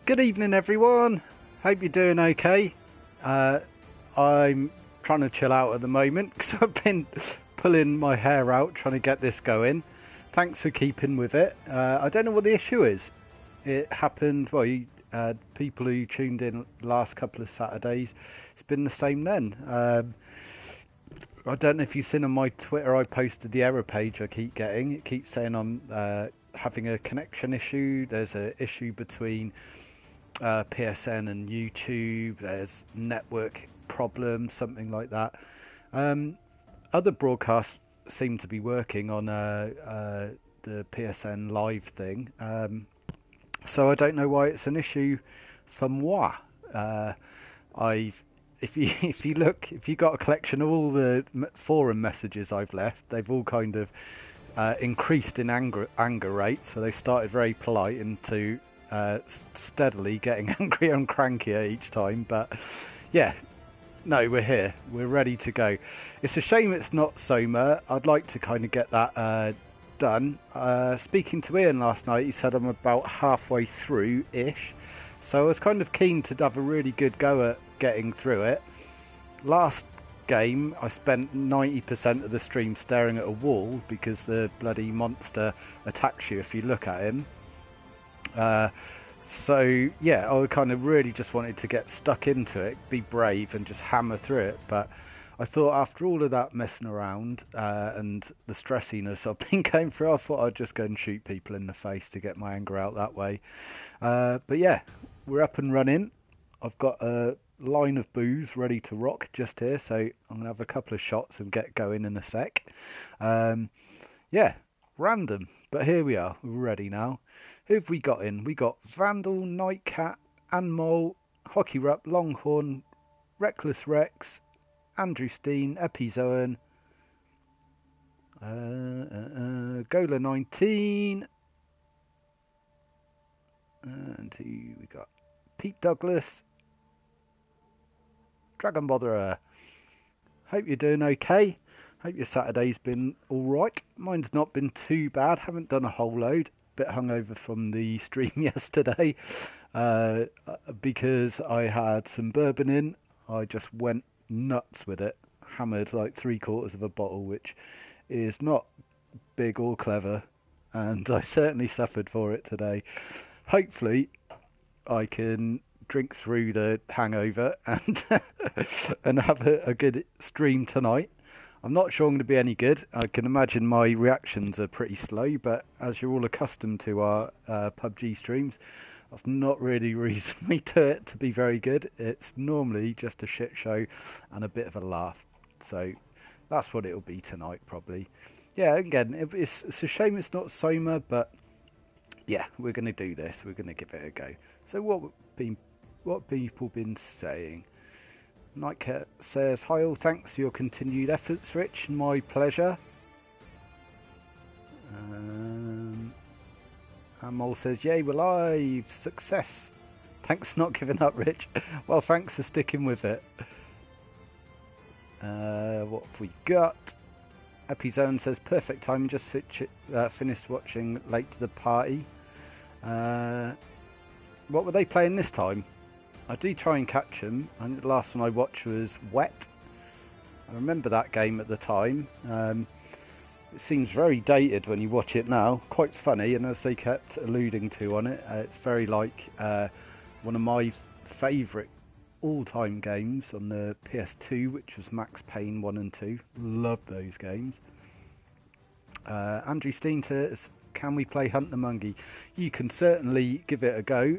Good evening, everyone. Hope you're doing okay. I'm trying to chill out at the moment because I've been pulling my hair out trying to get this going. Thanks for keeping with it. I don't know what the issue is. It happened, well, people who tuned in last couple of Saturdays, it's been the same then. I don't know if you've seen on my Twitter, I posted the error page I keep getting. It keeps saying I'm having a connection issue. There's an issue between PSN and YouTube. There's network problems, something like that. Other broadcasts seem to be working on the PSN live thing. So I don't know why it's an issue for moi. If you look, if you got a collection of all the forum messages I've left, they've all kind of increased in anger rate. So they started very polite into steadily getting angrier and crankier each time. But yeah, no, we're here. We're ready to go. It's a shame it's not Soma. I'd like to kind of get that done. Speaking to Ian last night, he said I'm about halfway through-ish. So I was kind of keen to have a really good go at getting through it. Last game, I spent 90% of the stream staring at a wall because the bloody monster attacks you if you look at him. So yeah, I kind of really just wanted to get stuck into it, be brave and just hammer through it. But I thought after all of that messing around and the stressiness I've been going through, I thought I'd just go and shoot people in the face to get my anger out that way. But yeah, we're up and running. I've got a line of booze ready to rock just here, so I'm going to have a couple of shots and get going in a sec. Yeah, random, but here we are, we're ready now. Who have we got in? We got Vandal, Nightcat, Anmol, Hockey Rup, Longhorn, Reckless Rex, Andrew Steen, Epizoan, Gola 19, and who we got? Pete Douglas, Dragon Botherer. Hope you're doing okay. Hope your Saturday's been alright. Mine's not been too bad. Haven't done a whole load. Bit hungover from the stream yesterday because I had some bourbon in. I just went nuts with it. Hammered like 3/4 of a bottle, which is not big or clever. And I certainly suffered for it today. Hopefully I can drink through the hangover and and have a good stream tonight. I'm not sure I'm going to be any good. I can imagine my reactions are pretty slow, but as you're all accustomed to our PUBG streams, that's not really reason me to it to be very good. It's normally just a shit show and a bit of a laugh. So that's what it'll be tonight, probably. Yeah, again, it's a shame it's not Soma, but yeah, we're going to do this. We're going to give it a go. So what people been saying? Nightcat says, hi all, thanks for your continued efforts, Rich. My pleasure. Amol says, yay, we're live. Success. Thanks for not giving up, Rich. Well, thanks for sticking with it. What have we got? Epizone says, perfect time. Just finished watching late to the party. What were they playing this time? I do try and catch them. I think the last one I watched was Wet. I remember that game at the time. It seems very dated when you watch it now. Quite funny, and as they kept alluding to on it, it's very like one of my favourite all-time games on the PS2, which was Max Payne 1 and 2. Love those games. Andrew Steen says, can we play Hunt the Monkey? You can certainly give it a go.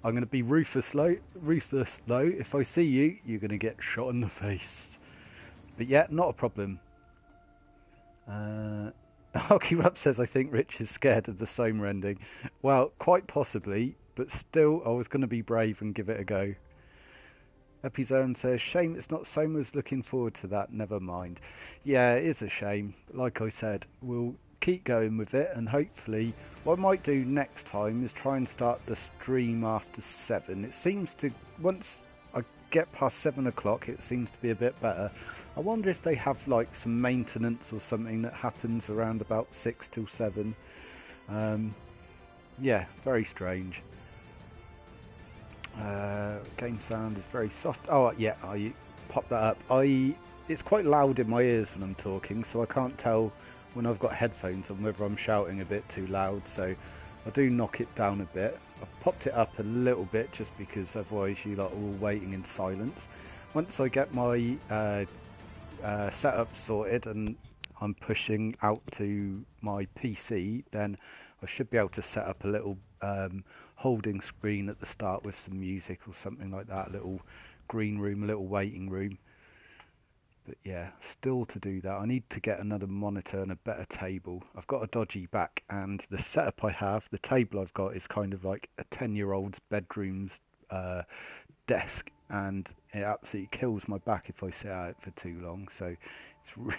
I'm going to be ruthless low. If I see you, you're going to get shot in the face. But yeah, not a problem. Hockey Rup says, I think Rich is scared of the Soma ending. Well, quite possibly, but still, I was going to be brave and give it a go. Epizone says, shame it's not Soma's. Looking forward to that. Never mind. Yeah, it is a shame. Like I said, we'll keep going with it, and hopefully what I might do next time is try and start the stream after 7. It seems to, once I get past 7 o'clock, it seems to be a bit better. I wonder if they have like some maintenance or something that happens around about 6 till 7. Yeah, very strange. Game sound is very soft. Oh yeah, I pop that up. It's quite loud in my ears when I'm talking, so I can't tell when I've got headphones on whether I'm shouting a bit too loud. So I do knock it down a bit. I've popped it up a little bit just because otherwise you lot are all waiting in silence. Once I get my setup sorted and I'm pushing out to my PC, then I should be able to set up a little holding screen at the start with some music or something like that, a little green room, a little waiting room. But yeah, still to do that, I need to get another monitor and a better table. I've got a dodgy back, and the setup I have, the table I've got, is kind of like a 10-year-old's bedroom's desk, and it absolutely kills my back if I sit at it for too long. So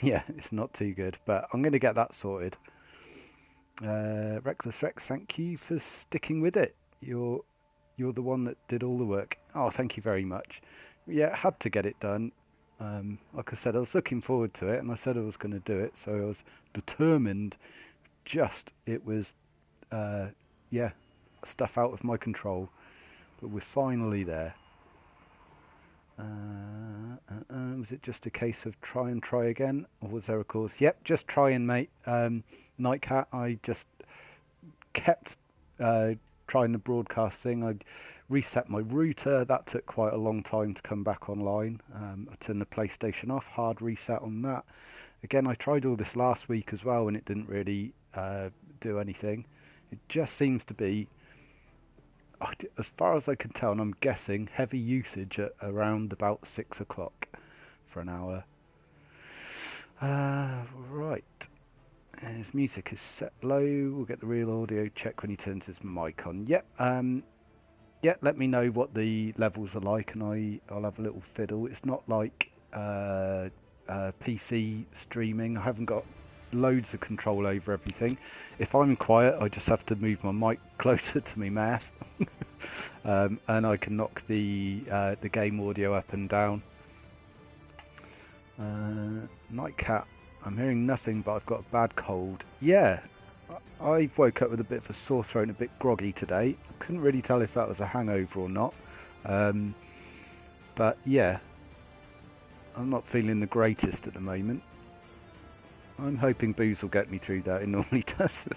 yeah, it's not too good, but I'm going to get that sorted. Reckless Rex, thank you for sticking with it. You're the one that did all the work. Oh, thank you very much. Yeah, had to get it done. Like I said, I was looking forward to it, and I said I was going to do it, so I was determined. Just it was, yeah, stuff out of my control, but we're finally there. Was it just a case of try again, or was there a cause? Yep, just trying, mate. Nightcat, I just kept trying the broadcast thing. I reset my router. That took quite a long time to come back online. I turned the PlayStation off, hard reset on that. Again, I tried all this last week as well, and it didn't really do anything. It just seems to be, as far as I can tell, and I'm guessing, heavy usage at around about 6 o'clock for an hour. Right. His music is set low. We'll get the real audio check when he turns his mic on. Yep. Yeah, let me know what the levels are like, and I'll have a little fiddle. It's not like PC streaming. I haven't got loads of control over everything. If I'm quiet, I just have to move my mic closer to my mouth, and I can knock the game audio up and down. Nightcat, I'm hearing nothing, but I've got a bad cold. Yeah, I woke up with a bit of a sore throat and a bit groggy today. I couldn't really tell if that was a hangover or not. But yeah, I'm not feeling the greatest at the moment. I'm hoping booze will get me through that. It normally does.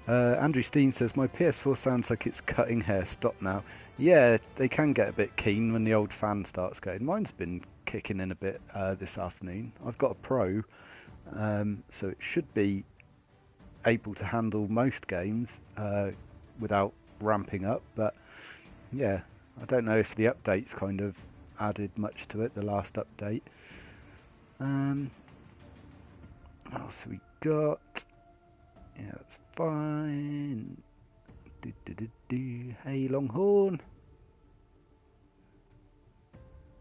Andrew Steen says, my PS4 sounds like it's cutting hair. Stop now. Yeah, they can get a bit keen when the old fan starts going. Mine's been kicking in a bit this afternoon. I've got a Pro, so it should be able to handle most games without ramping up. But yeah, I don't know if the updates kind of added much to it, the last update. What else have we got? Yeah, that's fine. Hey, Longhorn.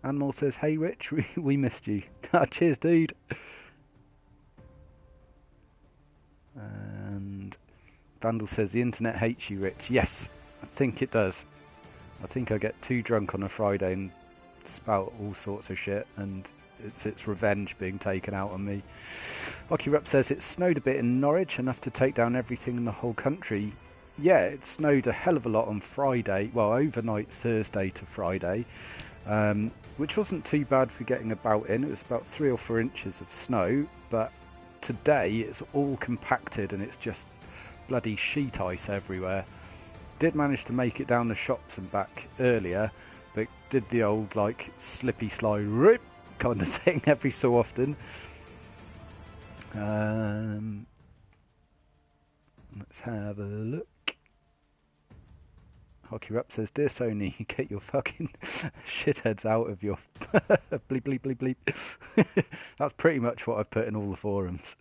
Animal says, hey, Rich, we missed you. Cheers, dude. And Vandal says, the internet hates you, Rich. Yes, I think it does. I think I get too drunk on a Friday and spout all sorts of shit, and it's revenge being taken out on me. Hockey Rup says, it snowed a bit in Norwich, enough to take down everything in the whole country. Yeah, it snowed a hell of a lot on Friday, well, overnight Thursday to Friday, which wasn't too bad for getting about in. It was about 3 or 4 inches of snow, but today it's all compacted and it's just bloody sheet ice everywhere. Did manage to make it down the shops and back earlier, but did the old like slippy slide rip kind of thing every so often. Let's have a look. Hockey Rup says, dear Sony, get your fucking shitheads out of your bleep bleep bleep bleep. That's pretty much what I've put in all the forums.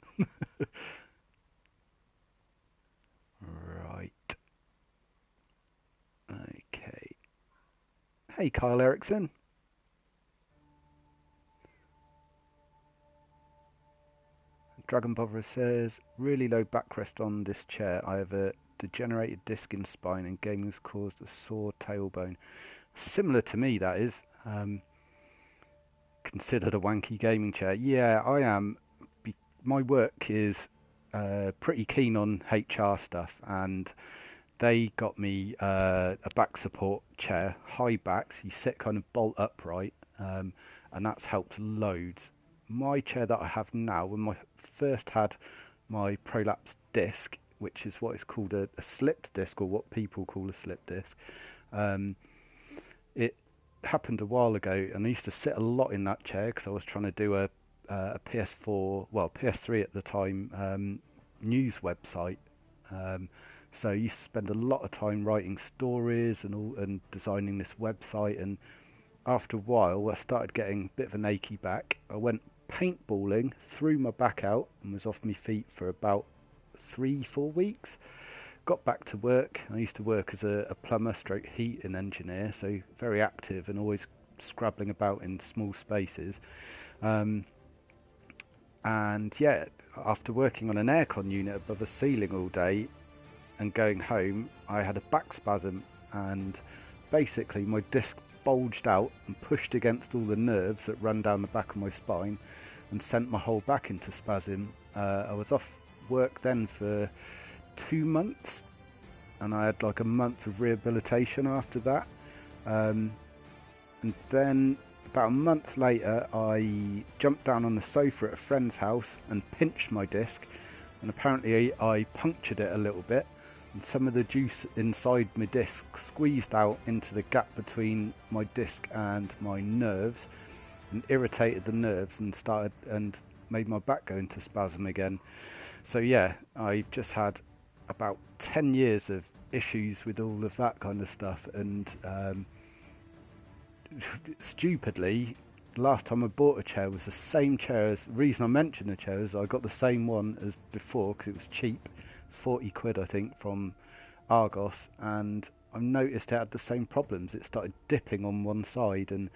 Right. Okay. Hey, Kyle Erickson. Dragon Botherer says, really low backrest on this chair. I have a degenerated disc in spine and gaming has caused a sore tailbone. Similar to me, that is. Considered a wanky gaming chair. Yeah, I am. My work is pretty keen on HR stuff, and they got me a back support chair, high back, so you sit kind of bolt upright, and that's helped loads. My chair that I have now, when I first had my prolapse disc, which is what is called a slipped disc, or what people call a slip disc, um, it happened a while ago, and I used to sit a lot in that chair because I was trying to do a PS4, well, PS3 at the time, news website. Um, so I used to spend a lot of time writing stories and designing this website. And after a while, I started getting a bit of an achy back. I went paintballing, threw my back out, and was off my feet for about 3-4 weeks. Got back to work. I used to work as a plumber stroke heating engineer, so very active and always scrabbling about in small spaces. Um, and yeah, after working on an aircon unit above a ceiling all day and going home, I had a back spasm, and basically my disc bulged out and pushed against all the nerves that run down the back of my spine and sent my whole back into spasm. I was off work then for 2 months, and I had like a month of rehabilitation after that. And then about a month later, I jumped down on the sofa at a friend's house and pinched my disc, and apparently I punctured it a little bit, and some of the juice inside my disc squeezed out into the gap between my disc and my nerves and irritated the nerves and made my back go into spasm again. So yeah, I've just had about 10 years of issues with all of that kind of stuff, and stupidly, last time I bought a chair was the same chair as, the reason I mentioned the chair is I got the same one as before because it was cheap, 40 quid I think from Argos, and I noticed it had the same problems. It started dipping on one side, and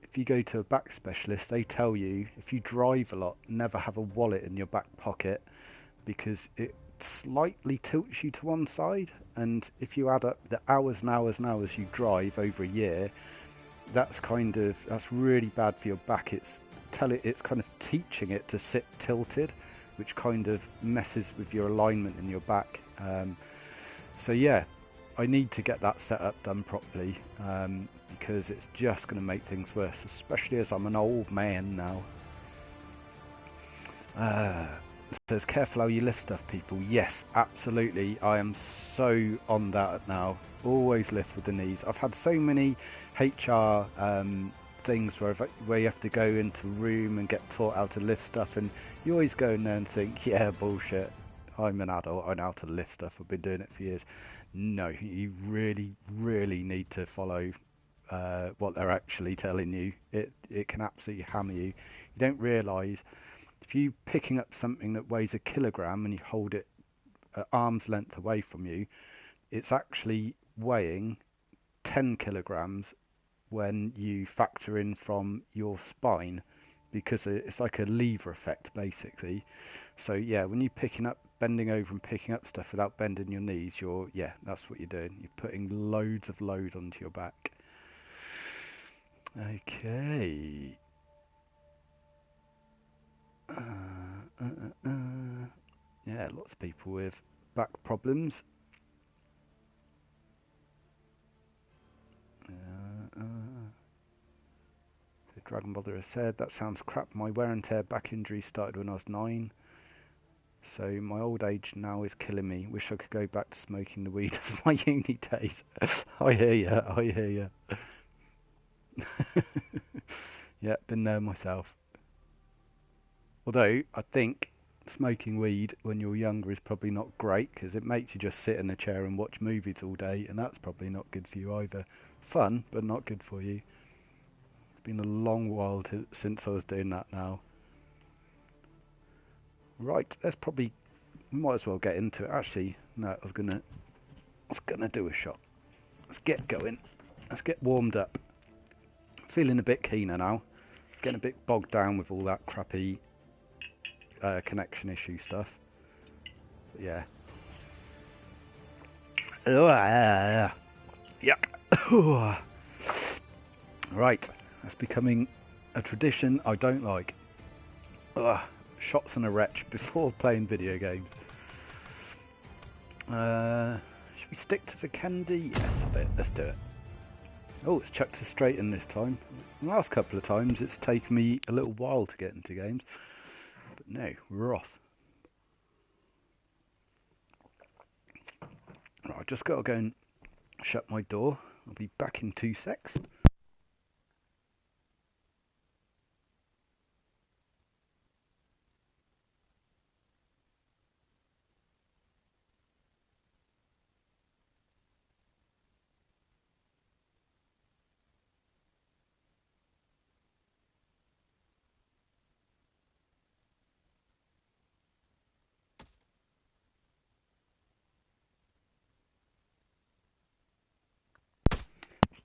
if you go to a back specialist, they tell you if you drive a lot, never have a wallet in your back pocket because it slightly tilts you to one side, and if you add up the hours and hours and hours you drive over a year, that's really bad for your back. It's kind of teaching it to sit tilted, which kind of messes with your alignment in your back. So yeah, I need to get that set up done properly, because it's just going to make things worse, especially as I'm an old man now. Says, careful how you lift stuff, people. Yes, absolutely. I am so on that now. Always lift with the knees. I've had so many HR things where you have to go into a room and get taught how to lift stuff, and you always go in there and think, yeah, bullshit. I'm an adult. I know how to lift stuff. I've been doing it for years. No, you really, really need to follow what they're actually telling you. It can absolutely hammer you. You don't realise, if you're picking up something that weighs a kilogram and you hold it at arm's length away from you, it's actually weighing 10 kilograms when you factor in from your spine, because it's like a lever effect basically. So yeah, when you're bending over and picking up stuff without bending your knees, that's what you're doing. You're putting loads of load onto your back. Okay. Yeah, lots of people with back problems. The Dragon Bother has said, that sounds crap. My wear and tear back injury started when I was 9. So my old age now is killing me. Wish I could go back to smoking the weed of my uni days. I hear you. Yeah, been there myself. Although, I think smoking weed when you're younger is probably not great, because it makes you just sit in a chair and watch movies all day, and that's probably not good for you either. Fun, but not good for you. It's been a long while since I was doing that now. Right, might as well get into it. Actually, no, I was gonna do a shot. Let's get going. Let's get warmed up. Feeling a bit keener now. It's getting a bit bogged down with all that crappy connection issue stuff. But yeah. Yuck. Right, that's becoming a tradition I don't like. Shots on a wretch before playing video games. Should we stick to the candy? Yes, let's do it. Oh, it's chucked us straight in this time. The last couple of times it's taken me a little while to get into games. But no, we're off. Right, I've just got to go and shut my door. I'll be back in 2 secs.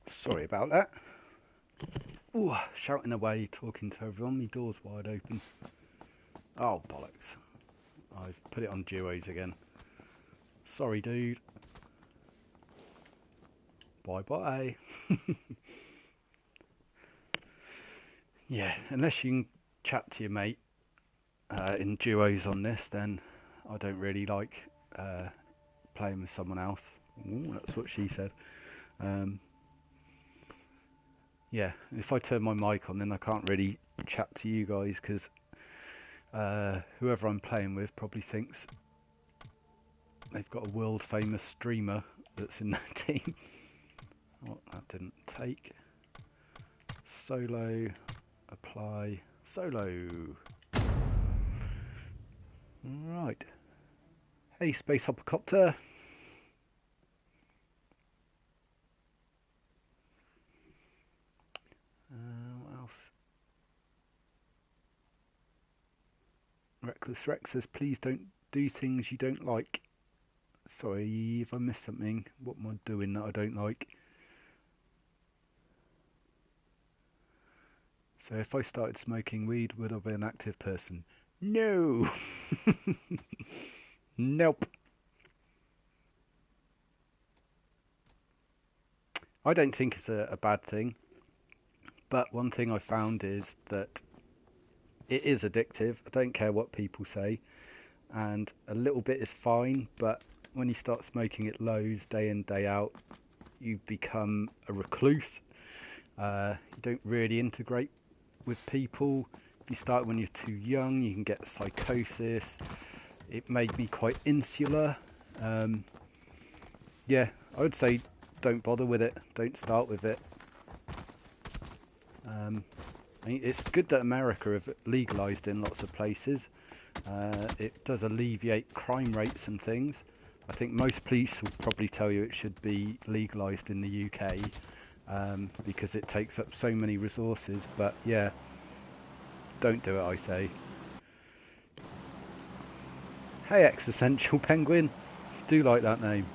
Sorry about that. Ooh, shouting away, talking to everyone. My door's wide open. Oh, bollocks. I've put it on duos again. Sorry, dude. Bye-bye. Yeah, unless you can chat to your mate in duos on this, then I don't really like playing with someone else. Ooh, that's what she said. Yeah, if I turn my mic on, then I can't really chat to you guys because whoever I'm playing with probably thinks they've got a world famous streamer that's in their team. Oh, that didn't take. Solo, apply, solo. Right. Hey, Space Hoppercopter. What else? Reckless Rex says, please don't do things you don't like. Sorry if I missed something. What am I doing that I don't like? So if I started smoking weed, would I be an active person? No! Nope. I don't think it's a bad thing. But one thing I found is that it is addictive. I don't care what people say. And a little bit is fine, but when you start smoking it loads, day in, day out, you become a recluse. You don't really integrate with people. You start when you're too young, you can get psychosis. It made me quite insular. Yeah, I would say don't bother with it. Don't start with it. I mean, it's good that America have legalised in lots of places. It does alleviate crime rates and things. I think most police will probably tell you it should be legalised in the UK because it takes up so many resources. But yeah, don't do it, I say. Hey, Existential Penguin. Do like that name.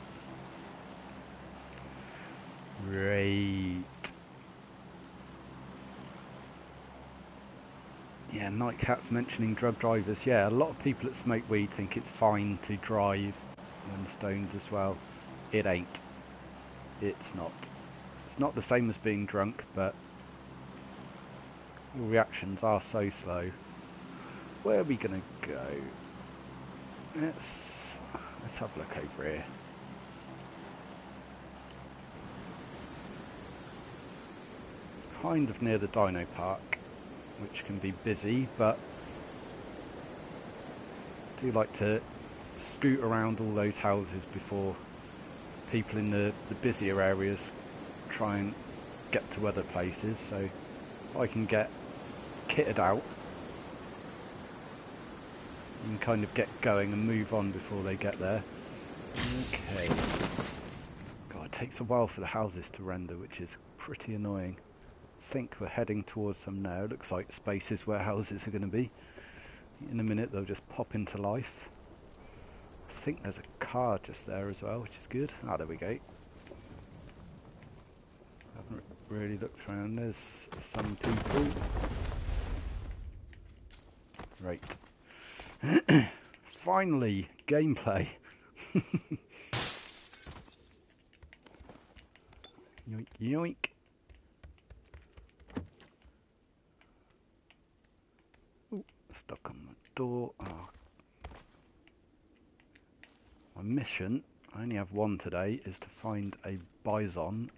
Great. Yeah, Nightcat's mentioning drug drivers. Yeah, a lot of people that smoke weed think it's fine to drive when stoned as well. It ain't. It's not. It's not the same as being drunk, but your reactions are so slow. Where are we gonna go? Let's have a look over here. It's kind of near the Dino Park, which can be busy, but I do like to scoot around all those houses before people in the busier areas try and get to other places. So if I can get kitted out, you can kind of get going and move on before they get there. Okay. God, it takes a while for the houses to render, which is pretty annoying. I think we're heading towards them now. Looks like spaces where houses are going to be. In a minute they'll just pop into life. I think there's a car just there as well, which is good. Ah, there we go. Haven't really looked around. There's some people. Right. Finally, gameplay. Yoink, yoink. Ooh, stuck on the door. Oh. My mission I only have one today, is to find a bison.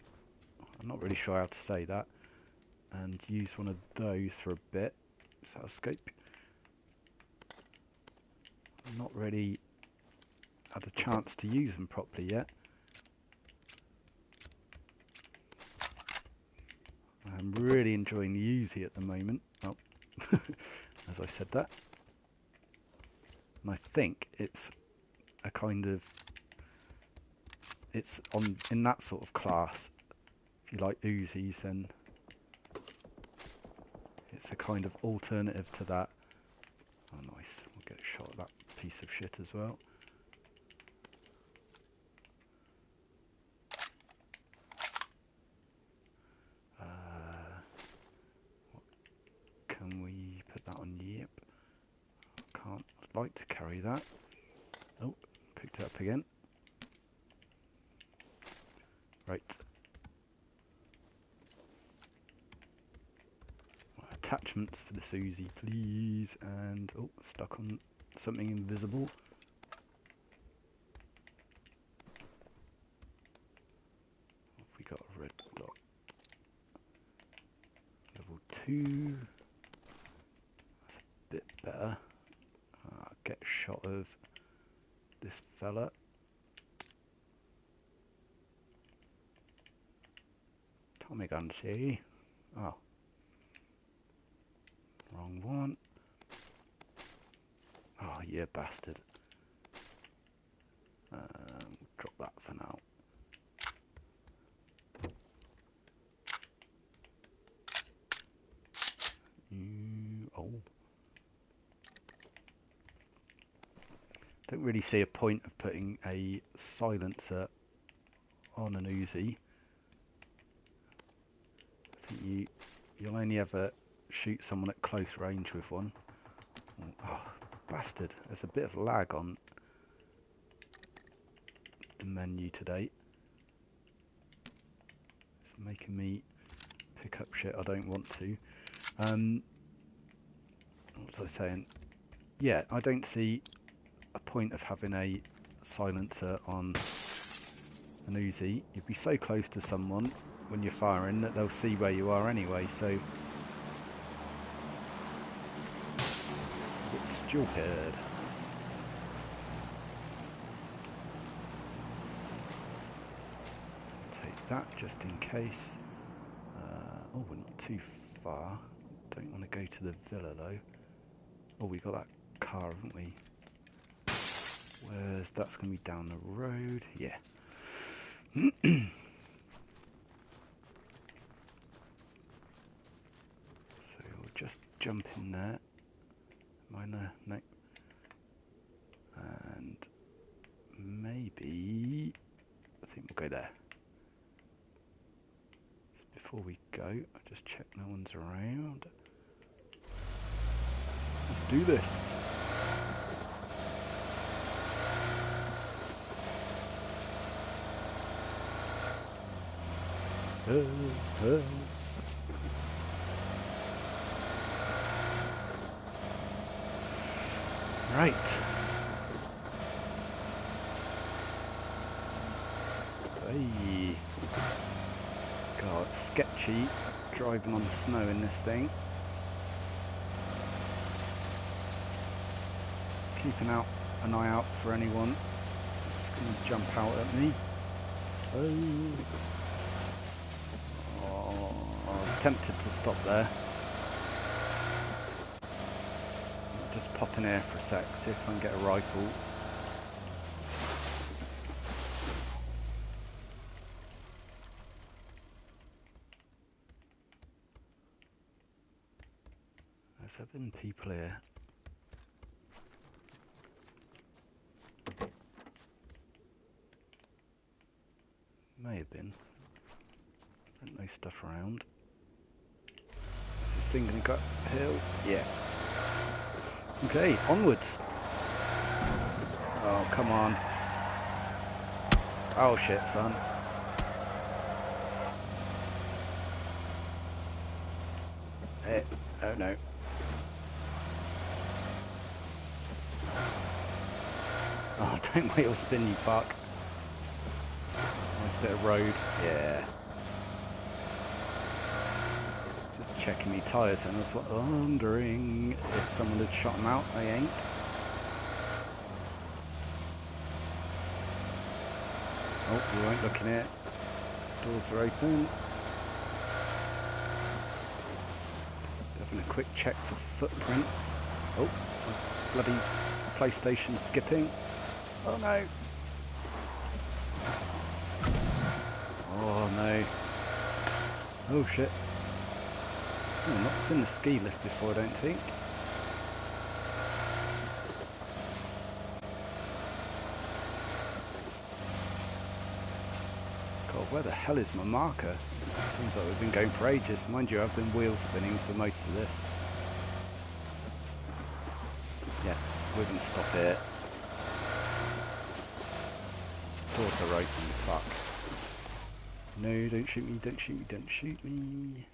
I'm not really sure how to say that. And use one of those for a bit. Is that a scope? I've not really had a chance to use them properly yet. I'm really enjoying the Uzi at the moment. Oh, as I said that. And I think it's a kind of... It's in that sort of class. If you like Uzis, then it's a kind of alternative to that. Oh, nice. We'll get a shot at that piece of shit as well. Can we put that on? Yep. Can't. I'd like to carry that. Oh, picked it up again. Right. Attachments for this Uzi, please. And oh, stuck on something invisible. What have we got? A red dot. Level 2. That's a bit better. Get a shot of this fella. Tommy gun, see? Oh. Wrong one. Oh, yeah, bastard. Drop that for now. Oh. Don't really see a point of putting a silencer on an Uzi. I think you'll only ever shoot someone at close range with one. Oh, bastard. There's a bit of lag on the menu today. It's making me pick up shit I don't want to. What was I saying? Yeah, I don't see a point of having a silencer on an Uzi. You'd be so close to someone when you're firing that they'll see where you are anyway, so it's a bit stupid. Take that just in case. Oh, we're not too far. Don't want to go to the villa though. Oh, we got that car, haven't we? Where's that's going to be down the road? Yeah. So we'll just jump in there. Am I in there? No. And maybe I think we'll go there. Just before we go, I'll just check no one's around. Let's do this. Right. Hey. God, it's sketchy driving on snow in this thing. Just keeping an eye out for anyone that's going to jump out at me. Oh, I was tempted to stop there. I'll just pop in here for a sec, see if I can get a rifle. Has there been people here? May have been. Don't know stuff around. Is this thing gonna go uphill? Yeah. Okay, onwards. Oh, come on. Oh shit, son. Hey, oh no. Oh, don't wheel spin, you fuck. Bit of road, yeah. Just checking my tyres and I was wondering if someone had shot them out. They ain't. Oh, we weren't looking at it. Doors are open. Just having a quick check for footprints. Oh, bloody PlayStation skipping. Oh no. Oh no. Oh shit. Oh, I've not seen the ski lift before, I don't think. God, where the hell is my marker? Seems like we've been going for ages. Mind you, I've been wheel spinning for most of this. Yeah, we're going to stop here. Doors are open, fuck. No, don't shoot me, don't shoot me, don't shoot me.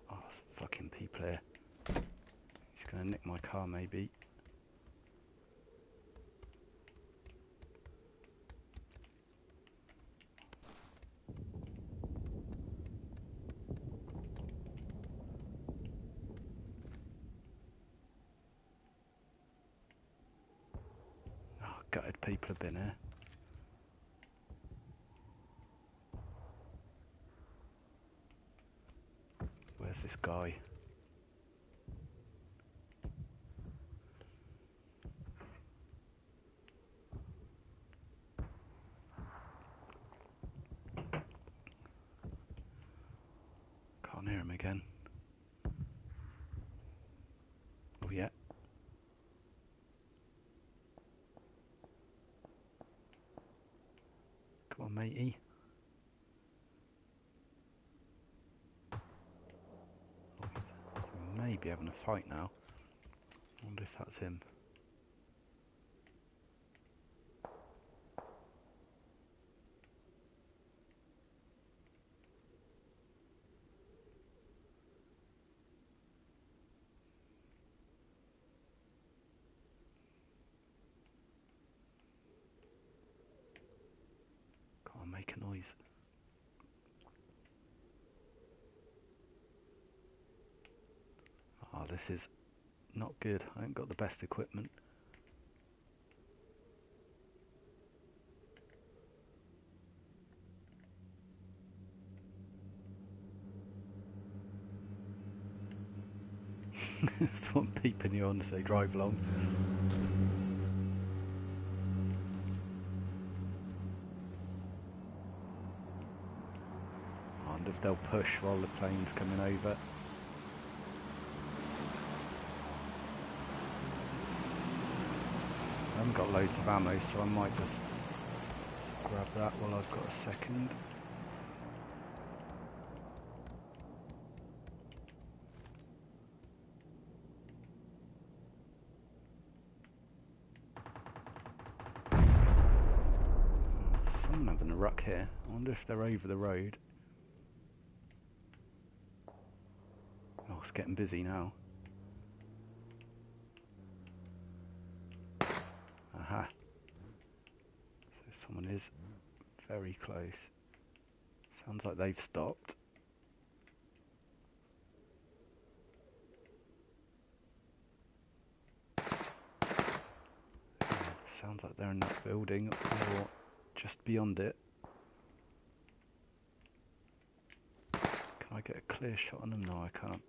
Oh, there's fucking people here. He's going to nick my car, maybe. Oh, gutted people have been here. Where's this guy? Can't hear him again. Oh yeah. Come on, matey. He may be having a fight now. I wonder if that's him. Can't make a noise. Oh, this is not good. I haven't got the best equipment. Someone peeping you on as they drive along. I wonder if they'll push while the plane's coming over. I haven't got loads of ammo, so I might just grab that while I've got a second. Someone having a ruck here. I wonder if they're over the road. Oh, it's getting busy now. Aha. So someone is very close. Sounds like they've stopped. Sounds like they're in that building or just beyond it. Can I get a clear shot on them? No, I can't.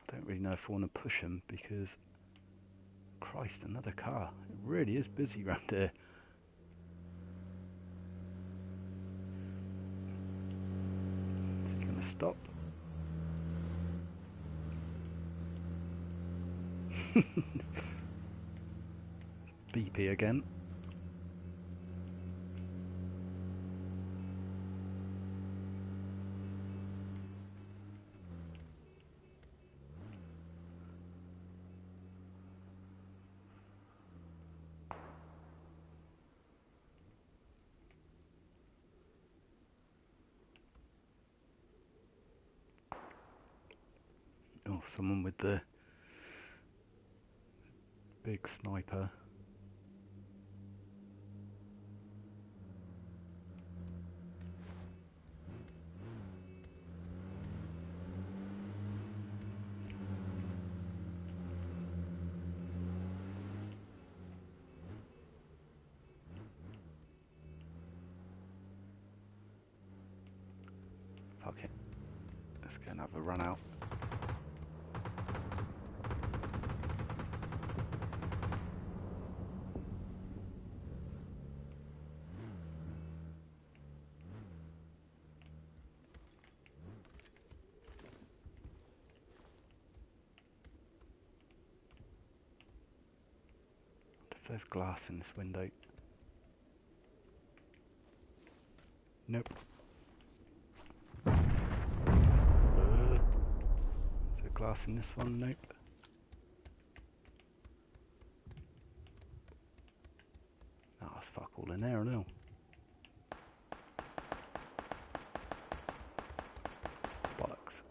I don't really know if I want to push them because, Christ, another car. It really is busy around here. Is he going to stop? BP again. Oh, someone with the big sniper. Fuck it. Let's go and have a run out. If there's glass in this window. Nope. Is there glass in this one? Nope. Oh, it's fuck all in there now. Bollocks.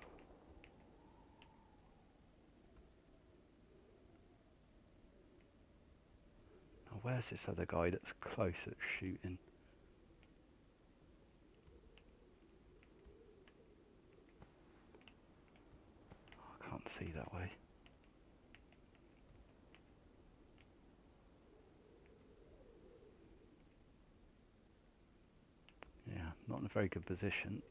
Now where's this other guy that's close at shooting? I can't see that way. Yeah, not in a very good position.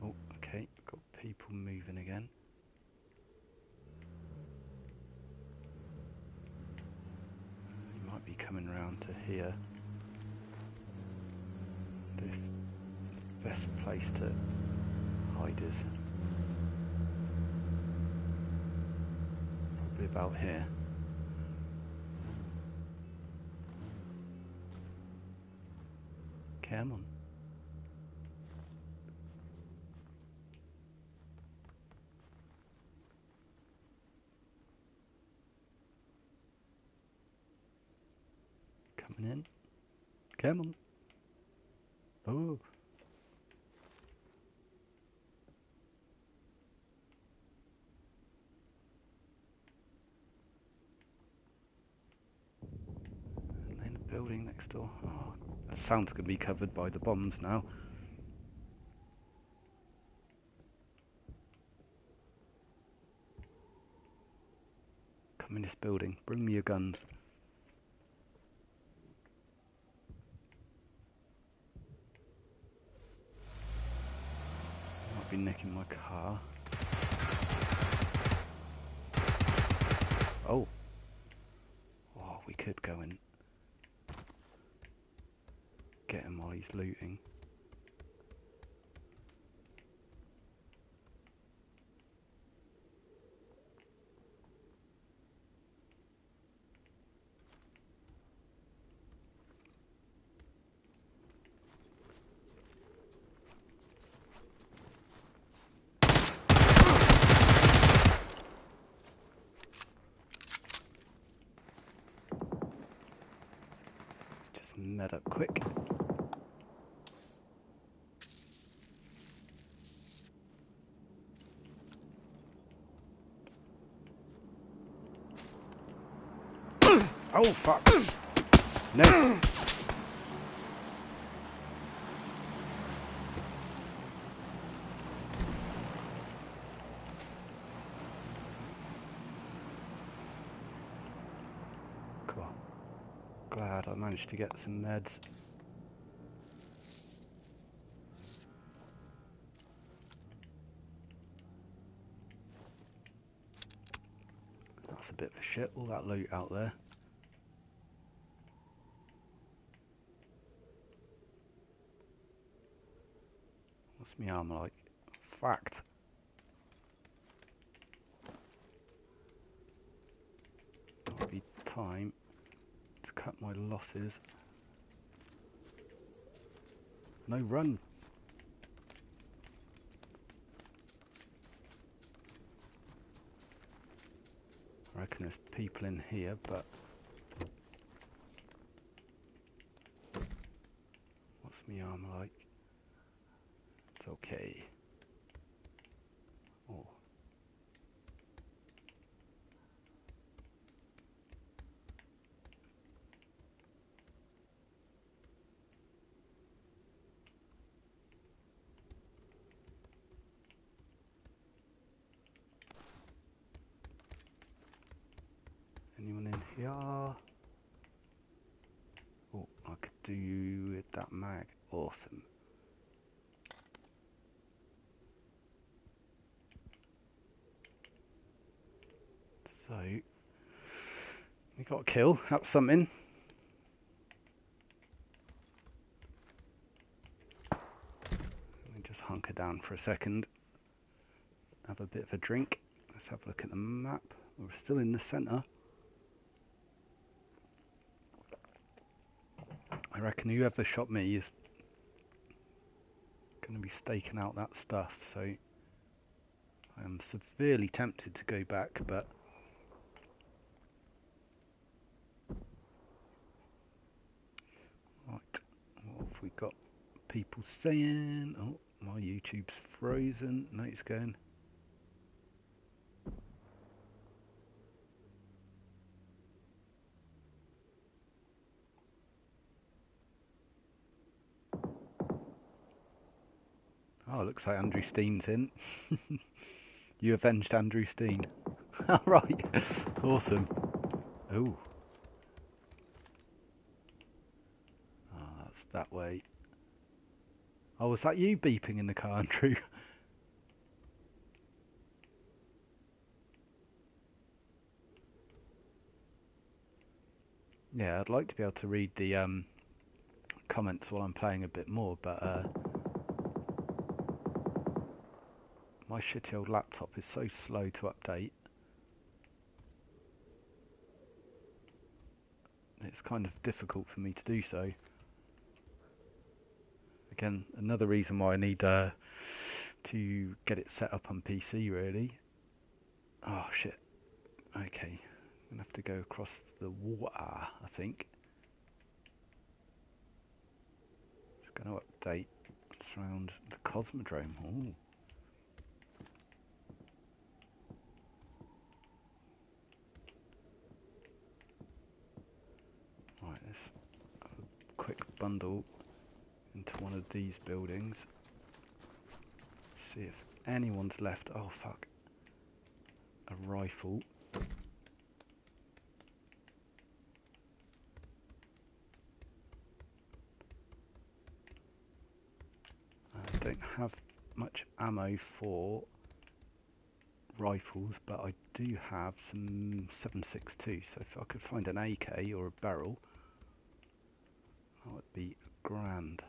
Oh, okay, got people moving again. He might be coming round to here. The best place to hide is probably about here. Come on. Coming in. Come on. Oh. In the building next door. Oh, that sound's going to be covered by the bombs now. Come in this building. Bring me your guns. Might be nicking my car. Oh. Oh, we could go and get him while he's looting. Just med up quick. Oh fuck! No! Cool. Glad I managed to get some meds. That's a bit of a shit, all that loot out there. What's my armor like? Fact. Might be time to cut my losses. No, run! I reckon there's people in here, but what's my armor like? It's okay. Oh. Anyone in here? Oh, I could do with that mag. Awesome. So, we got a kill. That's something. Let me just hunker down for a second. Have a bit of a drink. Let's have a look at the map. We're still in the centre. I reckon whoever shot me is going to be staking out that stuff, so I am severely tempted to go back, but right, what have we got? People saying, oh, my YouTube's frozen. No, it's going. Oh, it looks like Andrew Steen's in. You avenged Andrew Steen. Right, awesome. Oh. Oh, that's that way. Oh, was that you beeping in the car, Andrew? Yeah, I'd like to be able to read the comments while I'm playing a bit more, but my shitty old laptop is so slow to update. It's kind of difficult for me to do so. Again, another reason why I need to get it set up on PC, really. Oh, shit. Okay. I'm going to have to go across the water, I think. Just going to update. It's around the Cosmodrome. Ooh. Right, let's have a quick bundle into one of these buildings. See if anyone's left. Oh, fuck. A rifle. I don't have much ammo for rifles, but I do have some 7.62, so if I could find an AK or a barrel, that would be grand.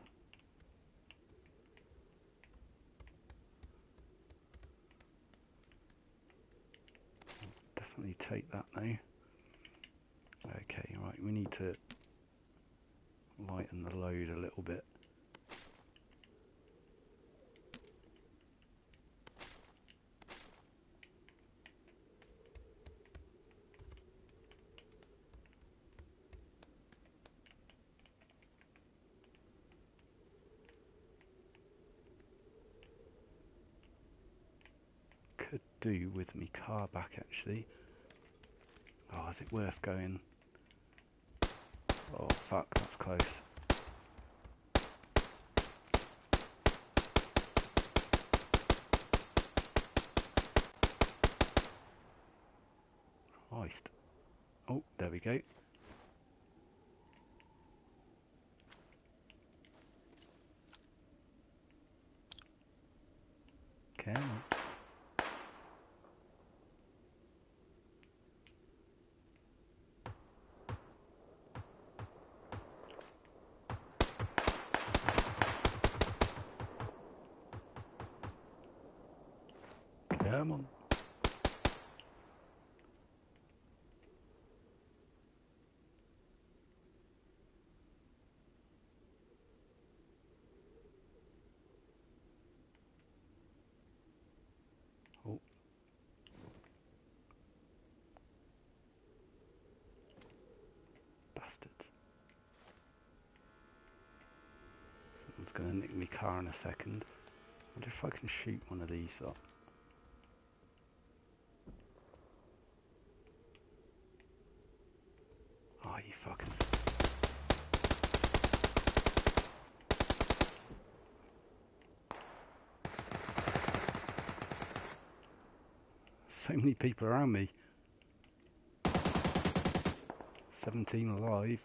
Definitely take that now. Okay, right, we need to lighten the load a little bit. Could do with me car back, actually. Oh, is it worth going? Oh, fuck, that's close. Christ. Oh, there we go. Come on. Come on. Oh. Bastards. Someone's going to nick me car in a second. wonder if I can shoot one of these up. Oh, you fucking... So many people around me. 17 alive.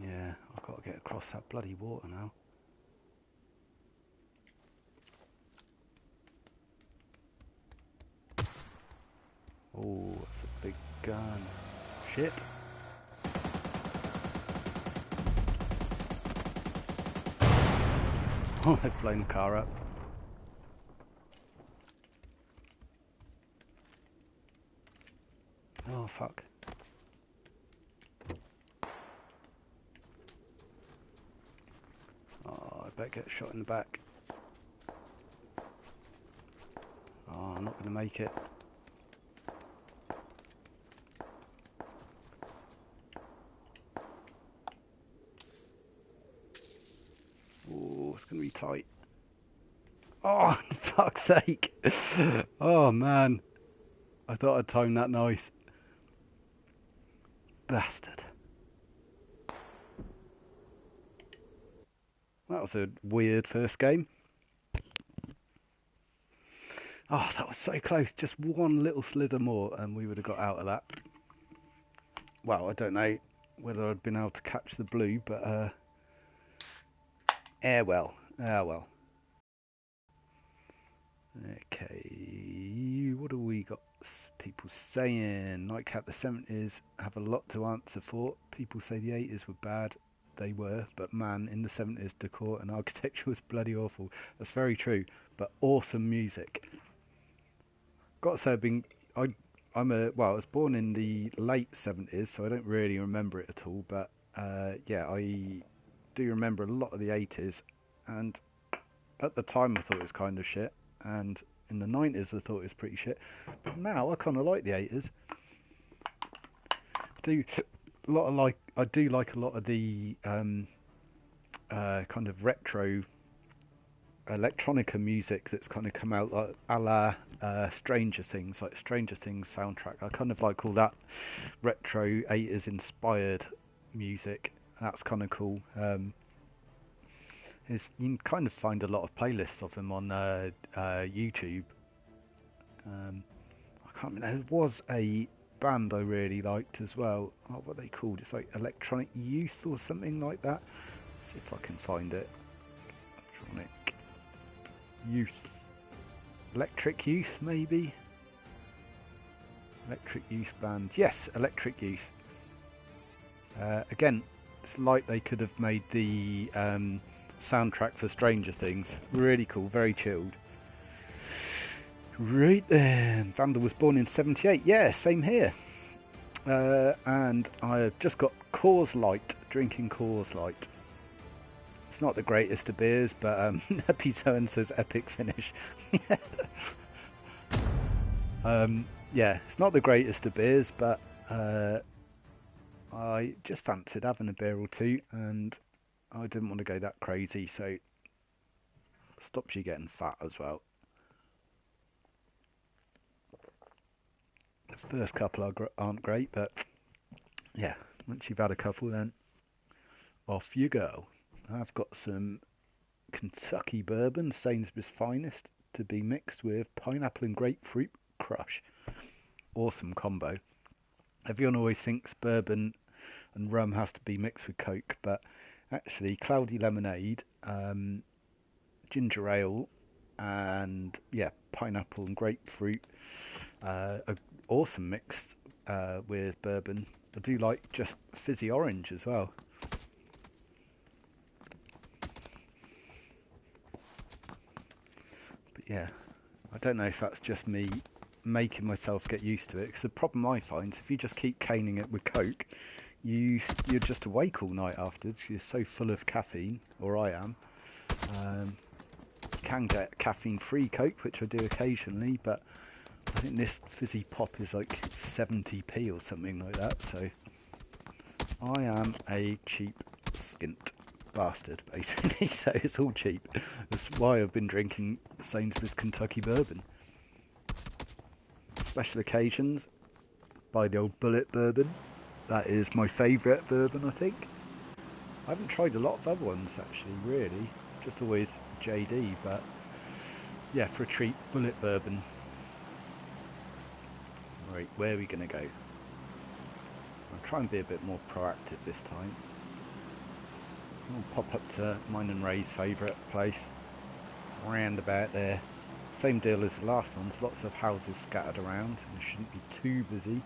Yeah, I've got to get across that bloody water now. Oh, that's a big gun. Shit. Oh, they've blown the car up. Oh, fuck. Oh, I better get shot in the back. Oh, I'm not going to make it. Oh, it's going to be tight. Oh, for fuck's sake. Oh, man. I thought I'd timed that nice. Bastard. That was a weird first game. Oh, that was so close. Just one little slither more and we would have got out of that. Well, I don't know whether I'd been able to catch the blue, but well. Well. Okay, what do we got? People saying Nightcap, the 70s have a lot to answer for. People say the 80s were bad. They were, but man, in the 70s decor and architecture was bloody awful. That's very true, but awesome music. Got to say, I was born in the late 70s, so I don't really remember it at all, but yeah, I do remember a lot of the 80s, and at the time I thought it was kind of shit, and in the 90s I thought it was pretty shit, but now I kind of like the 80s. I do like a lot of the kind of retro electronica music that's kind of come out, like a la Stranger Things, like Stranger Things soundtrack. I kind of like all that retro 80s inspired music. That's kind of cool. You can kind of find a lot of playlists of them on YouTube. I can't remember. There was a band I really liked as well. Oh, what are they called? It's like Electronic Youth or something like that. Let's see if I can find it. Electronic Youth. Electric Youth, maybe? Electric Youth band. Yes, Electric Youth. Again, it's like they could have made the soundtrack for Stranger Things. Really cool, very chilled. Right then, Vandal was born in 78. Yeah, same here. And I've just got Coors Light, drinking Coors Light. It's not the greatest of beers, but Happy So-and-so's epic finish. Yeah, it's not the greatest of beers, but I just fancied having a beer or two, and I didn't want to go that crazy, so stops you getting fat as well. The first couple aren't great, but yeah, once you've had a couple, then off you go. I've got some Kentucky bourbon, Sainsbury's Finest, to be mixed with pineapple and grapefruit crush. Awesome combo. Everyone always thinks bourbon and rum has to be mixed with Coke, but actually cloudy lemonade, ginger ale, and yeah, pineapple and grapefruit are awesome mixed with bourbon. I do like just fizzy orange as well. But yeah, I don't know if that's just me making myself get used to it, because the problem I find is if you just keep caning it with Coke, you're just awake all night afterwards. You're so full of caffeine, or I am. You can get caffeine-free Coke, which I do occasionally, but I think this fizzy pop is like 70p or something like that, so I am a cheap skint. bastard, basically. So it's all cheap. That's why I've been drinking Sainsbury's Kentucky bourbon. Special occasions, buy the old Bullet bourbon. That is my favourite bourbon, I think. I haven't tried a lot of other ones actually, really. Just always JD, but yeah, for a treat, Bullet bourbon. Right, where are we going to go? I'll try and be a bit more proactive this time. We'll pop up to mine and Ray's favourite place, round about there. Same deal as the last ones, lots of houses scattered around, and it shouldn't be too busy.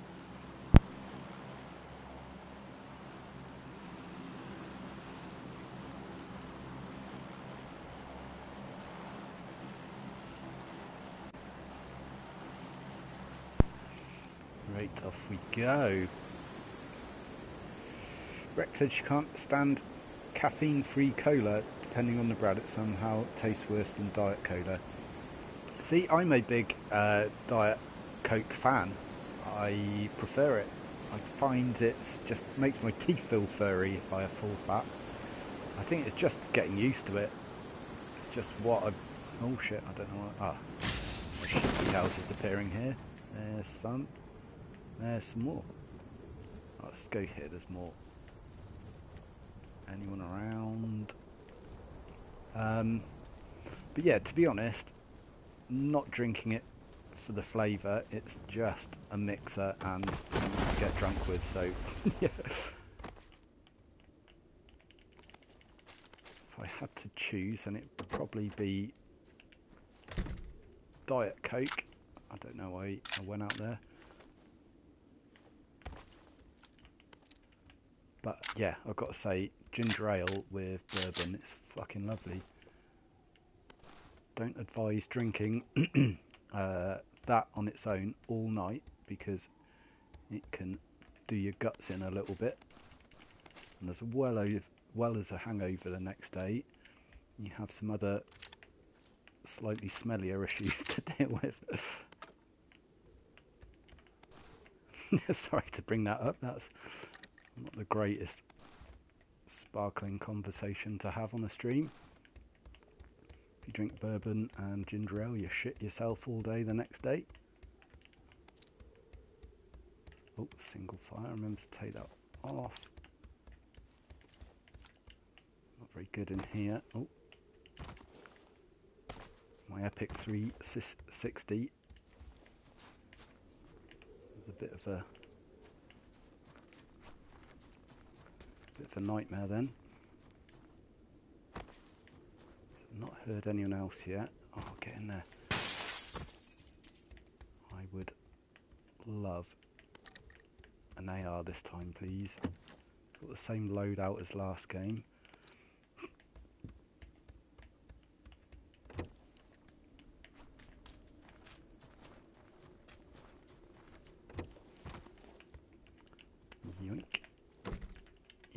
Right, off we go. Rex said she can't stand caffeine-free cola. Depending on the brand, it somehow tastes worse than Diet Cola. See, I'm a big Diet Coke fan. I prefer it. I find it just makes my teeth feel furry if I have full fat. I think it's just getting used to it. It's just what I've... Oh shit, I don't know what... Ah, there's shitty houses appearing here. There's some. There's some more. Let's go here, there's more. Anyone around? But yeah, to be honest, not drinking it for the flavour, it's just a mixer and to get drunk with, so yeah. If I had to choose, then it would probably be Diet Coke. I don't know why I went out there. But yeah, I've got to say, ginger ale with bourbon, it's fucking lovely. Don't advise drinking that on its own all night, because it can do your guts in a little bit. And as well as a hangover the next day, you have some other slightly smellier issues to deal with. Sorry to bring that up, that's not the greatest sparkling conversation to have on a stream. If you drink bourbon and ginger ale, you shit yourself all day the next day. Oh, single fire, remember to take that off. Not very good in here. Oh, my Epic 360. There's a bit of a nightmare then. Not heard anyone else yet. Oh, get in there. I would love an AR this time, please. Got the same loadout as last game. Yoink.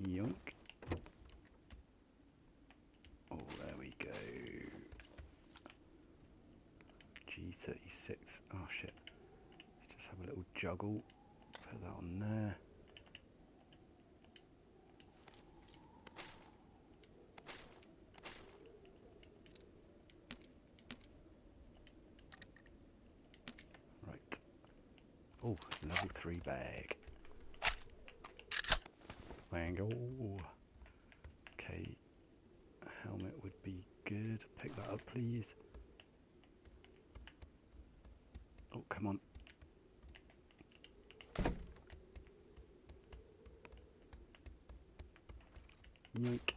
Yoink. Oh, there we go. G36. Oh shit. Let's just have a little juggle. Put that on there. Right. Oh, level 3 bag. Wango. Okay. A helmet would be good. Pick that up, please. Oh, come on. Yoink.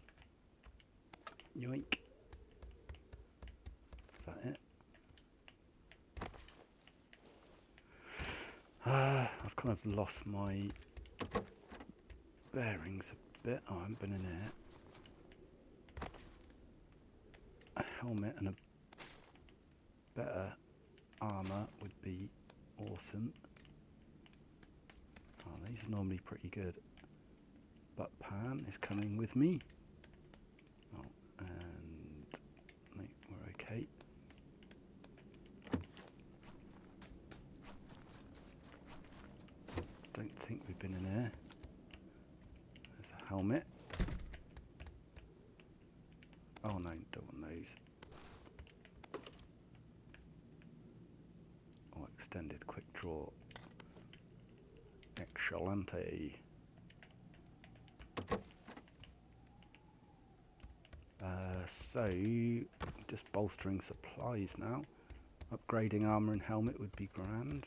Yoink. Is that it? I've kind of lost my bearings a bit. Oh, I haven't been in here. A helmet and a better armour would be awesome. Oh, these are normally pretty good. But Pan is coming with me. Oh, and no, we're okay. Don't think we've been in here. There's a helmet. Oh no, don't want those. Oh, extended quick draw. Excelente. So, just bolstering supplies now. Upgrading armour and helmet would be grand.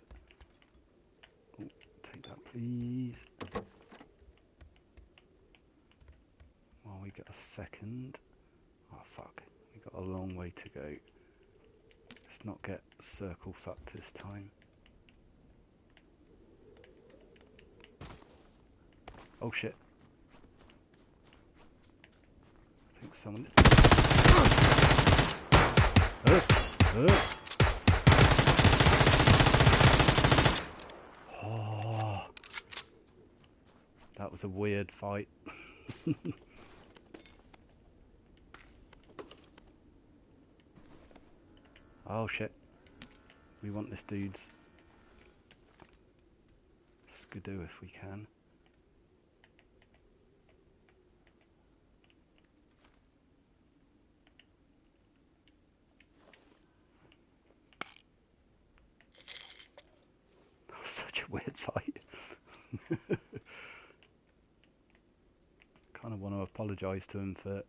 Oh, take that please. Well, we got a second. Oh fuck, we got a long way to go. Let's not get circle fucked this time. Oh shit. I think someone... Oh, that was a weird fight. Oh shit. We want this dude's skidoo if we can. That was such a weird fight. Kind of want to apologise to him for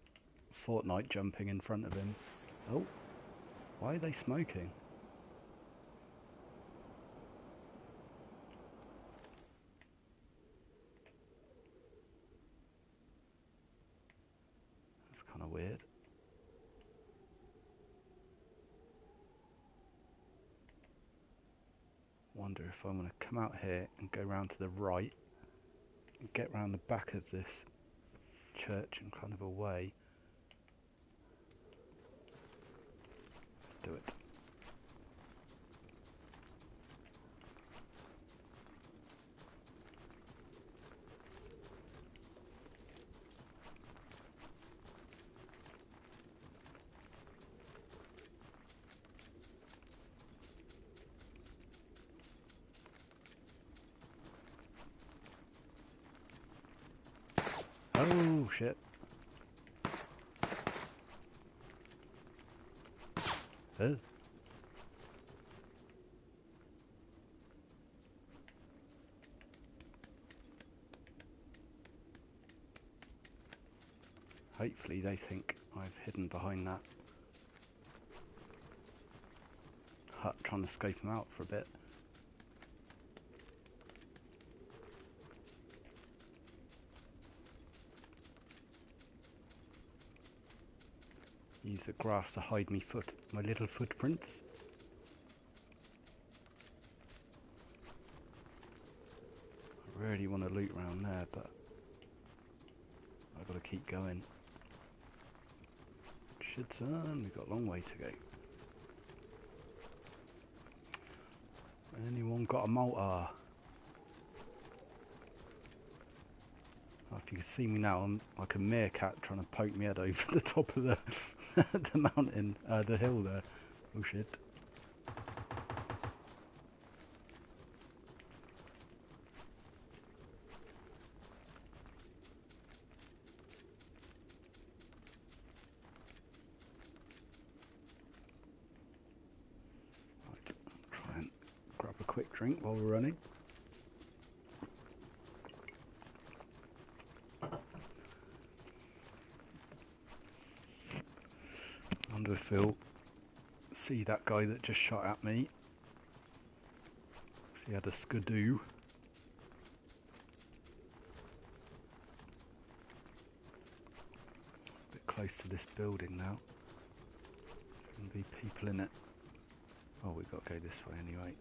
Fortnite jumping in front of him. Oh, why are they smoking? That's kind of weird. Wonder if I'm going to come out here and go round to the right and get round the back of this church and kind of away. Let's do it. Oh shit. Oh. Hopefully they think I've hidden behind that hut trying to scope them out for a bit. Use the grass to hide my little footprints. I really want to loot around there, but I've got to keep going. Shit son, we've got a long way to go. Anyone got a mortar? If you can see me now, I'm like a meerkat trying to poke my head over the top of the the mountain, the hill there. Oh shit. Right, try and grab a quick drink while we're running. I wonder if he'll see that guy that just shot at me. He had a skidoo. A bit close to this building now. There's going to be people in it. Oh, we've got to go this way anyway.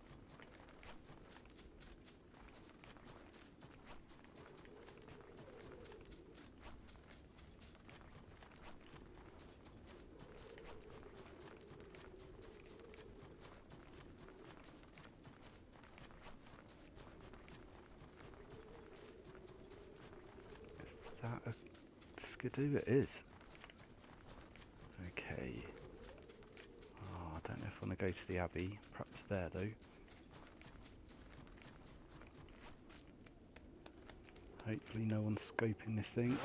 That a skidoo? It is. Okay. Oh, I don't know if I want to go to the Abbey. Perhaps there though. Hopefully no one's scoping this thing.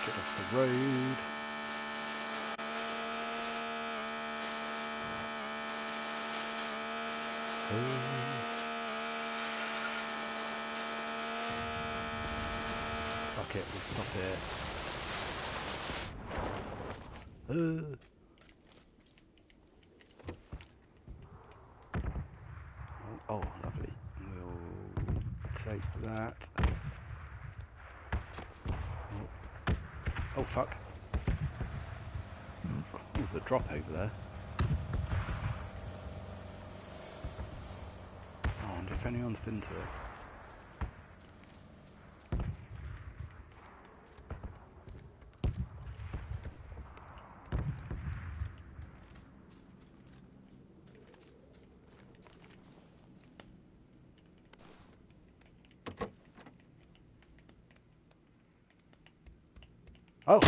Get off the road. Fuck it, we'll stop it. Oh, lovely. We'll take that. Oh fuck. There's a drop over there. I wonder if anyone's been to it. Oh!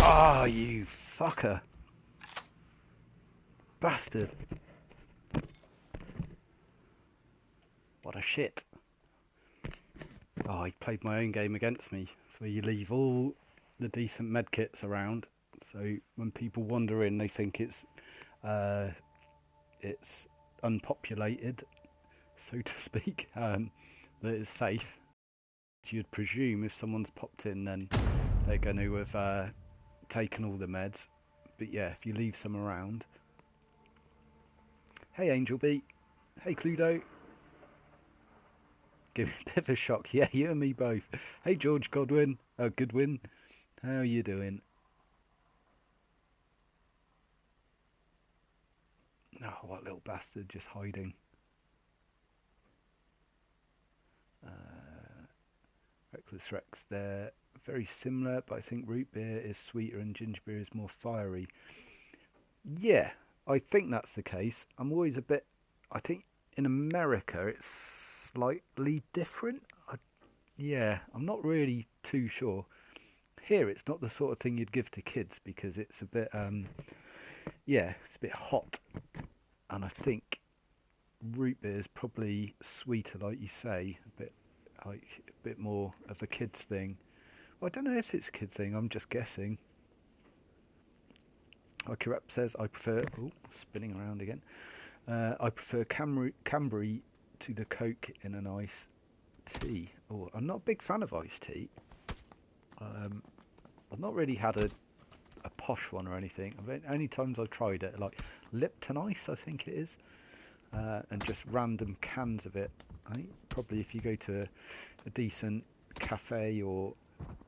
Ah, you fucker. Bastard. What a shit. Oh, he played my own game against me. It's where you leave all the decent medkits around. So when people wander in, they think it's unpopulated, so to speak, that it's safe. You'd presume if someone's popped in, then they're going to have taken all the meds. But yeah, if you leave some around. Hey Angel Beat. Hey Cluedo. Give me a bit of a shock. Yeah, you and me both. Hey George Godwin. Goodwin. How are you doing? Oh, what little bastard, just hiding. Reckless Rex, they're very similar, but I think root beer is sweeter and ginger beer is more fiery. Yeah, I think that's the case. I'm always a bit... I think in America it's slightly different. Yeah, I'm not really too sure. Here it's not the sort of thing you'd give to kids because it's a bit... yeah, it's a bit hot. And I think root beer is probably sweeter, like you say, a bit more of a kids thing. Well, I don't know if it's a kid thing. I'm just guessing. Ikirep says I prefer. Oh, spinning around again. I prefer Cambry to the Coke in an iced tea. Oh, I'm not a big fan of iced tea. I've not really had a posh one or anything. Only times I've tried it, like Lipton Ice, I think it is. And just random cans of it. I think probably if you go to a decent cafe or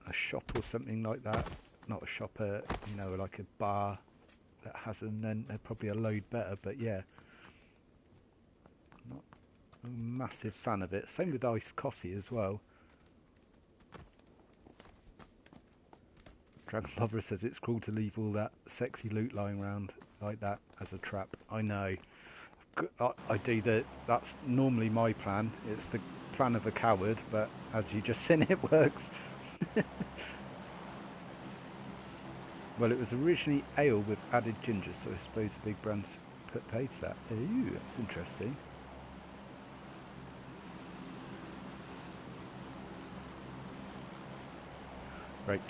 a shop or something like that, not a shop, like a bar that has them, then they're probably a load better. But yeah, not a massive fan of it. Same with iced coffee as well. Dragon Lover says it's cruel to leave all that sexy loot lying around like that as a trap. I know. I do that. That's normally my plan. It's the plan of a coward, but as you just seen, it works. Well, it was originally ale with added ginger, so I suppose the big brands put paid to that. Ooh, that's interesting. Right,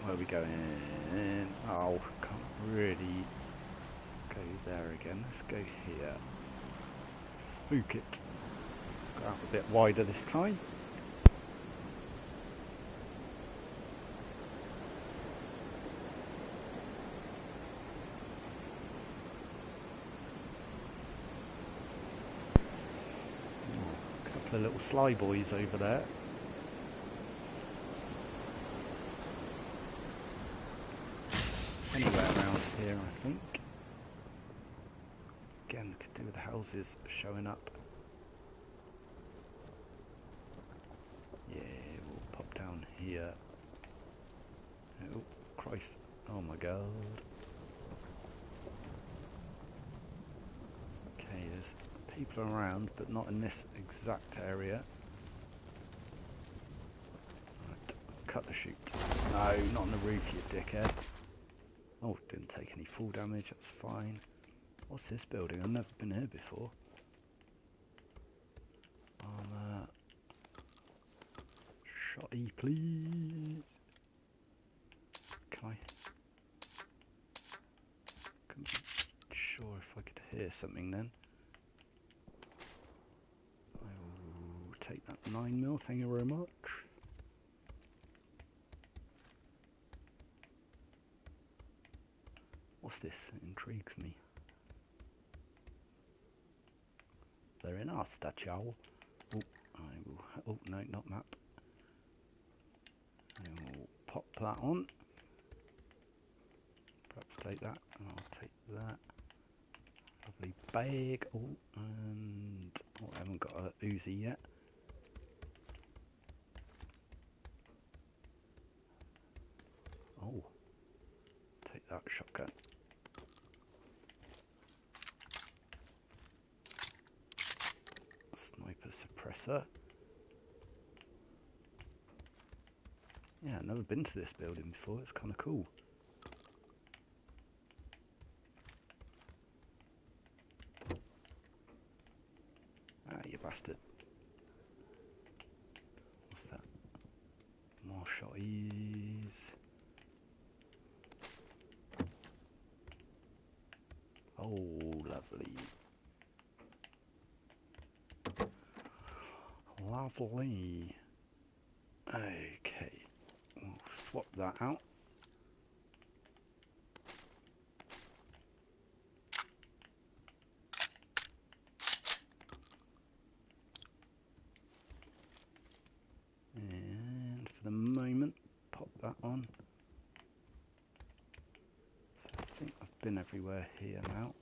where are we going? Oh, can't really go there again. Let's go here. Spook it. Go out a bit wider this time. Oh, a couple of little sly boys over there. Anywhere around here, I think. Again, could do with the houses showing up. Yeah, we'll pop down here. Oh, Christ. Oh my God. Okay, there's people around, but not in this exact area. Right, cut the chute. No, not on the roof, you dickhead. Oh, didn't take any fall damage, that's fine. What's this building? I've never been here before. shotty, please. Can I? Couldn't be sure if I could hear something then. I will take that 9mm, thank you very much. What's this? It intrigues me. They're in our statue. Oh, I will. Oh no, not map. I will pop that on. Perhaps take that, and I'll take that. Lovely bag. Oh, and I haven't got a Uzi yet. Oh, take that shotgun. Sniper suppressor. Yeah, I've never been to this building before. It's kind of cool. Ah, you bastard. What's that? More shotties. Oh, lovely. Lovely. Okay. We'll swap that out. And for the moment, pop that on. So I think I've been everywhere here now.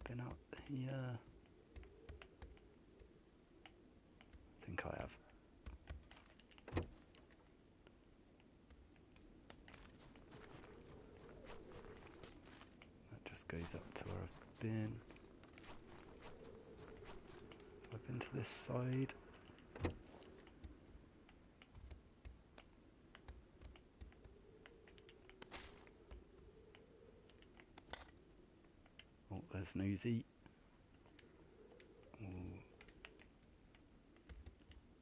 Been out here. I think I have. That just goes up to where I've been. I've been to this side. Oh, there's an Uzi.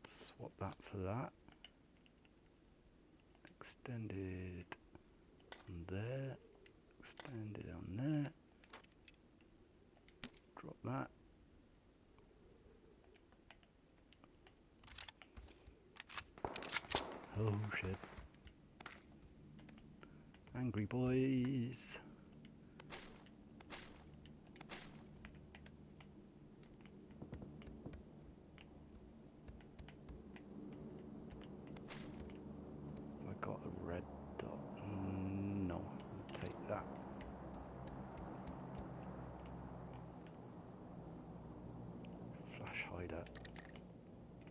Swap that for that. Extended on there. Extended on there. Drop that. Oh shit. Angry boys. I got a red dot. No, I'll take that. Flash hider.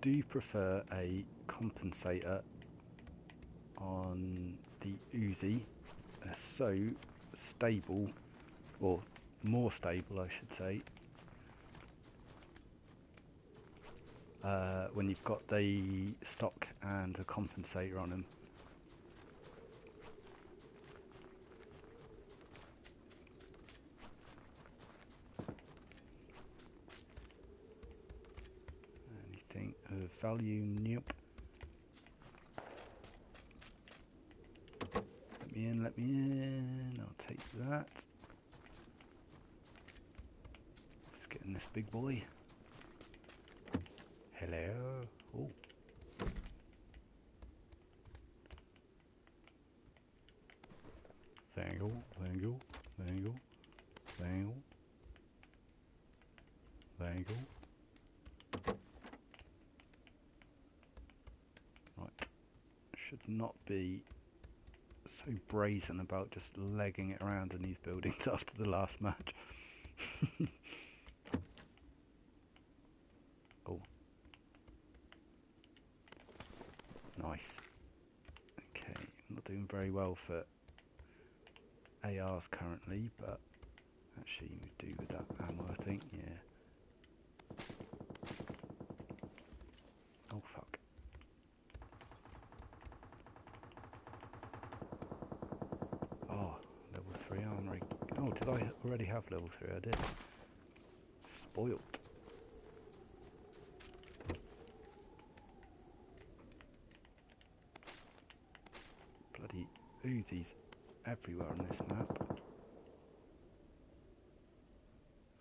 Do you prefer a compensator on the Uzi? They're so stable, or more stable I should say, when you've got the stock and a compensator on them. Anything of value? Nope. Let me in, I'll take that. Let's get in this big boy. Hello. Oh. Thank you, thank you, thank you, thank you, thank you. Right. Should not be so brazen about just legging it around in these buildings after the last match. Oh. Nice. Okay, I'm not doing very well for ARs currently, but actually we do with that ammo, I think, yeah. Oh fuck. Oh, level 3 armory. Oh, did I already have level 3? I did. Spoilt. Uzis everywhere on this map.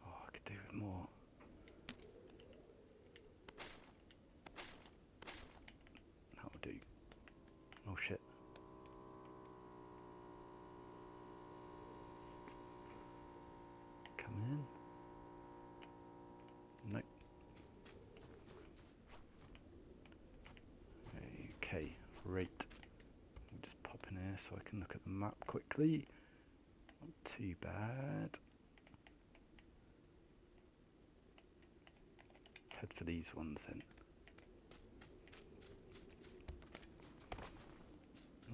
Oh, I could do with more. That'll do. Oh shit. Come in. Nope. Okay, right. I'll just pop in here so I can look at the map quickly. Not too bad. Let's head for these ones then.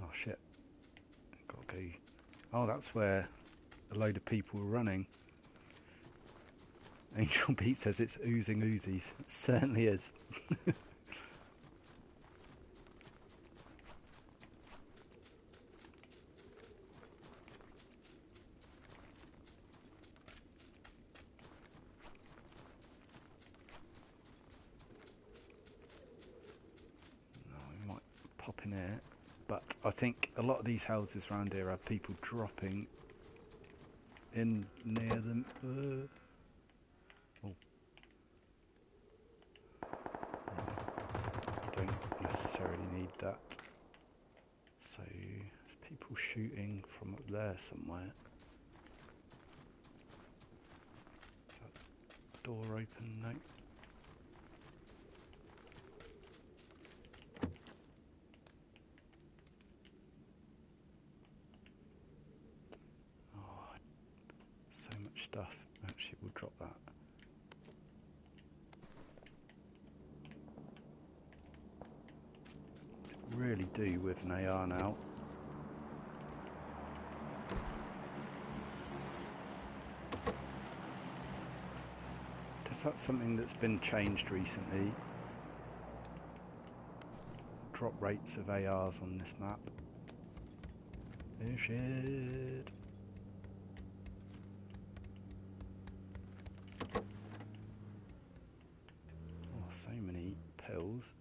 Oh shit. Gotta go. Oh, that's where a load of people were running. Angel Beat says it's oozing Uzis. It certainly is. Pop in here, but I think a lot of these houses around here have people dropping in near them. Oh. I don't necessarily need that. So there's people shooting from up there somewhere. Is that door open? No. Stuff. Actually, we'll drop that. Could really do with an AR now. Is that something that's been changed recently? Drop rates of ARs on this map. Oh shit. So many pills.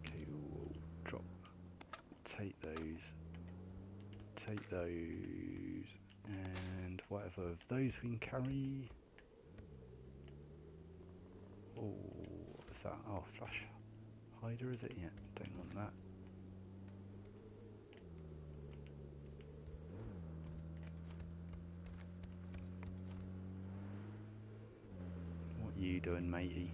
Okay, we'll drop. Take those. Take those. And whatever of those we can carry. Oh, what is that? Oh, flash hider, is it? Yeah, don't want that. What you doing, matey?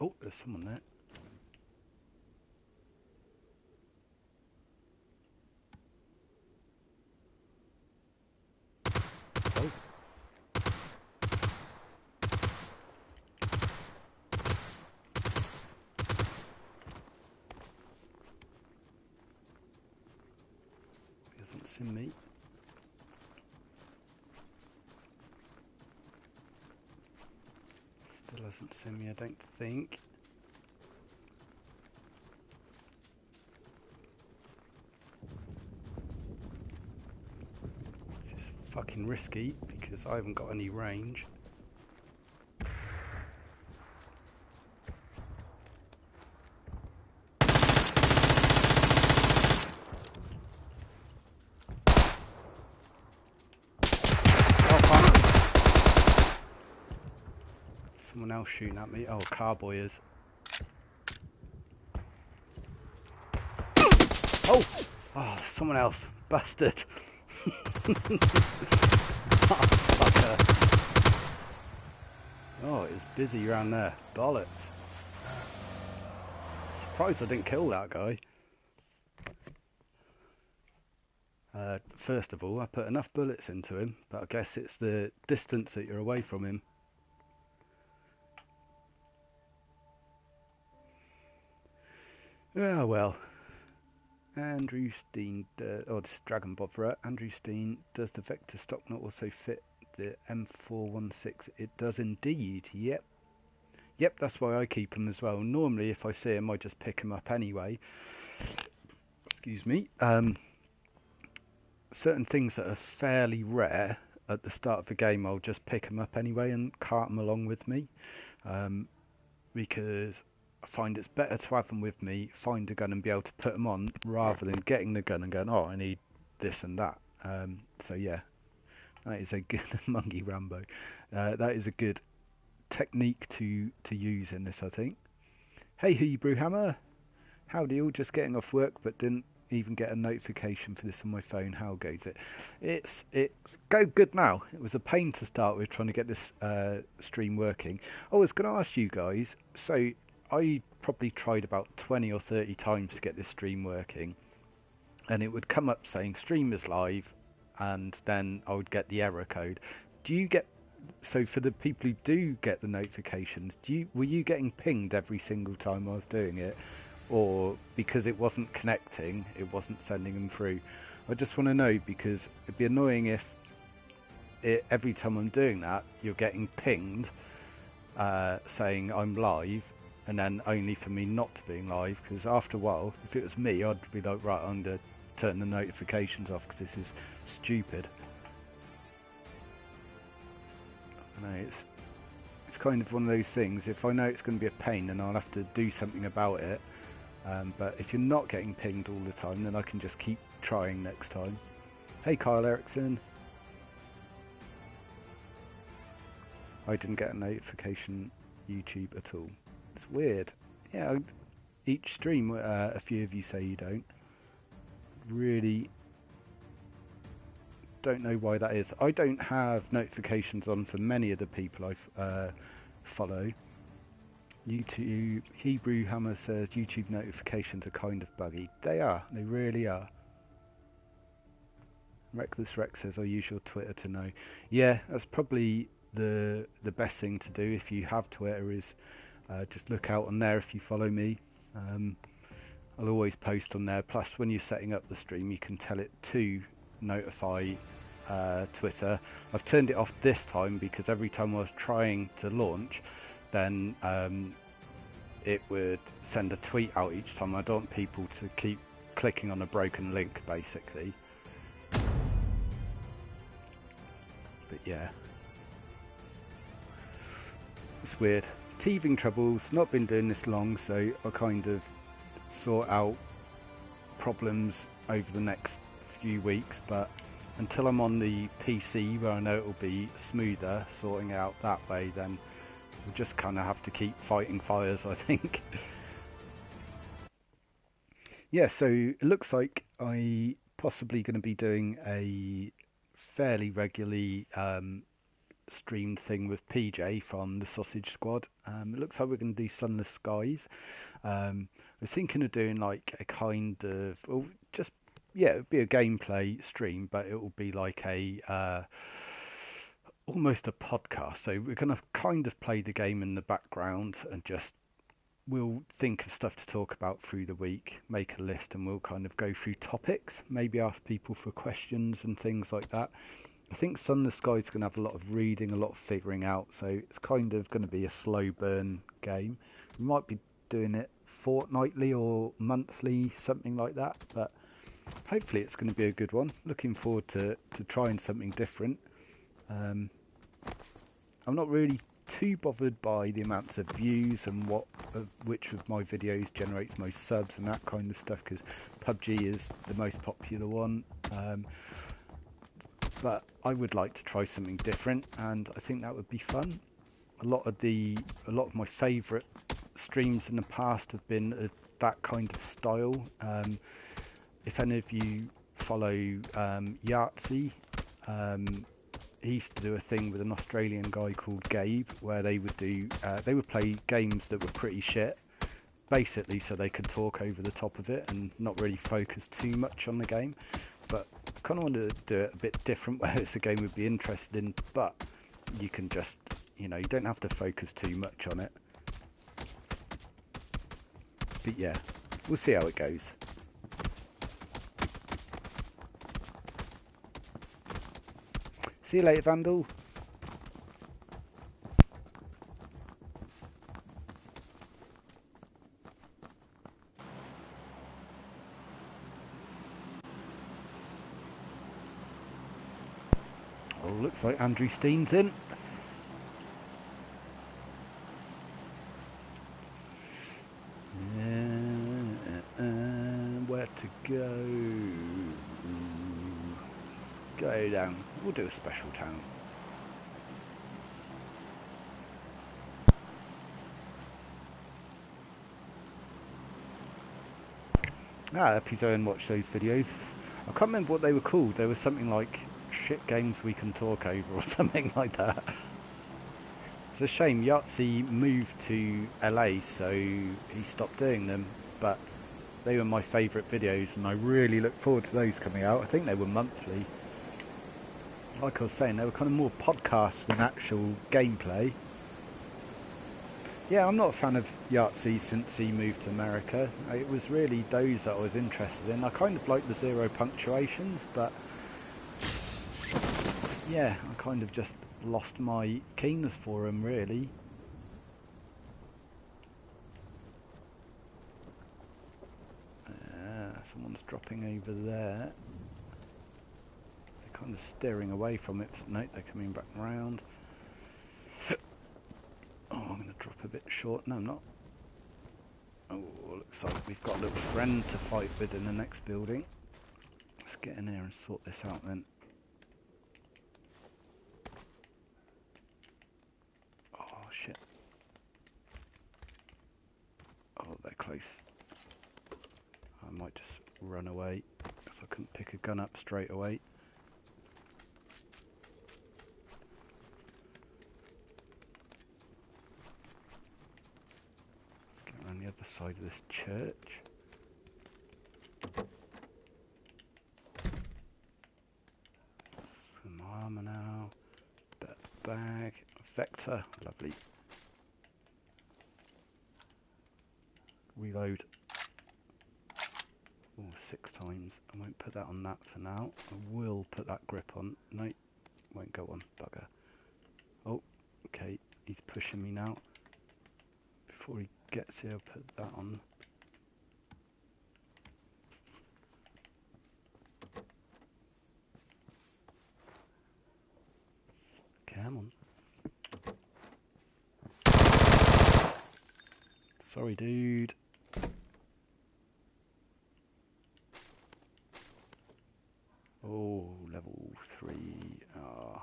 Oh, there's someone there. Oh. He hasn't seen me. Still hasn't seen me, I don't think. This is fucking risky because I haven't got any range. Someone else shooting at me. Oh, Carboy is. Oh! Oh, someone else. Bastard. Oh, it's busy around there. Bollocks. Surprised I didn't kill that guy. First of all, I put enough bullets into him, but I guess it's the distance that you're away from him. Ah, well. Andrew Steen, oh, this is Dragon Bother. Andrew Steen, does the Vector stock not also fit the M416? It does indeed, yep. Yep, that's why I keep them as well. Normally, if I see them, I just pick them up anyway. Excuse me. Certain things that are fairly rare, at the start of the game, I'll just pick them up anyway and cart them along with me, um, because I find it's better to have them with me, find a gun and be able to put them on, rather than getting the gun and going, oh, I need this and that. So yeah, that is a good Monkey Rambo. That is a good technique to use in this, I think. Hey Hebrew Hammer, howdy all, just getting off work but didn't even get a notification for this on my phone. How goes it? It's go good now. It was a pain to start with trying to get this stream working. I was going to ask you guys, so I probably tried about 20 or 30 times to get this stream working, and it would come up saying stream is live, and then I would get the error code. Do you get, so for the people who do get the notifications, were you getting pinged every single time I was doing it, or because it wasn't connecting, it wasn't sending them through? I just want to know, because it'd be annoying if every time I'm doing that, you're getting pinged saying I'm live, and then only for me not to being live, because after a while, if it was me, I'd be like, right, I'm going to turn the notifications off because this is stupid. No, it's kind of one of those things. If I know it's going to be a pain, then I'll have to do something about it. But if you're not getting pinged all the time, then I can just keep trying next time. Hey Kyle Erickson. I didn't get a notification YouTube at all. It's weird. Yeah, each stream a few of you say you don't. Really don't know why that is. I don't have notifications on for many of the people I follow. YouTube Hebrew Hammer says YouTube notifications are kind of buggy. They are. They really are. Reckless Rex says I use your Twitter to know. Yeah, that's probably the best thing to do if you have Twitter, is just look out on there if you follow me. I'll always post on there. Plus, when you're setting up the stream, you can tell it to notify Twitter. I've turned it off this time because every time I was trying to launch, then it would send a tweet out each time. I don't want people to keep clicking on a broken link, basically. But yeah, it's weird. Teething troubles. Not been doing this long, so I kind of sort out problems over the next few weeks, but until I'm on the PC where I know it will be smoother sorting it out that way, then we'll just kind of have to keep fighting fires, I think. Yeah, so it looks like I possibly going to be doing a fairly regularly streamed thing with PJ from the Sausage Squad. It looks like we're going to do Sunless Skies. We're thinking of doing like a kind of, well, just, yeah, it would be a gameplay stream, but it will be like a almost a podcast. So we're going to kind of play the game in the background and just, we'll think of stuff to talk about through the week, make a list, and we'll kind of go through topics, maybe ask people for questions and things like that. I think Sunless Sky is going to have a lot of reading, a lot of figuring out, so it's kind of going to be a slow burn game. We might be doing it fortnightly or monthly, something like that, but hopefully it's going to be a good one. Looking forward to trying something different. I'm not really too bothered by the amounts of views and which of my videos generates most subs and that kind of stuff, because PUBG is the most popular one. But I would like to try something different, and I think that would be fun. A lot of my favourite streams in the past have been that kind of style. If any of you follow Yahtzee, he used to do a thing with an Australian guy called Gabe, where they would play games that were pretty shit, basically, so they could talk over the top of it and not really focus too much on the game. But I kind of want to do it a bit different, where it's a game we'd be interested in, but you can just, you don't have to focus too much on it. But yeah, we'll see how it goes. See you later, Vandal. Oh, looks like Andrew Steen's in. Where to go? Go down. We'll do a special town. Epizo and watch those videos. I can't remember what they were called. There was something like shit games we can talk over or something like that. It's a shame Yahtzee moved to LA, so he stopped doing them, but they were my favourite videos and I really look forward to those coming out. I think they were monthly. Like I was saying, they were kind of more podcasts than actual gameplay. Yeah, I'm not a fan of Yahtzee since he moved to America. It was really those that I was interested in. I kind of like the zero punctuations, but yeah, I kind of just lost my keenness for him, really. Someone's dropping over there. They're kind of steering away from it. No, they're coming back round. Oh, I'm going to drop a bit short. No, I'm not. Oh, looks like we've got a little friend to fight with in the next building. Let's get in here and sort this out then. Oh, shit. Oh, they're close. I might just run away, because I couldn't pick a gun up straight away. Let's get around the other side of this church. Some armour now. Bag. Vector. Lovely. Reload. Oh, 6 times. I won't put that on that for now. I will put that grip on. No, won't go on. Bugger. Oh, okay. He's pushing me now. Before he gets here, I'll put that on. Come on. Sorry, dude. Oh, level 3. Ah,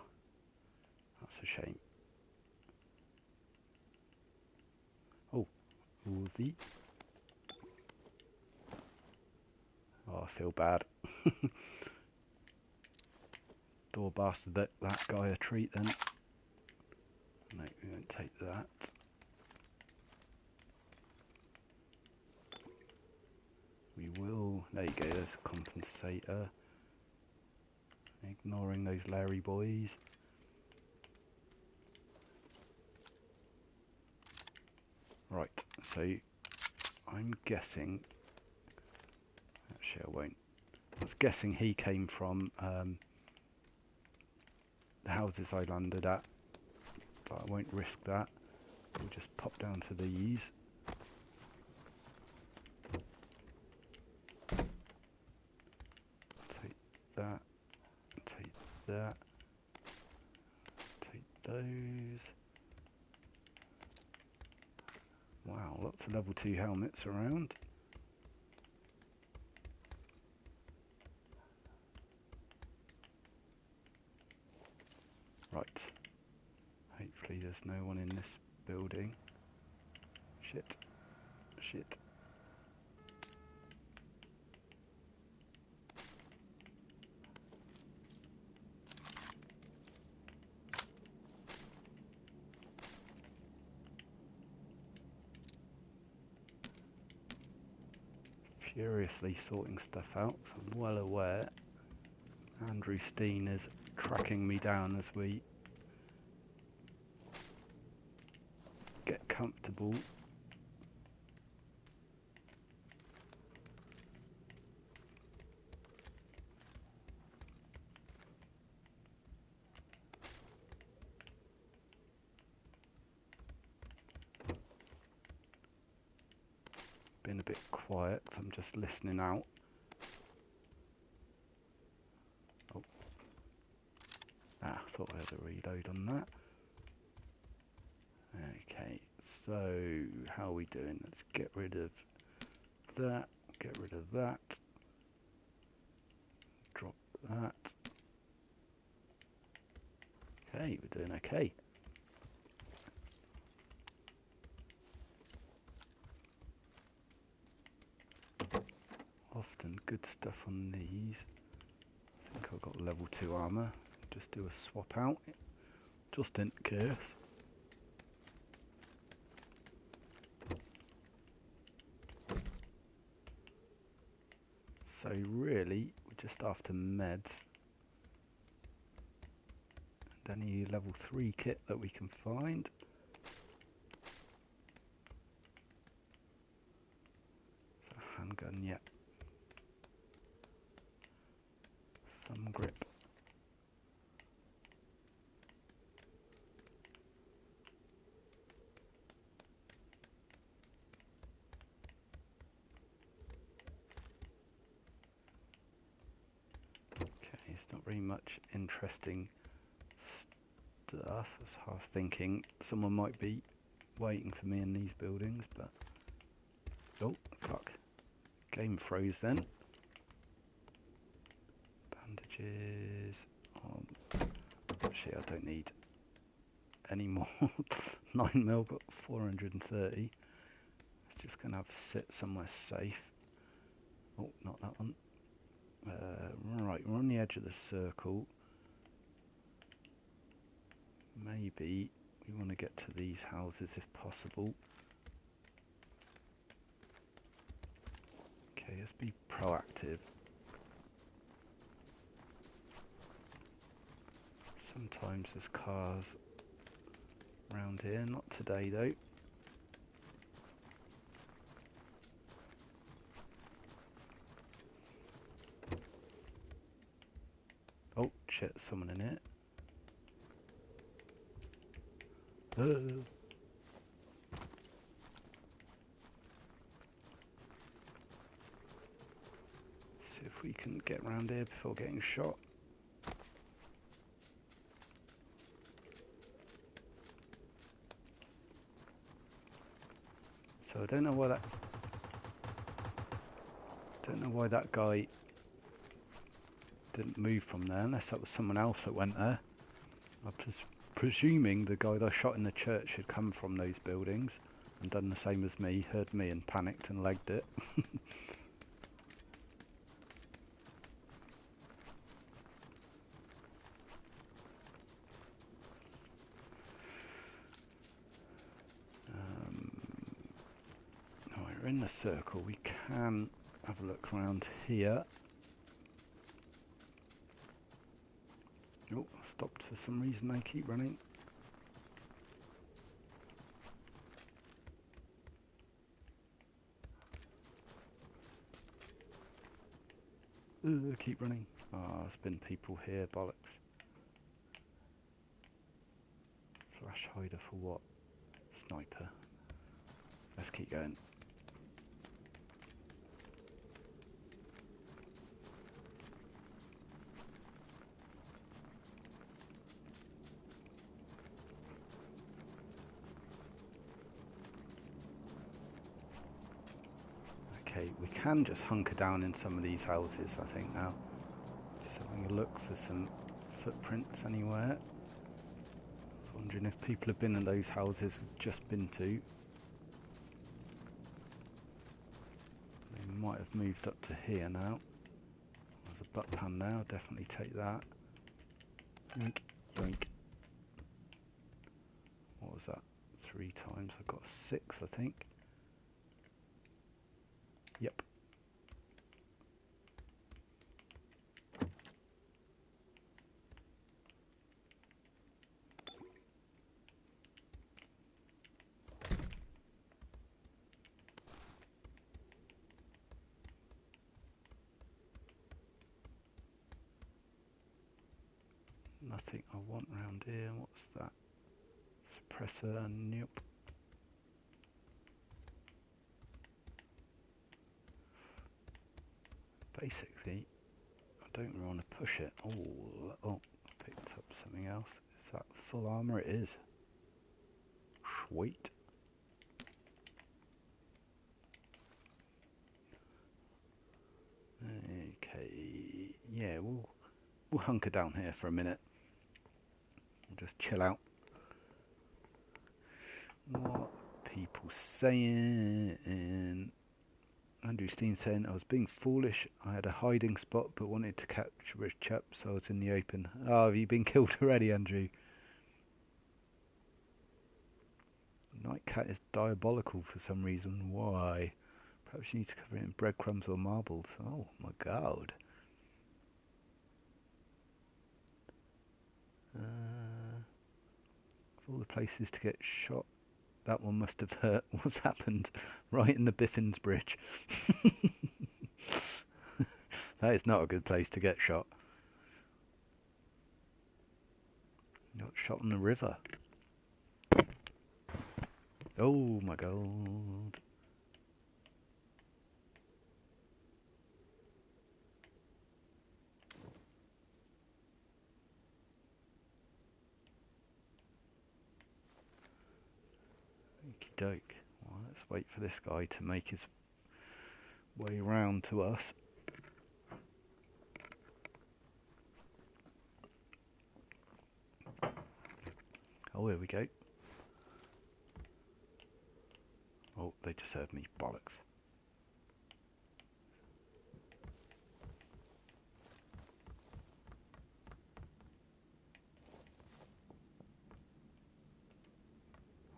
that's a shame. Oh, Uzi. Oh, I feel bad. Door bastard that guy a treat then. No, we won't take that. We will. There you go, there's a compensator. Ignoring those Larry boys. Right, so I'm guessing. Actually, I won't. I was guessing he came from the houses I landed at, but I won't risk that. We'll just pop down to these. Take that. Take that. Take those. Wow, lots of level 2 helmets around. Right. Hopefully there's no one in this building. Shit. Shit. Furiously sorting stuff out, so I'm well aware Andrew Steen is tracking me down as we get comfortable. Been a bit quiet, so I'm just listening out. Oh. Ah, thought I had a reload on that. Okay, so how are we doing? Let's get rid of that, get rid of that, drop that. Okay, we're doing okay. Often good stuff on these. I think I've got level 2 armour. Just do a swap out, just in case. So really, we're just after meds and any level 3 kit that we can find. So handgun, yeah. Some grip. Okay, it's not very much interesting stuff. I was half thinking someone might be waiting for me in these buildings, but oh fuck, game froze then. Bandages. Actually, I don't need any more. 9mm, got 430. It's just gonna have to sit somewhere safe. Oh, not that one. Right, we're on the edge of the circle. Maybe we want to get to these houses if possible. Okay, let's be proactive. Sometimes there's cars around here, not today though. Oh shit, someone in it. See if we can get around here before getting shot. So I don't know why that guy didn't move from there, unless that was someone else that went there. I'm just presuming the guy that I shot in the church had come from those buildings and done the same as me, heard me and panicked and legged it. Right, we're in the circle. We can have a look around here. Oh, I stopped for some reason. They keep running. Keep running. Oh, there's been people here, bollocks. Flash hider for what? Sniper. Let's keep going. Okay, we can just hunker down in some of these houses, I think, now. Just having a look for some footprints anywhere. I was wondering if people have been in those houses we've just been to. They might have moved up to here now. There's a butt pan there, I'll definitely take that. Yoink, yoink. What was that? 3 times, I got 6, I think. Yep. Nothing I want round here. What's that? Suppressor, nope. Basically, I don't really want to push it. Oh, picked up something else. Is that full armor? It is. Sweet. Okay, yeah, we'll hunker down here for a minute. We'll just chill out. What people saying? Andrew Steen saying I was being foolish. I had a hiding spot but wanted to catch rich chaps, so I was in the open. Oh, have you been killed already, Andrew? Nightcat is diabolical for some reason. Why? Perhaps you need to cover it in breadcrumbs or marbles. Oh my god. Of all the places to get shot, that one must have hurt. What's happened? Right in the Biffins Bridge. That is not a good place to get shot. Got shot on the river. Oh my god. Okie doke. Well, let's wait for this guy to make his way round to us. Oh, here we go. Oh, they just heard me. Bollocks.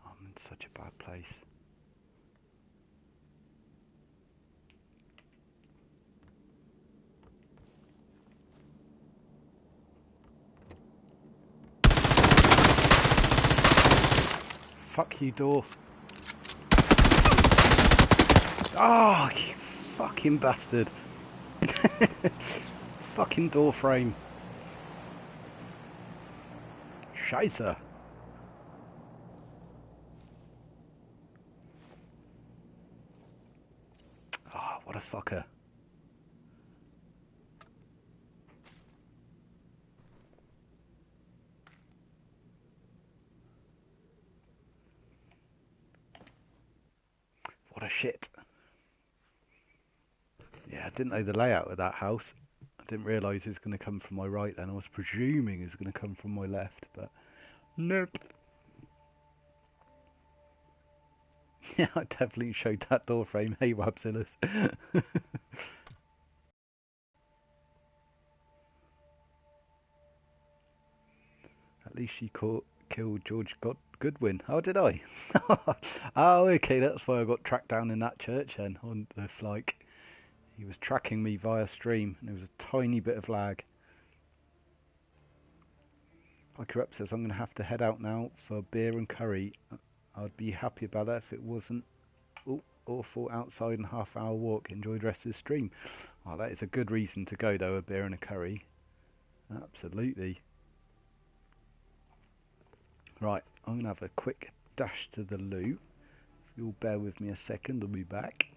I'm in such a bad place. Fuck you, door. Oh, you fucking bastard. Fucking door frame. Scheiße. Oh, what a fucker. What a shit. Yeah, I didn't know the layout of that house. I didn't realise it was going to come from my right then. I was presuming it was going to come from my left, but nope. Yeah, I definitely showed that door frame. Hey, Wabzillus. At least she killed George Goodwin. Oh, did I? Oh, okay, that's why I got tracked down in that church then. On the like, he was tracking me via stream, and there was a tiny bit of lag. Corrupt says I'm going to have to head out now for beer and curry. I'd be happy about that if it wasn't awful outside and half-hour walk. Enjoy the rest of the stream. Oh, that is a good reason to go though, a beer and a curry. Absolutely. Right, I'm going to have a quick dash to the loo. If you'll bear with me a second, I'll be back.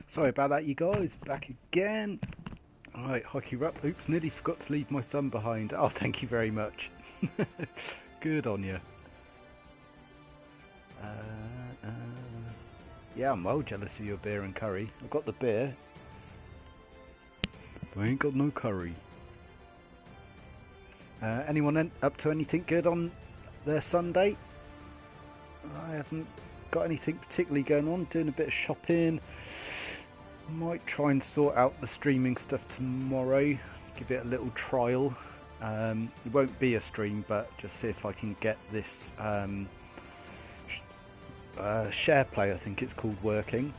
Sorry about that, you guys. Back again. Alright, hockey rap. Oops, nearly forgot to leave my thumb behind. Oh, thank you very much. Good on you. Yeah, I'm well jealous of your beer and curry. I've got the beer, but I ain't got no curry. Anyone up to anything good on their Sunday? I haven't got anything particularly going on. Doing a bit of shopping. Might try and sort out the streaming stuff tomorrow. Give it a little trial. It won't be a stream, but just see if I can get this share play, I think it's called, working.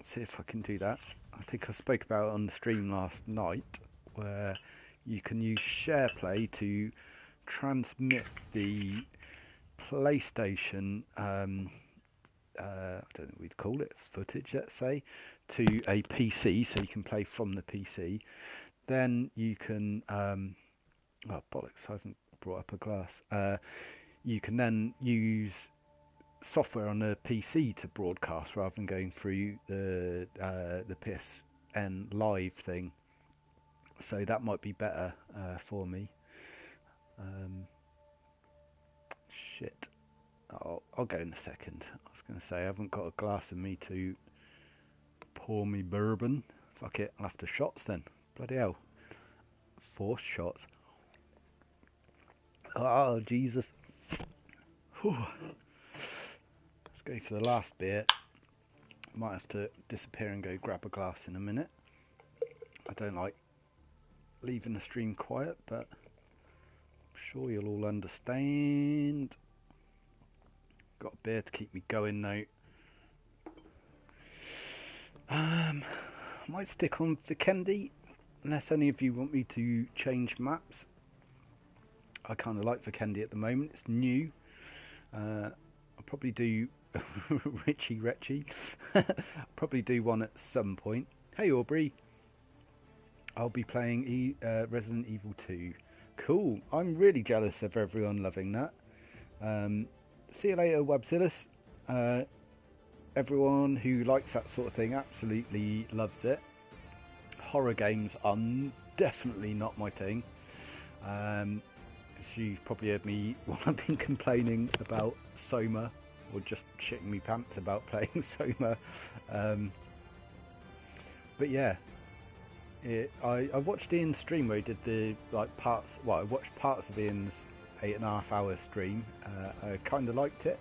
See if I can do that. I think I spoke about it on the stream last night, where you can use share play to transmit the PlayStation I don't know what we'd call it, footage, let's say, to a PC, so you can play from the PC. Then you can, oh bollocks, I haven't brought up a glass. You can then use software on a PC to broadcast rather than going through the PSN live thing. So that might be better for me. Shit. I'll go in a second. I was going to say I haven't got a glass of me to pour me bourbon. Fuck it, I'll have to shots then. Bloody hell. Forced shots. Oh, Jesus. Whew. Let's go for the last beer. Might have to disappear and go grab a glass in a minute. I don't like leaving the stream quiet, but I'm sure you'll all understand. Got a beer to keep me going now. Might stick on Vikendi, unless any of you want me to change maps. I kind of like Vikendi at the moment. It's new. I'll probably do Richie. Probably do one at some point. Hey Aubrey. I'll be playing Resident Evil 2. Cool. I'm really jealous of everyone loving that. See you later, Webzillus. Everyone who likes that sort of thing absolutely loves it. Horror games are definitely not my thing. As you've probably heard me when I've been complaining about Soma, or just shitting me pants about playing Soma. But yeah, I watched Ian's stream where he did the parts. Well, I watched parts of Ian's 8.5 hour stream. I kind of liked it,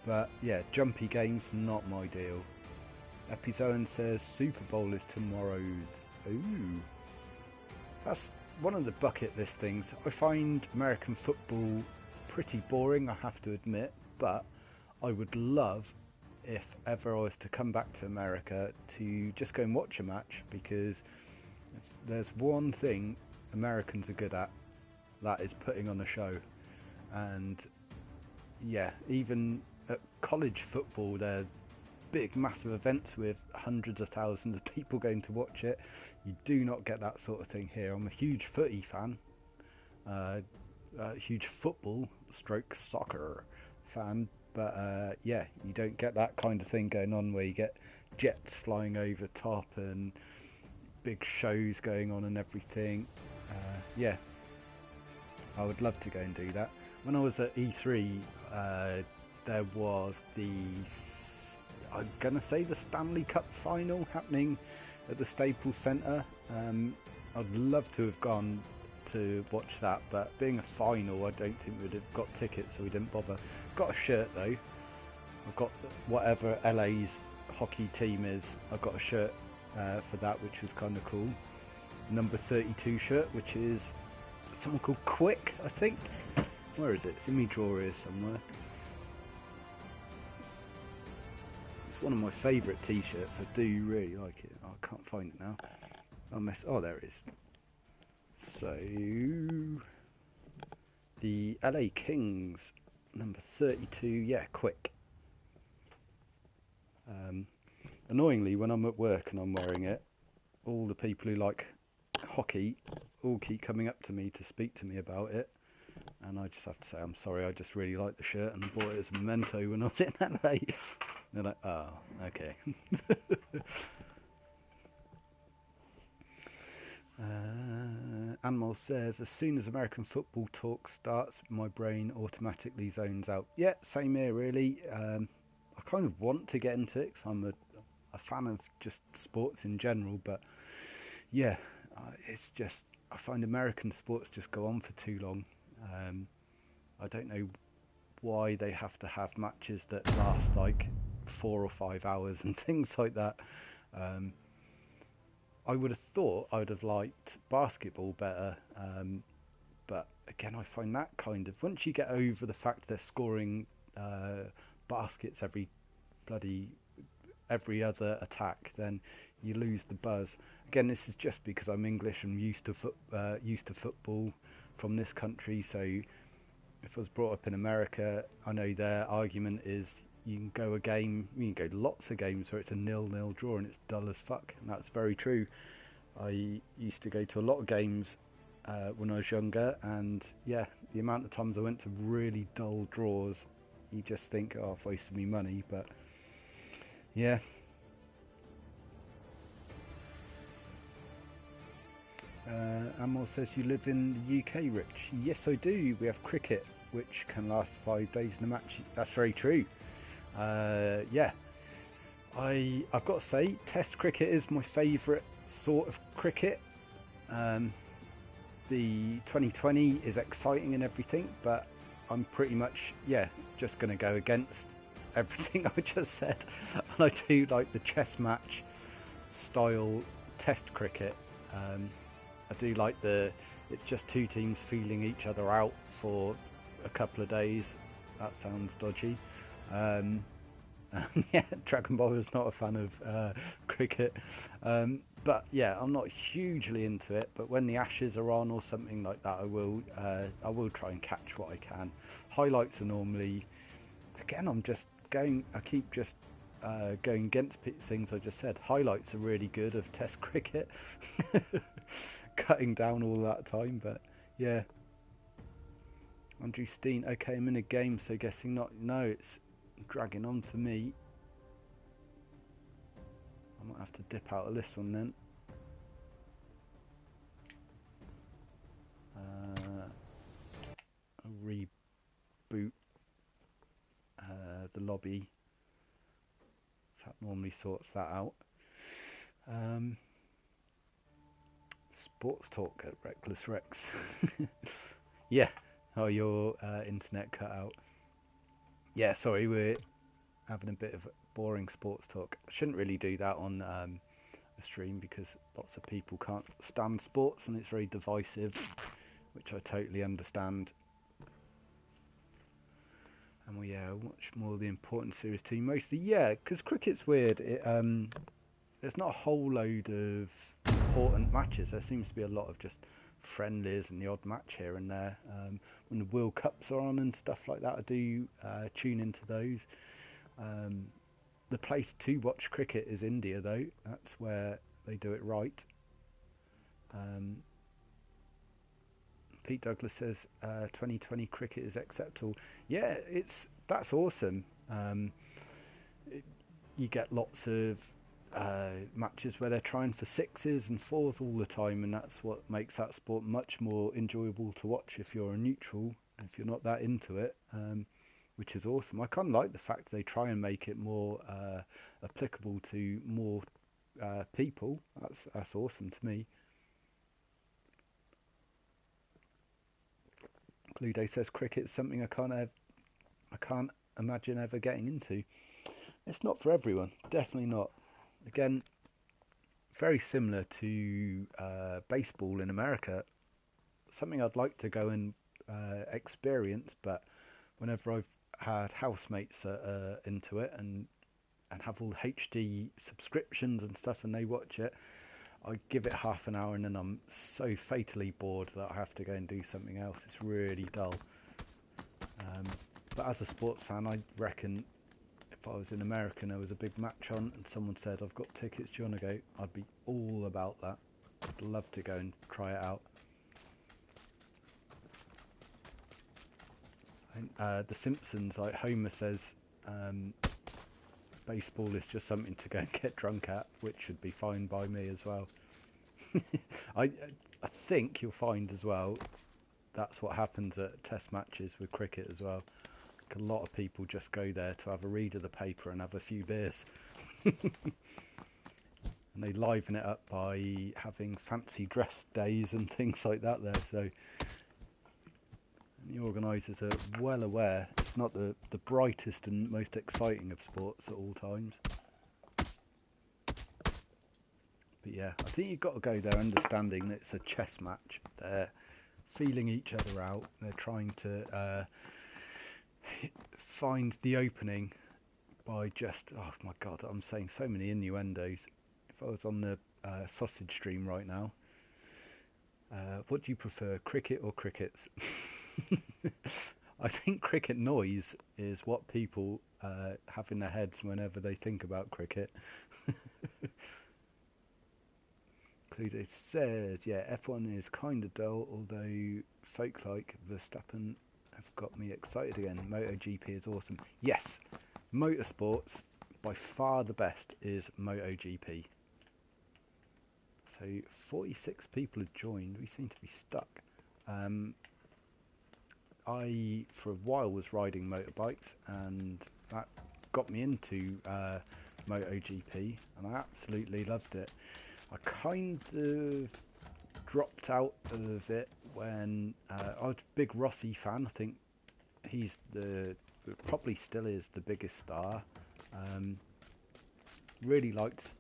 but yeah, jumpy games not my deal. Epizoan says Super Bowl is tomorrow's. Ooh, that's one of the bucket list things. I find American football pretty boring, I have to admit, but I would love, if ever I was to come back to America, to just go and watch a match, because if there's one thing Americans are good at, that is putting on a show. And yeah, even at college football, they're big massive events with hundreds of thousands of people going to watch it. You do not get that sort of thing here. I'm a huge footy fan, huge football stroke soccer fan, but yeah, you don't get that kind of thing going on where you get jets flying over top and big shows going on and everything. Yeah, I would love to go and do that. When I was at E3, there was I'm gonna say the Stanley Cup final happening at the Staples Centre. I'd love to have gone to watch that, but being a final, I don't think we'd have got tickets, so we didn't bother. Got a shirt though. I've got whatever LA's hockey team is. I got a shirt for that, which was kind of cool. Number 32 shirt, which is someone called Quick, I think. Where is it? It's in my drawer here somewhere. It's one of my favourite t-shirts. I do really like it. Oh, I can't find it now. Oh, there it is. So, the LA Kings, number 32, yeah, Quick. Annoyingly, when I'm at work and I'm wearing it, all the people who like hockey all keep coming up to me to speak to me about it, and I just have to say I'm sorry, I just really like the shirt and bought it as a memento when I was in LA. They're like, oh, okay. Animal says, as soon as American football talk starts, my brain automatically zones out. Yeah, same here, really. I kind of want to get into it because I'm a fan of just sports in general, but yeah, it's just, I find American sports just go on for too long. Um, I don't know why they have to have matches that last like 4 or 5 hours and things like that. Um, I would have thought I would have liked basketball better, but again, I find that kind of, once you get over the fact they're scoring baskets bloody every other attack, then you lose the buzz. Again, this is just because I'm English and used to football from this country. So if I was brought up in America, I know their argument is you can go lots of games where it's a 0-0 draw and it's dull as fuck, and that's very true. I used to go to a lot of games when I was younger, and yeah, the amount of times I went to really dull draws, you just think, oh, I've wasted me money, but yeah. Amor says you live in the UK, Rich. Yes, I do. We have cricket, which can last 5 days in a match. That's very true. Yeah, I've got to say, Test cricket is my favourite sort of cricket. The 2020 is exciting and everything, but I'm pretty much, yeah, just going to go against everything I just said. And I do like the chess match style Test cricket. I do like it's just two teams feeling each other out for a couple of days. That sounds dodgy. Yeah, Dragon Ball is not a fan of cricket, but yeah, I'm not hugely into it. But when the Ashes are on or something like that, I will try and catch what I can. Highlights are normally, again, I keep just going against things I just said. Highlights are really good of Test cricket, cutting down all that time. But yeah, Andrew Steen. Okay, I'm in a game, so guessing not. No, it's dragging on for me. I might have to dip out of this one then. I'll reboot the lobby. That normally sorts that out. Sports talk at Reckless Rex. Yeah. Oh, your internet cut out. Yeah, sorry, we're having a bit of boring sports talk. I shouldn't really do that on a stream because lots of people can't stand sports and it's very divisive, which I totally understand. And we watch more of the important series too, mostly. Yeah, because cricket's weird. There's not a whole load of important matches. There seems to be a lot of just friendlies and the odd match here and there. When the World Cups are on and stuff like that, I do tune into those. The place to watch cricket is India, though. That's where they do it right. Pete Douglas says 2020 cricket is acceptable. Yeah, that's awesome. You get lots of matches where they're trying for sixes and fours all the time, and that's what makes that sport much more enjoyable to watch if you're a neutral, if you're not that into it, which is awesome. I kind of like the fact they try and make it more applicable to more people. That's awesome to me. Cluedo says cricket is something I can't imagine ever getting into. It's not for everyone, definitely not. Again, very similar to baseball in America. Something I'd like to go and experience, but whenever I've had housemates that are into it and have all the HD subscriptions and stuff and they watch it, I give it half an hour and then I'm so fatally bored that I have to go and do something else. It's really dull. But as a sports fan, I reckon if I was in America and there was a big match on and someone said, I've got tickets, do you want to go? I'd be all about that. I'd love to go and try it out. The Simpsons, like Homer says, baseball is just something to go and get drunk at, which should be fine by me as well. I I think you'll find as well that's what happens at test matches with cricket as well. Like, a lot of people just go there to have a read of the paper and have a few beers. And they liven it up by having fancy dress days and things like that there. So the organisers are well aware it's not the brightest and most exciting of sports at all times. But yeah, I think you've got to go there understanding that it's a chess match. They're feeling each other out. They're trying to find the opening by just... Oh my God, I'm saying so many innuendos. If I was on the sausage stream right now, what do you prefer, cricket or crickets? I think cricket noise is what people have in their heads whenever they think about cricket. Cluedo says, yeah, F1 is kind of dull, although folk like Verstappen have got me excited again. MotoGP is awesome. Yes, motorsports, by far the best is MotoGP. So 46 people have joined. We seem to be stuck. I, for a while, was riding motorbikes, and that got me into MotoGP, and I absolutely loved it. I kind of dropped out of it when I was a big Rossi fan. I think he's probably still is the biggest star. Really liked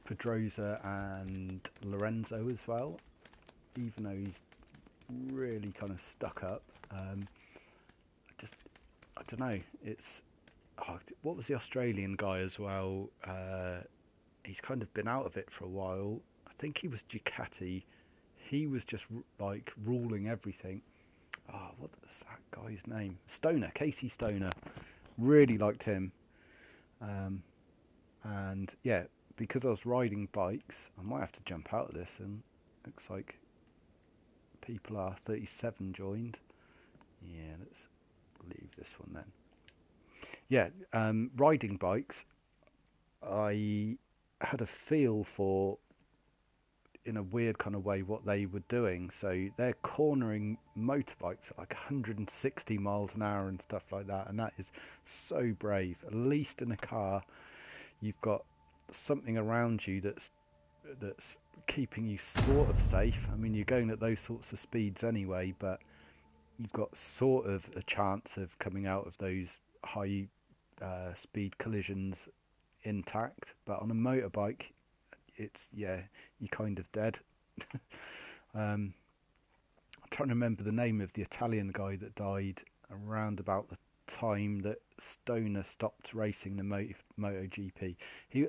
Pedrosa and Lorenzo as well, even though he's really kind of stuck up. I don't know, it's what was the Australian guy as well? He's kind of been out of it for a while. I think he was Ducati. He was just like ruling everything. What is that guy's name? Stoner, Casey Stoner. Really liked him. And yeah, because I was riding bikes, I might have to jump out of this, and looks like people are 37 joined. Yeah, let's leave this one then. Yeah, riding bikes, I had a feel for, in a weird kind of way, what they were doing. So they're cornering motorbikes at like 160 miles an hour and stuff like that, and that is so brave. At least in a car, you've got something around you that's keeping you sort of safe. I mean, you're going at those sorts of speeds anyway, but you've got sort of a chance of coming out of those high speed collisions intact. But on a motorbike, it's, yeah, you're kind of dead. I'm trying to remember the name of the Italian guy that died around about the time that Stoner stopped racing the MotoGP.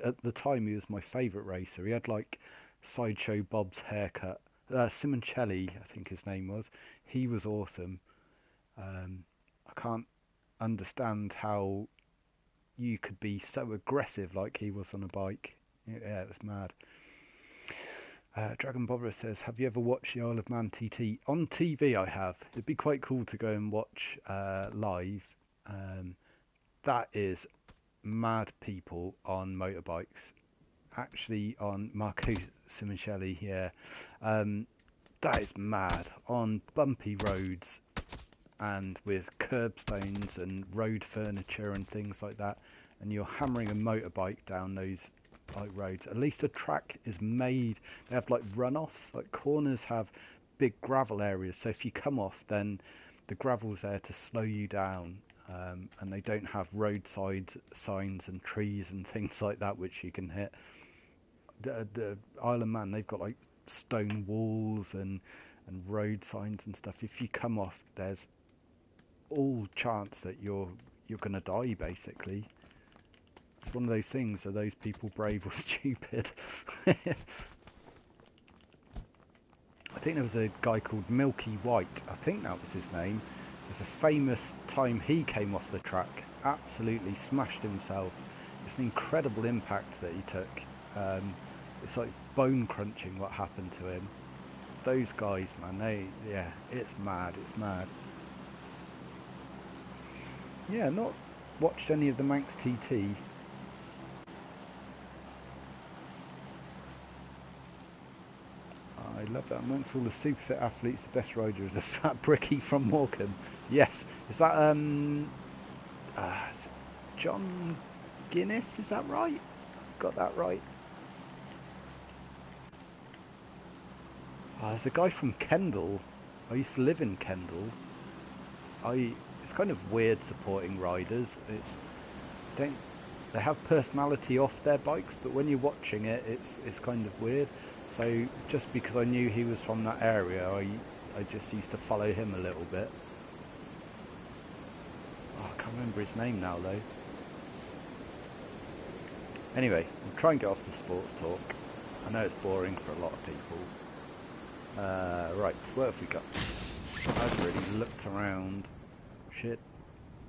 At the time, he was my favourite racer. He had like Sideshow Bob's haircut. Simoncelli, I think his name was. He was awesome. I can't understand how you could be so aggressive like he was on a bike. Yeah, it was mad. Dragon Bobber says, have you ever watched the Isle of Man TT? On TV I have. It'd be quite cool to go and watch live. That is mad people on motorbikes. Actually, on Marco Simoncelli here. That is mad. On bumpy roads and with curbstones and road furniture and things like that. And you're hammering a motorbike down those like roads. At least a track is made. They have like runoffs. Like corners have big gravel areas. So if you come off, then the gravel's there to slow you down. And they don't have roadside signs and trees and things like that which you can hit. The Isle of Man, they've got like stone walls and road signs and stuff. If you come off, there's all chance that you're going to die, basically. It's one of those things. Are those people brave or stupid? I think there was a guy called Milky White. I think that was his name. There's a famous time he came off the track, absolutely smashed himself. It's an incredible impact that he took. It's like bone crunching what happened to him. Those guys, man, it's mad, it's mad. Yeah, not watched any of the Manx TT? I love that. Amongst all the super fit athletes, the best rider is a fat brickie from Morecambe. Yes. Is that is it John Guinness? Is that right? Got that right? There's a guy from Kendal. I used to live in Kendal. It's kind of weird supporting riders. They have personality off their bikes, but when you're watching it, it's kind of weird. So just because I knew he was from that area, I just used to follow him a little bit. Oh, I can't remember his name now though. Anyway, I'll try and get off the sports talk. I know it's boring for a lot of people. Right, where have we got? I haven't really looked around. Shit,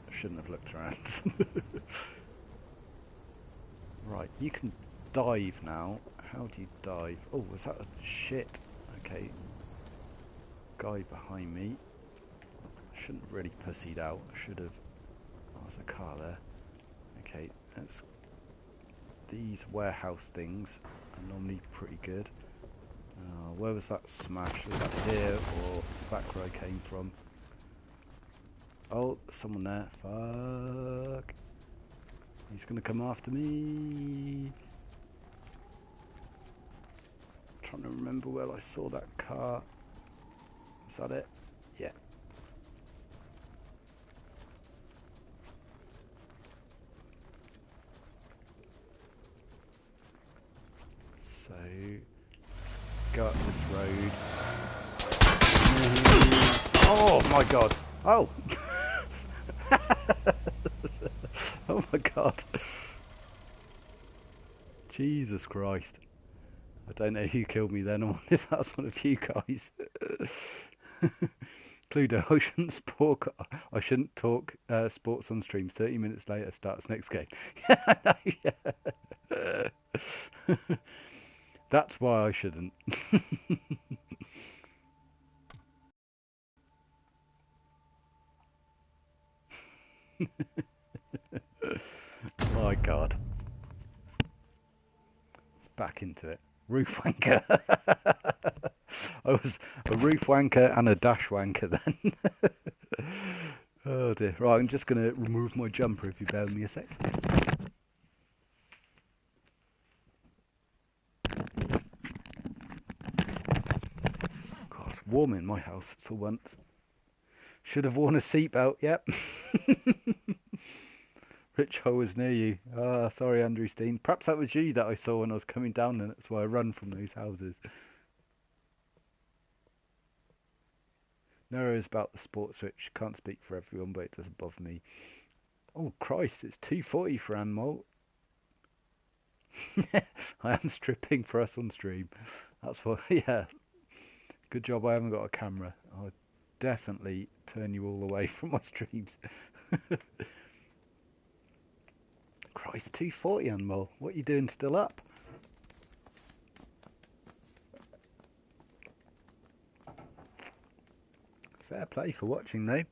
I shouldn't have looked around. Right, you can dive now. How do you dive? Oh, was that a shit? Okay. Guy behind me. Shouldn't have really pussied out. Should have. Oh, there's a car there. Okay, that's. These warehouse things are normally pretty good. Where was that smash? Was that here or back where I came from? Oh, someone there. Fuck. He's gonna come after me. Trying to remember where I saw that car. Is that it? Yeah. So let's go up this road. Oh my god. Oh. Oh my god. Jesus Christ. I don't know who killed me then, or if that's one of you guys. Cluedo, I shouldn't talk sports on stream. 30 minutes later starts next game. Yeah. That's why I shouldn't. My god. It's back into it. Roof wanker. I was a roof wanker and a dash wanker then. Oh dear. Right, I'm just going to remove my jumper if you bear with me a sec. God, it's warm in my house for once. Should have worn a seatbelt, yep. Rich, I was near you. Ah, sorry, Andrew Steen. Perhaps that was you that I saw when I was coming down, and that's why I run from those houses. No worries about the sports switch. Can't speak for everyone, but it doesn't bother me. Oh, Christ, it's 2:40 for Anmol. I am stripping for us on stream. That's what, yeah. Good job I haven't got a camera. I'll definitely turn you all away from my streams. Christ, 2:40 Anmol. What are you doing still up? Fair play for watching though.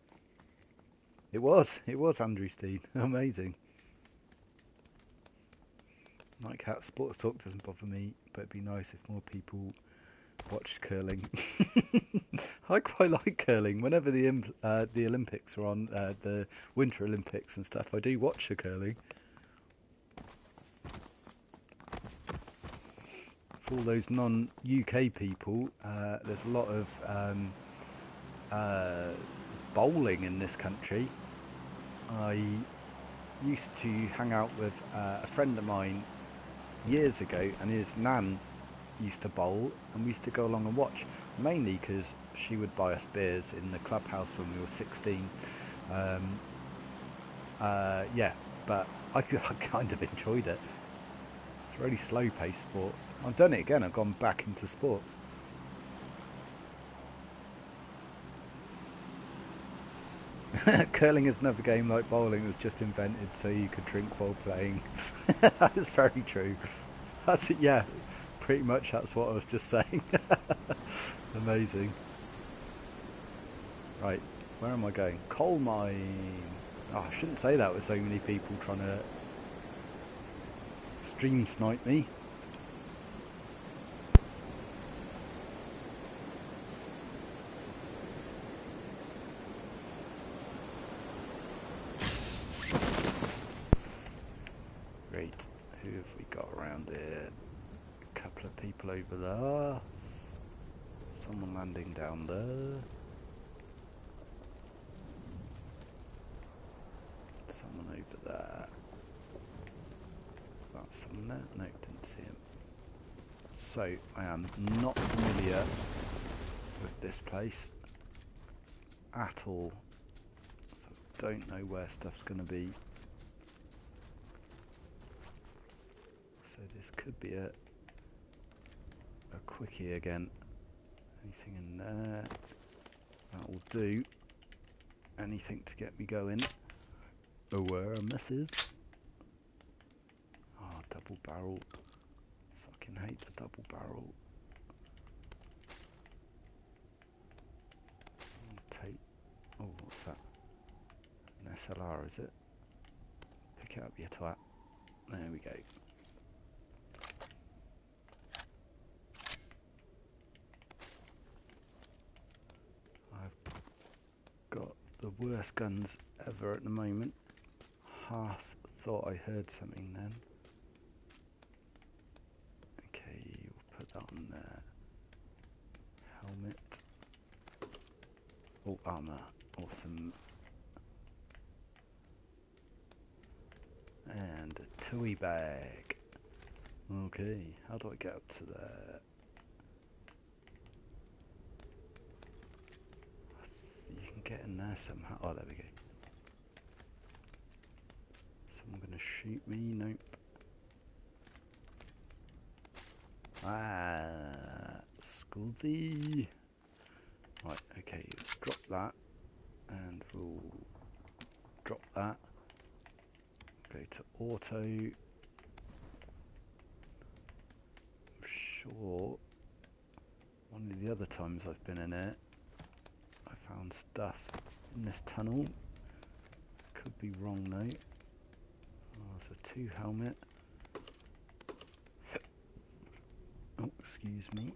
It was Andrew Steen. Amazing. Like how sports talk doesn't bother me, but it'd be nice if more people watched curling. I quite like curling. Whenever the Olympics are on, the Winter Olympics and stuff, I do watch the curling. For all those non-UK people, there's a lot of bowling in this country. I used to hang out with a friend of mine years ago, and his nan used to bowl, and we used to go along and watch, mainly because she would buy us beers in the clubhouse when we were 16. Yeah, but I kind of enjoyed it. It's a really slow-paced sport. I've done it again. I've gone back into sports. Curling is another game like bowling. It was just invented so you could drink while playing. That is very true. That's it. Yeah, pretty much that's what I was just saying. Amazing. Right, where am I going? Coal mine. Oh, I shouldn't say that with so many people trying to stream snipe me. Great. Who have we got around here? A couple of people over there. Someone landing down there. Someone over there. Is that someone there? No, didn't see him. So, I am not familiar with this place at all. So, don't know where stuff's going to be. So, this could be a quickie again. Anything in there? That will do. Anything to get me going. Where a misses. Oh, double barrel. Fucking hate the double barrel. I'll take. Oh, what's that? An SLR, is it? Pick it up, you twat. There we go. I've got the worst guns ever at the moment. Half thought I heard something then. Okay, we'll put that on there. Helmet. Oh, armour. Awesome. And a toy bag. Okay, how do I get up to there? You can get in there somehow. Oh, there we go. Someone gonna shoot me? Nope. Ah, Scully. Right, okay, let's drop that. And we'll drop that. Go to auto. I'm sure one of the other times I've been in it, I found stuff in this tunnel. Could be wrong though. Oh, there's a 2 helmet. Oh, excuse me.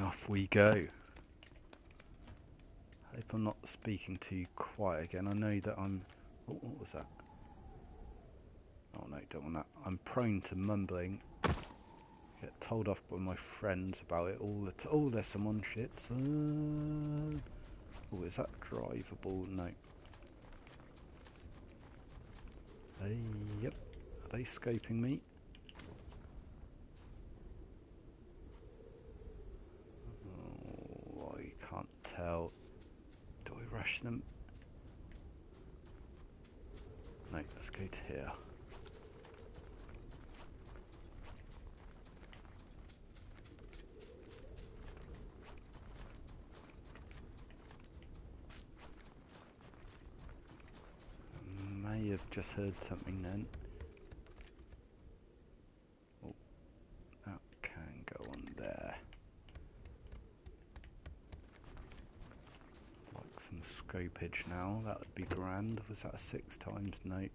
Off we go. Hope I'm not speaking too quiet again. I know that I'm... Oh, what was that? Oh no, don't want that. I'm prone to mumbling. Get told off by my friends about it all the time. Oh, there's someone. Shit, son. Oh, is that drivable? No. Hey, yep. Are they scoping me? Oh, I can't tell. Do I rush them? No, let's go to here. May have just heard something then. Oh, that can go on there. Like some scopage now, that would be grand. Was that a 6 times? No.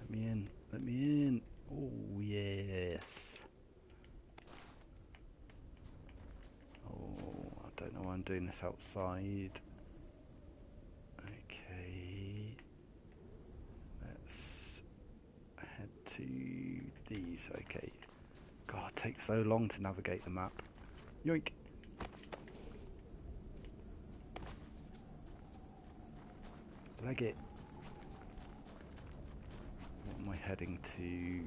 Let me in, let me in. Oh yes. Oh, I don't know why I'm doing this outside. Okay. Let's head to these. Okay. God, it takes so long to navigate the map. Yoink. Leg it. What am I heading to?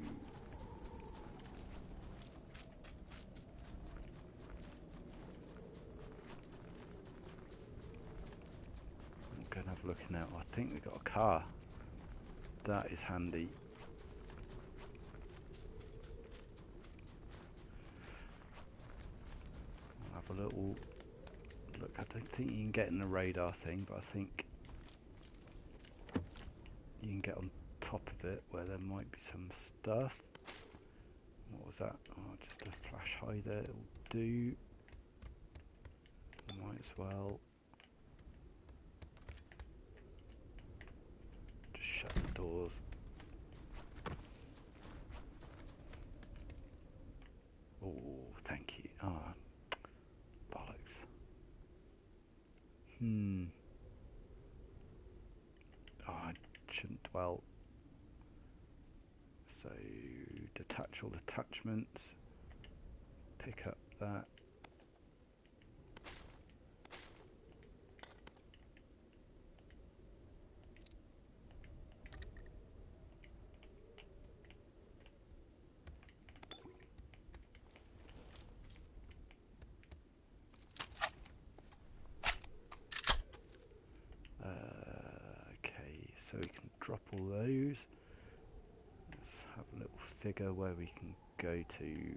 I'm going to have a look now. I think we got a car. That is handy. I'll have a little look. I don't think you can get in the radar thing, but I think you can get on top of it where there might be some stuff. What was that? Oh, just a flash hider. It'll do. Might as well just shut the doors. Oh, thank you. Ah, bollocks. Oh, I shouldn't dwell. So, detach all attachments. Pick up that. Okay, so we can drop all those. Let's have a little figure where we can go to.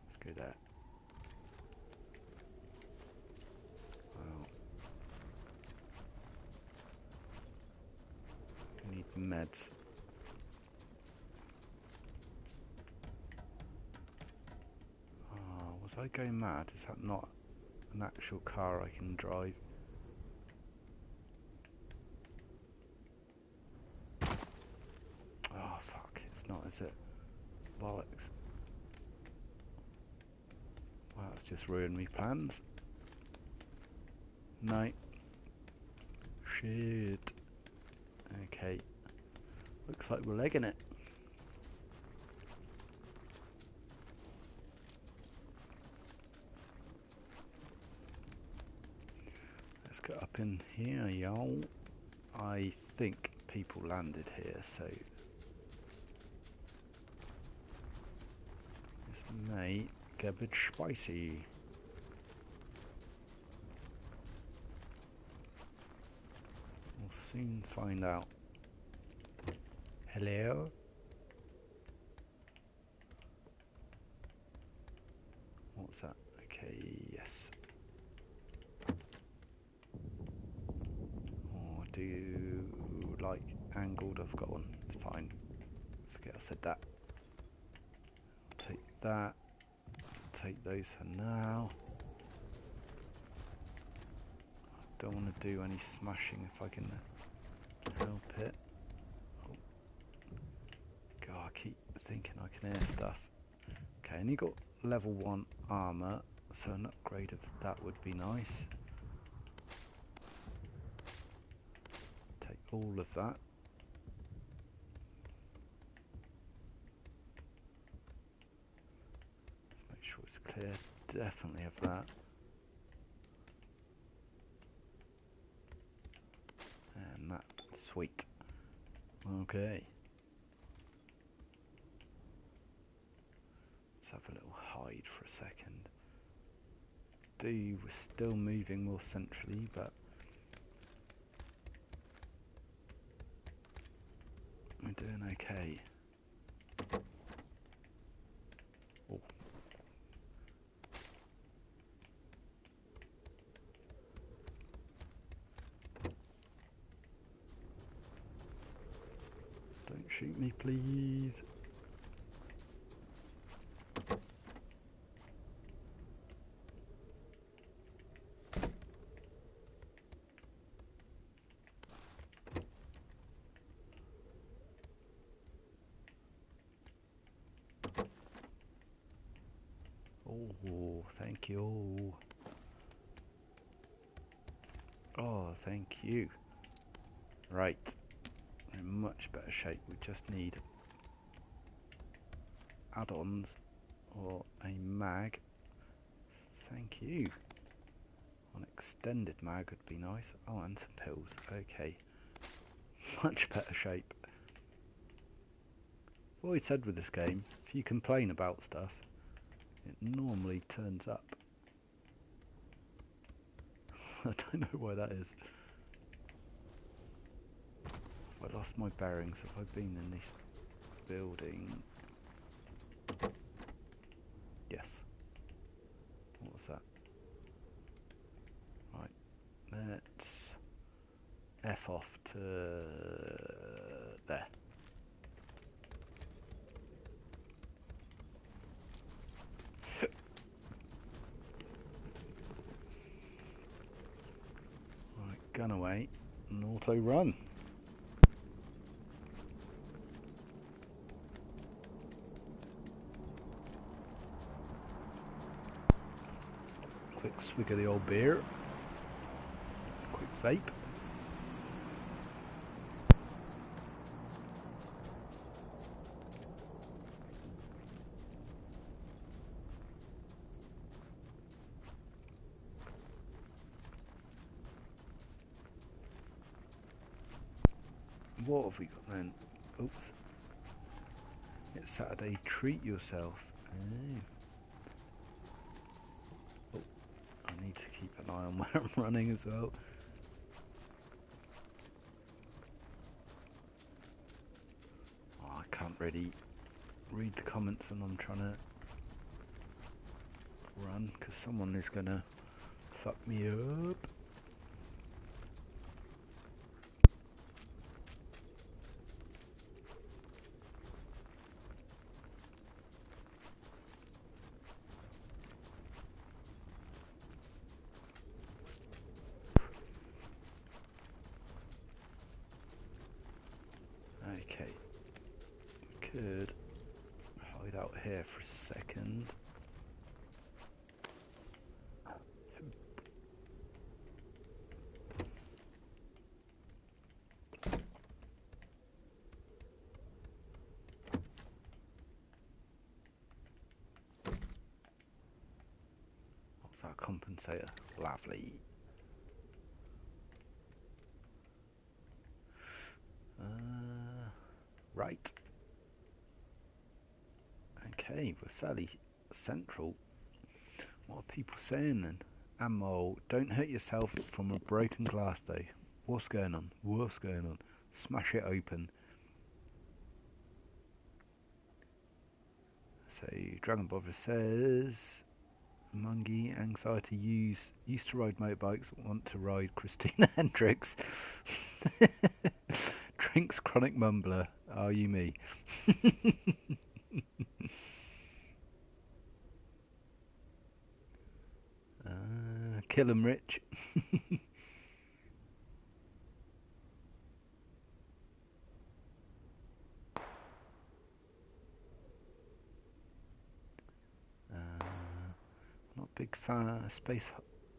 Let's go there. Wow. We need meds. Was I going mad? Is that not an actual car I can drive? Oh fuck, it's not, is it? Bollocks. Wow, that's just ruined me plans. No. Shit. Okay. Looks like we're legging it. Let's get up in here, y'all. I think people landed here, so this may get a bit spicy. We'll soon find out. Hello? What's that? Okay, yes. Or do you like angled? I've got one. It's fine. Forget I said that. I'll take that. I'll take those for now. I don't want to do any smashing if I can help it. Oh. God, I keep thinking I can hear stuff. Okay, and you got level 1 armour, so an upgrade of that would be nice. Take all of that. Let's make sure it's clear. Definitely have that. And that. Sweet. Okay. Let's have a little hide for a second. We're still moving more centrally, but we're doing okay. Oh. Don't shoot me, please. Oh, thank you. Oh, thank you. Right. We're in much better shape. We just need add-ons or a mag. Thank you. An extended mag would be nice. Oh, and some pills. Okay. Much better shape. I've always said with this game, if you complain about stuff, it normally turns up. I don't know why that is. Have I lost my bearings? Have I been in this building? Yes. What was that? Right. Let's F off to there. gun away and auto run. Quick swig of the old beer. Quick vape. What have we got then? Oops. It's Saturday, treat yourself. Oh, I need to keep an eye on where I'm running as well. Oh, I can't really read the comments when I'm trying to run, because someone is going to fuck me up. Okay, we could hide out here for a second. What's our compensator? Lovely. Right. Okay, we're fairly central. What are people saying then? Ammo, don't hurt yourself from a broken glass though. What's going on? What's going on? Smash it open. So, Dragon Bother says, Mungie, anxiety used to ride motorbikes, want to ride Christina Hendricks. Drinks chronic mumbler. Are you me? Kill 'em rich. Not big fan. Space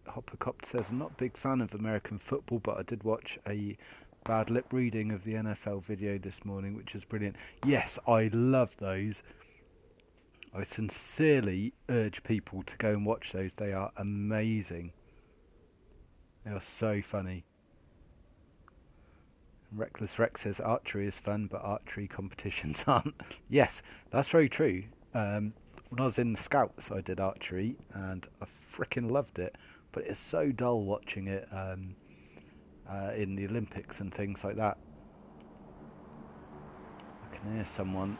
Hoppercopter says, I'm not a big fan of American football, but I did watch a bad lip reading of the NFL video this morning, which is brilliant. Yes, I love those. I sincerely urge people to go and watch those. They are amazing. They are so funny. Reckless Rex says archery is fun, but archery competitions aren't. Yes, that's very true. When I was in the Scouts, I did archery, and I freaking loved it. But it's so dull watching it in the Olympics and things like that. I can hear someone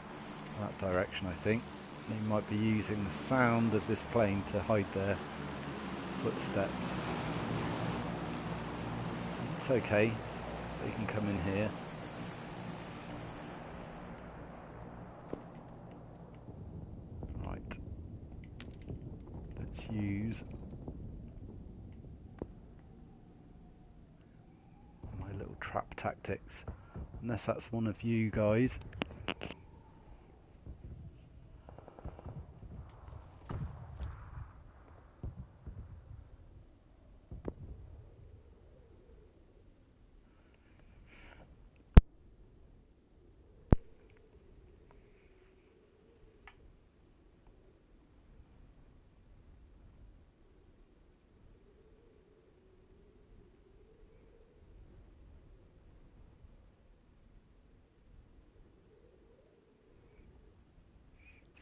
in that direction, I think. They might be using the sound of this plane to hide their footsteps. It's okay. They can come in here. Right. Let's use my little trap tactics. Unless that's one of you guys.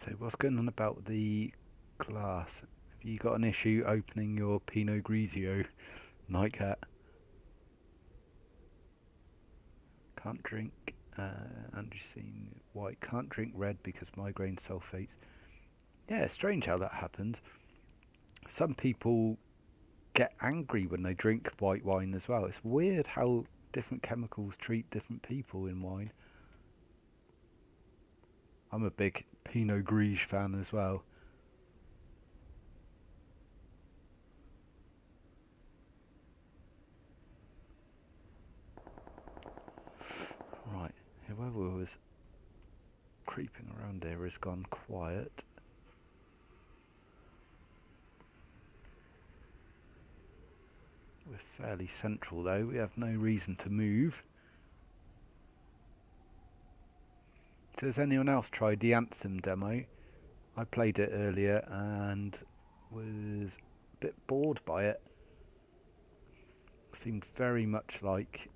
So what's going on about the glass? Have you got an issue opening your Pinot Grigio nightcap? Can't drink androcene white. Can't drink red because migraine sulfates. Yeah, it's strange how that happens. Some people get angry when they drink white wine as well. It's weird how different chemicals treat different people in wine. I'm a big Pinot Grigio fan as well. whoever was creeping around here has gone quiet. We're fairly central though, we have no reason to move. So has anyone else tried the Anthem demo? I played it earlier and was a bit bored by it. Seemed very much like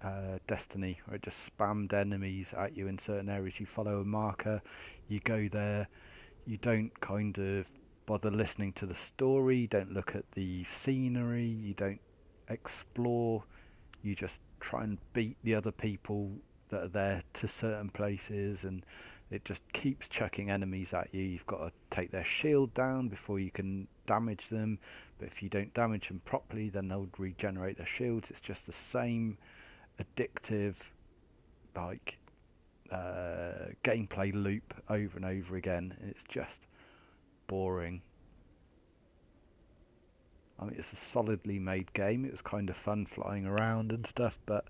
Destiny, where it just spammed enemies at you in certain areas. You follow a marker, you go there, you don't kind of bother listening to the story, you don't look at the scenery, you don't explore, you just try and beat the other people that are there to certain places, and it just keeps chucking enemies at you. You've got to take their shield down before you can damage them, but if you don't damage them properly then they'll regenerate their shields. It's just the same addictive like gameplay loop over and over again. It's just boring. I mean, it's a solidly made game. It was kind of fun flying around and stuff, but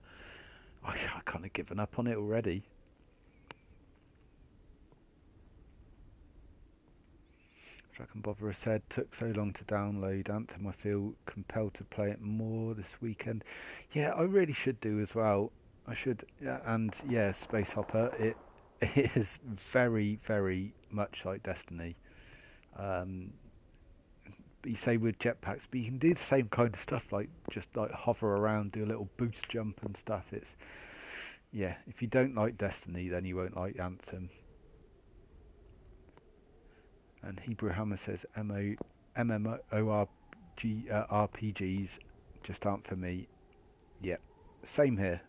I kind of given up on it already. Dragon Botherer said, took so long to download Anthem, I feel compelled to play it more this weekend. Yeah, I really should do as well. I should, yeah, and yeah, Space Hopper, it is very, very much like Destiny. You say with jetpacks, but you can do the same kind of stuff, like just like hover around, do a little boost jump and stuff. It's, yeah, if you don't like Destiny, then you won't like Anthem. And Hebrew Hammer says RPGs just aren't for me. Yeah, same here.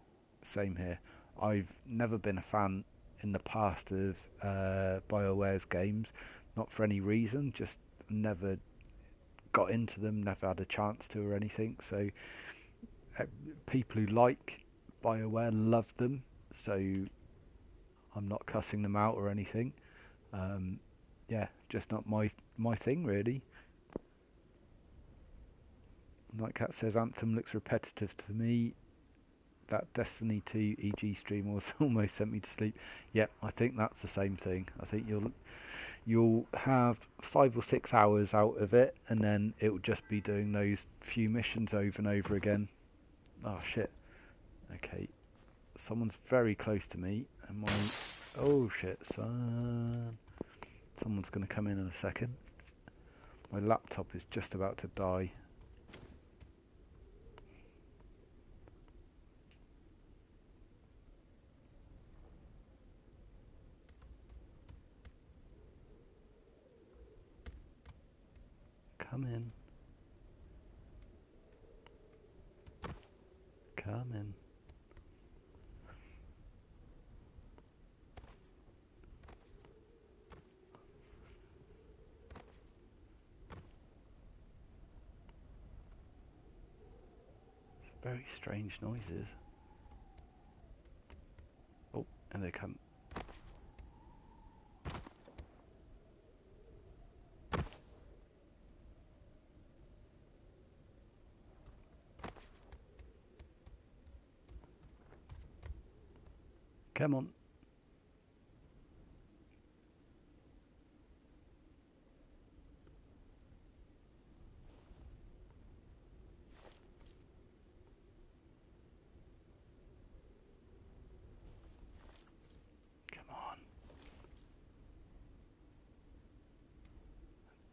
Same here. I've never been a fan in the past of BioWare's games, not for any reason, just never got into them, never had a chance to or anything. So people who like BioWare love them, so I'm not cussing them out or anything. Yeah, just not my thing really. Nightcat says Anthem looks repetitive to me. That Destiny 2 EG stream was almost sent me to sleep. Yeah, I think that's the same thing. I think you'll have 5 or 6 hours out of it, and then it will just be doing those few missions over and over again. Oh shit. Okay, someone's very close to me, and my oh shit, son. Someone's going to come in a second. My laptop is just about to die. Come in. Come in. Very strange noises. Oh, and they come. Come on.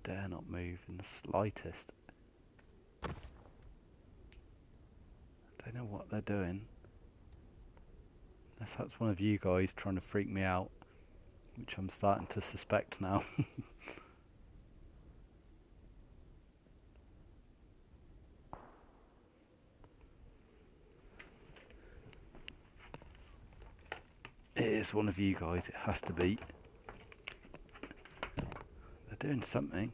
Dare not move in the slightest. I don't know what they're doing. Unless that's one of you guys trying to freak me out, which I'm starting to suspect now. It is one of you guys, it has to be. They're doing something.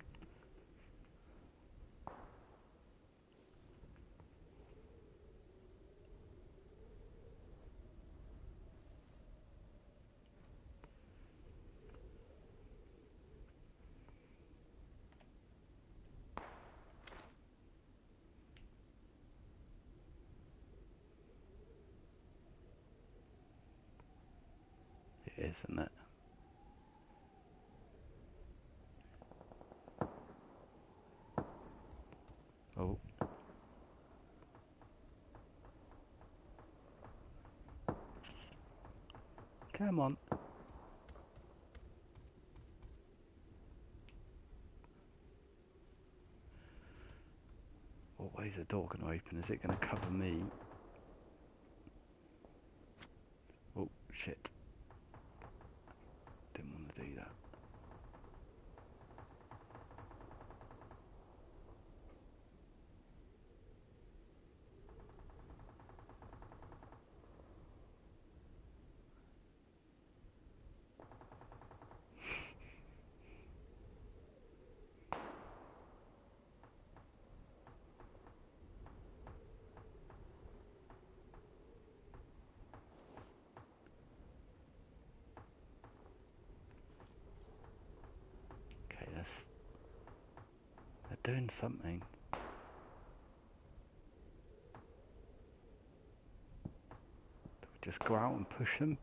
is, isn't it? Oh. Come on. What way is the door going to open? Is it going to cover me? Oh, shit. Didn't want to do that. Okay, they're doing something. Do we just go out and push them?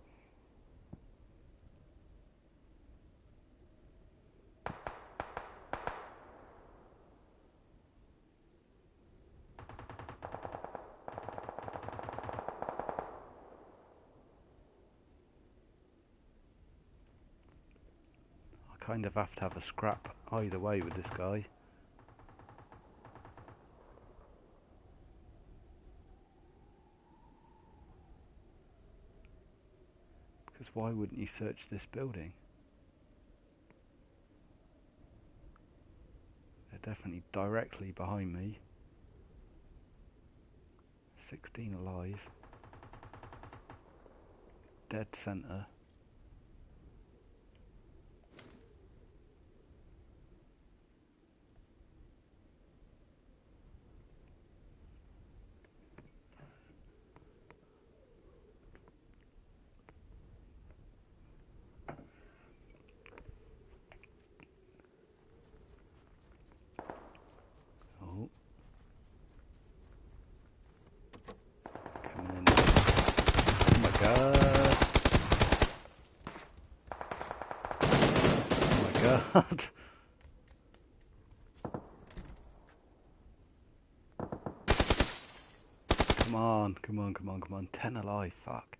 I kind of have to have a scrap either way with this guy. Because why wouldn't you search this building? They're definitely directly behind me. 16 alive. Dead center. Oh. Coming in. Oh my god. Oh my god. Come on, come on, come on, come on. 10 alive, fuck.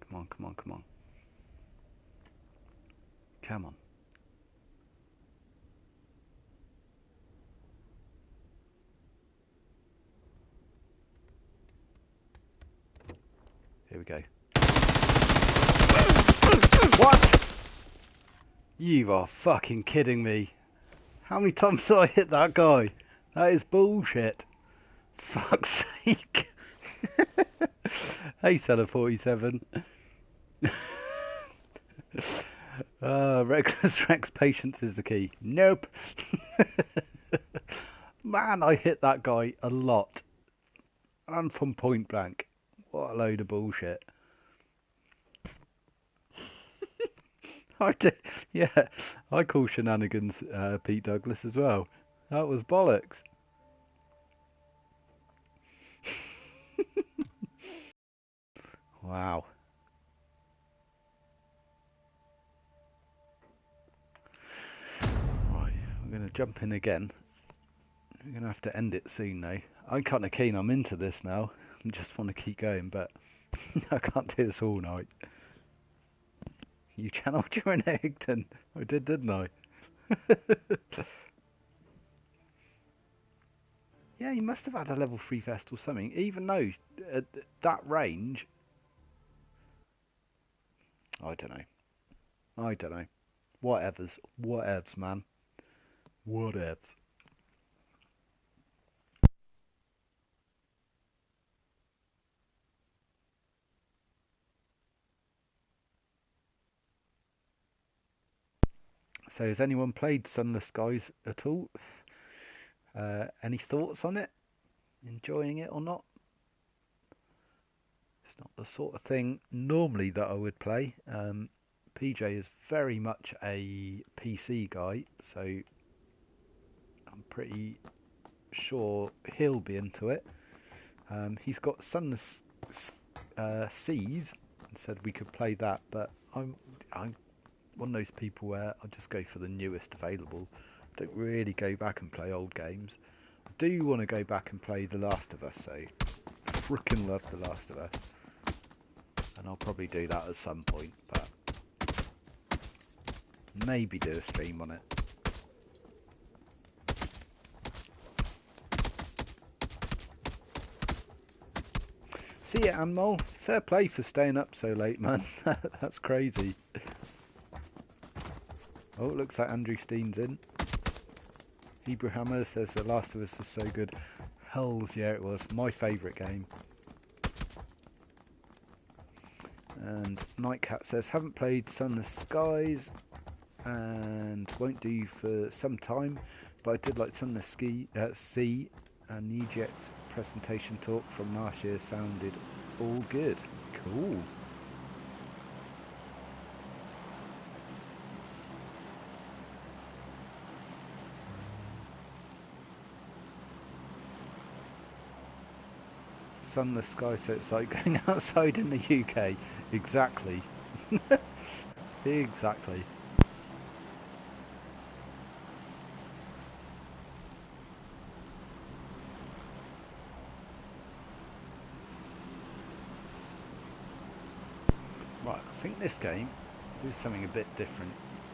Come on, come on, come on. Come on. Here we go. What? You are fucking kidding me. How many times did I hit that guy? That is bullshit. Fuck's sake. Hey, Seller 47. Reckless Rex, patience is the key. Nope. Man, I hit that guy a lot. And from point blank. What a load of bullshit. I did, yeah, I call shenanigans Pete Douglas as well. That was bollocks. Wow. Right, we're going to jump in again. We're going to have to end it soon though. I'm kind of keen, I'm into this now. I just want to keep going, but I can't do this all night. You channeled during Eggton. I did, didn't I? Yeah, he must have had a level 3 vest or something, even though at that range... I don't know. I don't know. Whatevers. Whatevs, man. Whatevs. So has anyone played Sunless Skies at all? Any thoughts on it? Enjoying it or not? It's not the sort of thing normally that I would play. PJ is very much a PC guy, so I'm pretty sure he'll be into it. He's got Sunless Seas and said we could play that, but I'm one of those people where I just go for the newest available. I don't really go back and play old games. I do want to go back and play The Last of Us, so I freaking love The Last of Us, and I'll probably do that at some point, but maybe do a stream on it. See ya, Anmol. Fair play for staying up so late, man. That's crazy. Oh, it looks like Andrew Steen's in. Hebrew Hammer says The Last of Us was so good. Hells yeah, it was. My favourite game. And Nightcat says, haven't played Sunless Skies and won't do for some time, but I did like Sunless Sea, and the EGX presentation talk from last year sounded all good. Cool. Sunless Sky, so it's like going outside in the UK. Exactly. Exactly. Right, I think this game will do something a bit different.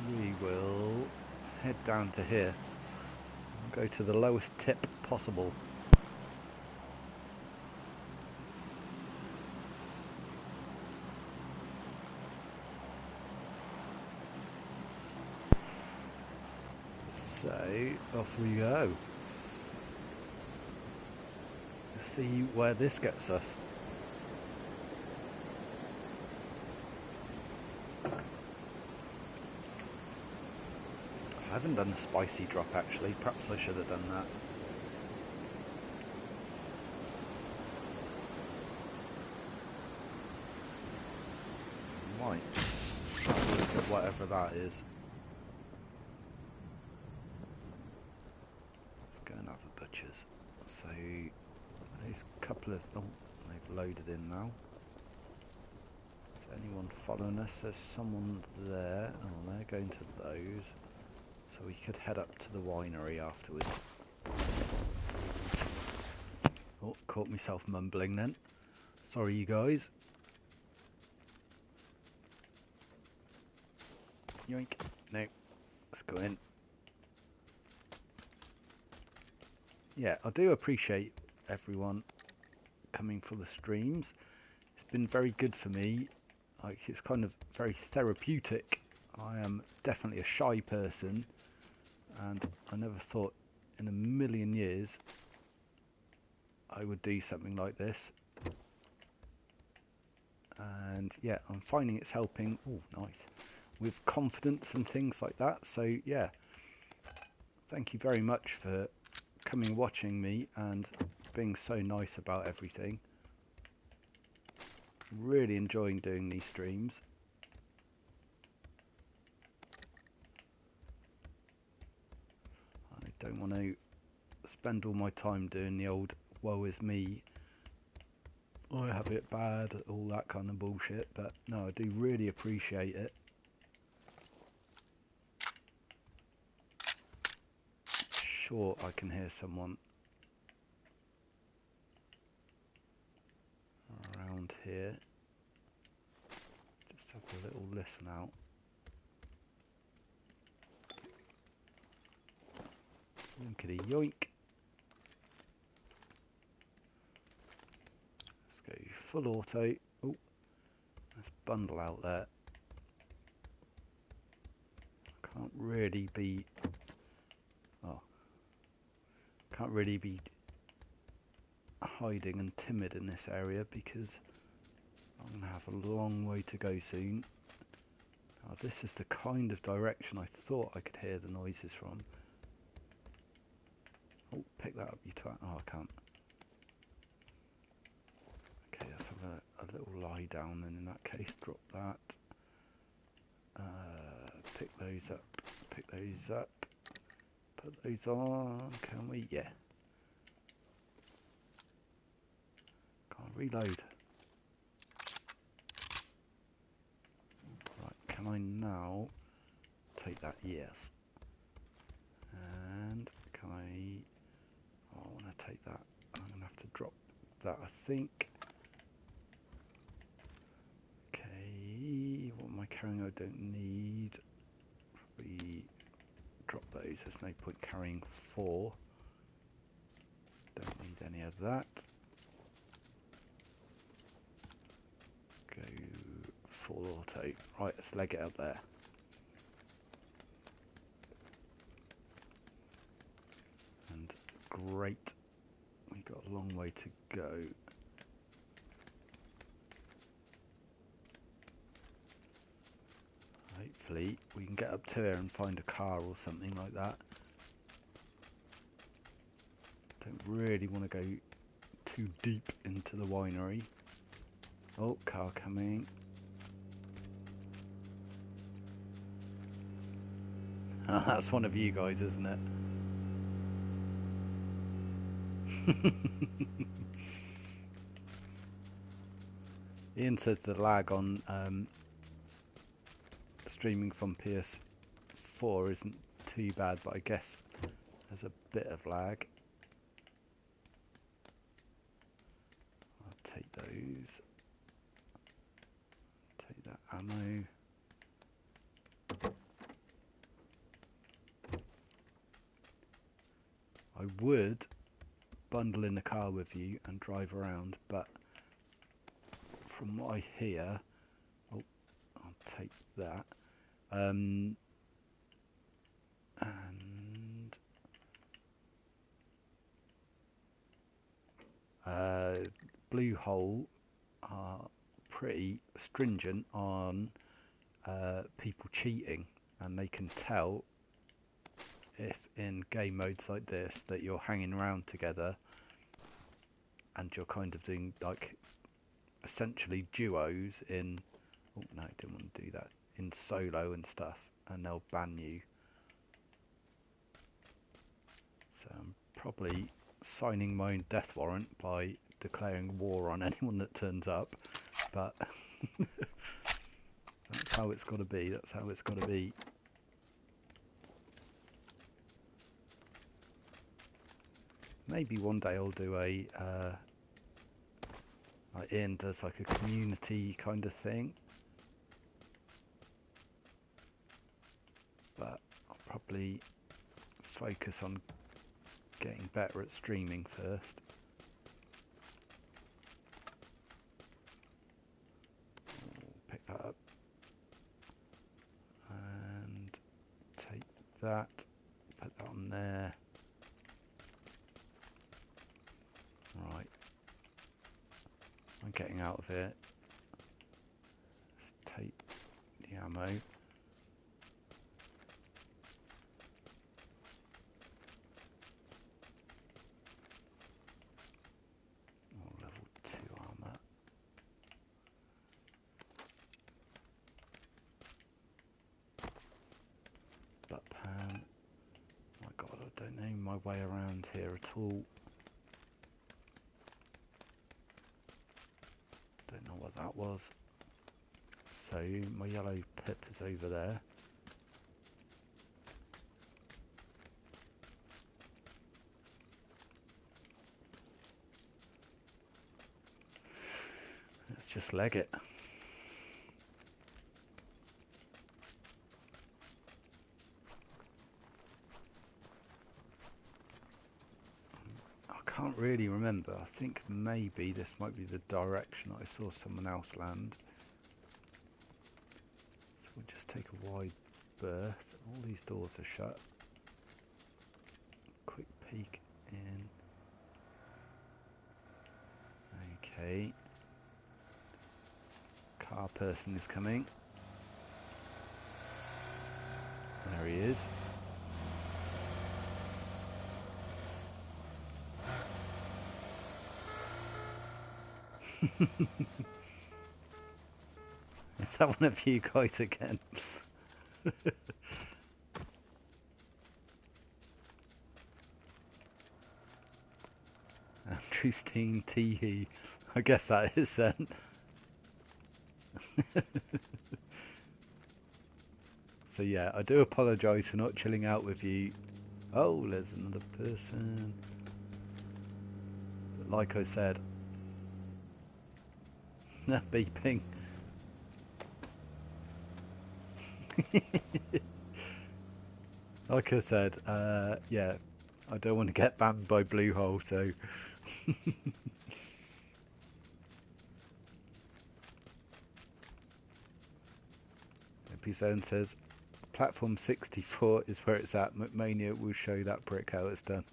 We will head down to here and go to the lowest tip possible. So, off we go. Let's see where this gets us. I haven't done the spicy drop actually, perhaps I should have done that. Right, have a look at whatever that is. Let's go and have a butcher's. So, there's a couple of... oh, they've loaded in now. Is anyone following us? There's someone there. Oh, they're going to those. So we could head up to the winery afterwards. Oh, caught myself mumbling then. Sorry you guys. Yoink. No. Let's go in. Yeah, I do appreciate everyone coming for the streams. It's been very good for me. Like, it's kind of very therapeutic. I am definitely a shy person, and I never thought in a million years I would do something like this. And yeah, I'm finding it's helping. Oh, nice. With confidence and things like that. So yeah, thank you very much for coming, watching me, and being so nice about everything. Really enjoying doing these streams. I don't want to spend all my time doing the old woe is me, I have it bad, all that kind of bullshit, but no, I do really appreciate it. Sure, I can hear someone around here. Just have a little listen out. Yoinkity yoink. Let's go full auto. Oh, there's bundle out there. Can't really be... oh, can't really be hiding and timid in this area because I'm going to have a long way to go soon. Now, this is the kind of direction I thought I could hear the noises from. Oh, pick that up, you twat. Oh, I can't. Okay, let's have a little lie down, and in that case, drop that. Pick those up. Pick those up. Put those on. Can we? Yeah. reload. Right, can I now take that? Yes. And can I... Oh, I want to take that. I'm going to have to drop that, I think. Okay, what am I carrying I don't need? We drop those, there's no point carrying 4. Don't need any of that. Go full auto. Right, let's leg it up there. And great, we've got a long way to go. Hopefully we can get up to here and find a car or something like that. Don't really want to go too deep into the winery. Oh, car coming. Oh, that's one of you guys, isn't it? Ian says the lag on streaming from PS4 isn't too bad, but I guess there's a bit of lag. I'll take those. Take that ammo. I would bundle in the car with you and drive around, but from what I hear, oh, I'll take that. And Blue Hole are pretty stringent on people cheating, and they can tell if in game modes like this that you're hanging around together and you're kind of doing like essentially duos in, oh no, I didn't want to do that, in solo and stuff, and they'll ban you. So I'm probably signing my own death warrant by declaring war on anyone that turns up, but that's how it's got to be, that's how it's got to be. Maybe one day I'll do a like Ian does, like a community kind of thing, but I'll probably focus on getting better at streaming first. Pick that up and take that, put that on there. Right, I'm getting out of here. Let's take the ammo. Oh, level 2 armor. Butt pan. Oh my god, I don't know my way around here at all. Don't know what that was. So my yellow pip is over there. Let's just leg it. I can't really remember. I think maybe this might be the direction I saw someone else land. So we'll just take a wide berth. All these doors are shut. Quick peek in. Okay. Car person is coming. There he is. Is that one of you guys again? Andrew Steen Teehee. I guess that is then. So yeah, I do apologise for not chilling out with you. Oh, there's another person. But like I said, beeping. Like I said, yeah, I don't want to get banned by Bluehole, so. Zone says, platform 64 is where it's at. McMania will show that brick how it's done.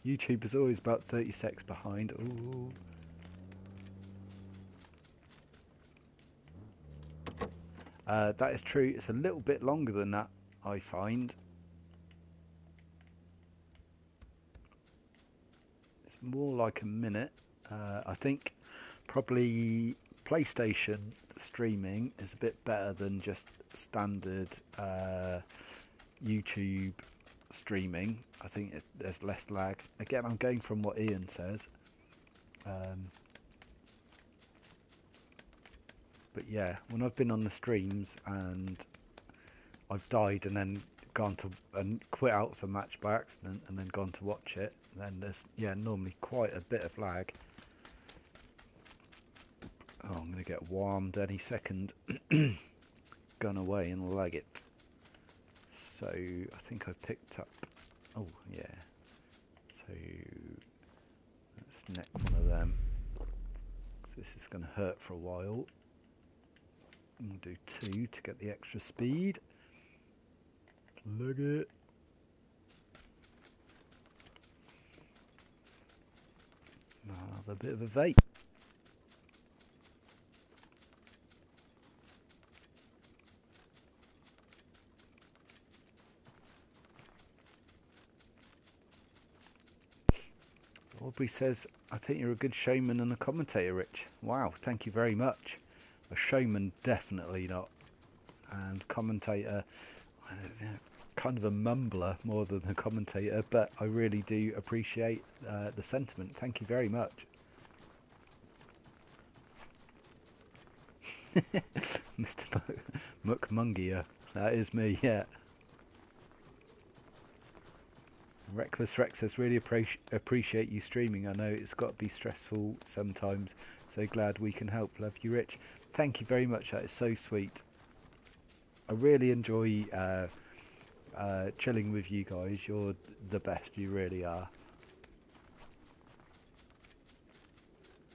YouTube is always about 30 secs behind. Ooh. That is true. It's a little bit longer than that, I find. It's more like a minute. I think probably PlayStation streaming is a bit better than just standard YouTube streaming. I think there's less lag. Again, I'm going from what Ian says. But yeah, when I've been on the streams and I've died and then gone to and quit out for match by accident and then gone to watch it, then there's normally quite a bit of lag. Oh, I'm gonna get warmed any second. Gone away and lag it. So I think I picked up. Oh yeah. So let's neck one of them. So this is gonna hurt for a while. We'll do 2 to get the extra speed. Look it. Another bit of a vape. Aubrey says, I think you're a good showman and a commentator, Rich. Wow, thank you very much. A showman, definitely not. And commentator, kind of a mumbler more than a commentator, but I really do appreciate the sentiment. Thank you very much. Mr. Muckmungia, that is me, yeah. Reckless Rex says, really appreciate you streaming. I know it's got to be stressful sometimes, so glad we can help. Love you, Rich. Thank you very much, that is so sweet. I really enjoy chilling with you guys. You're the best, you really are.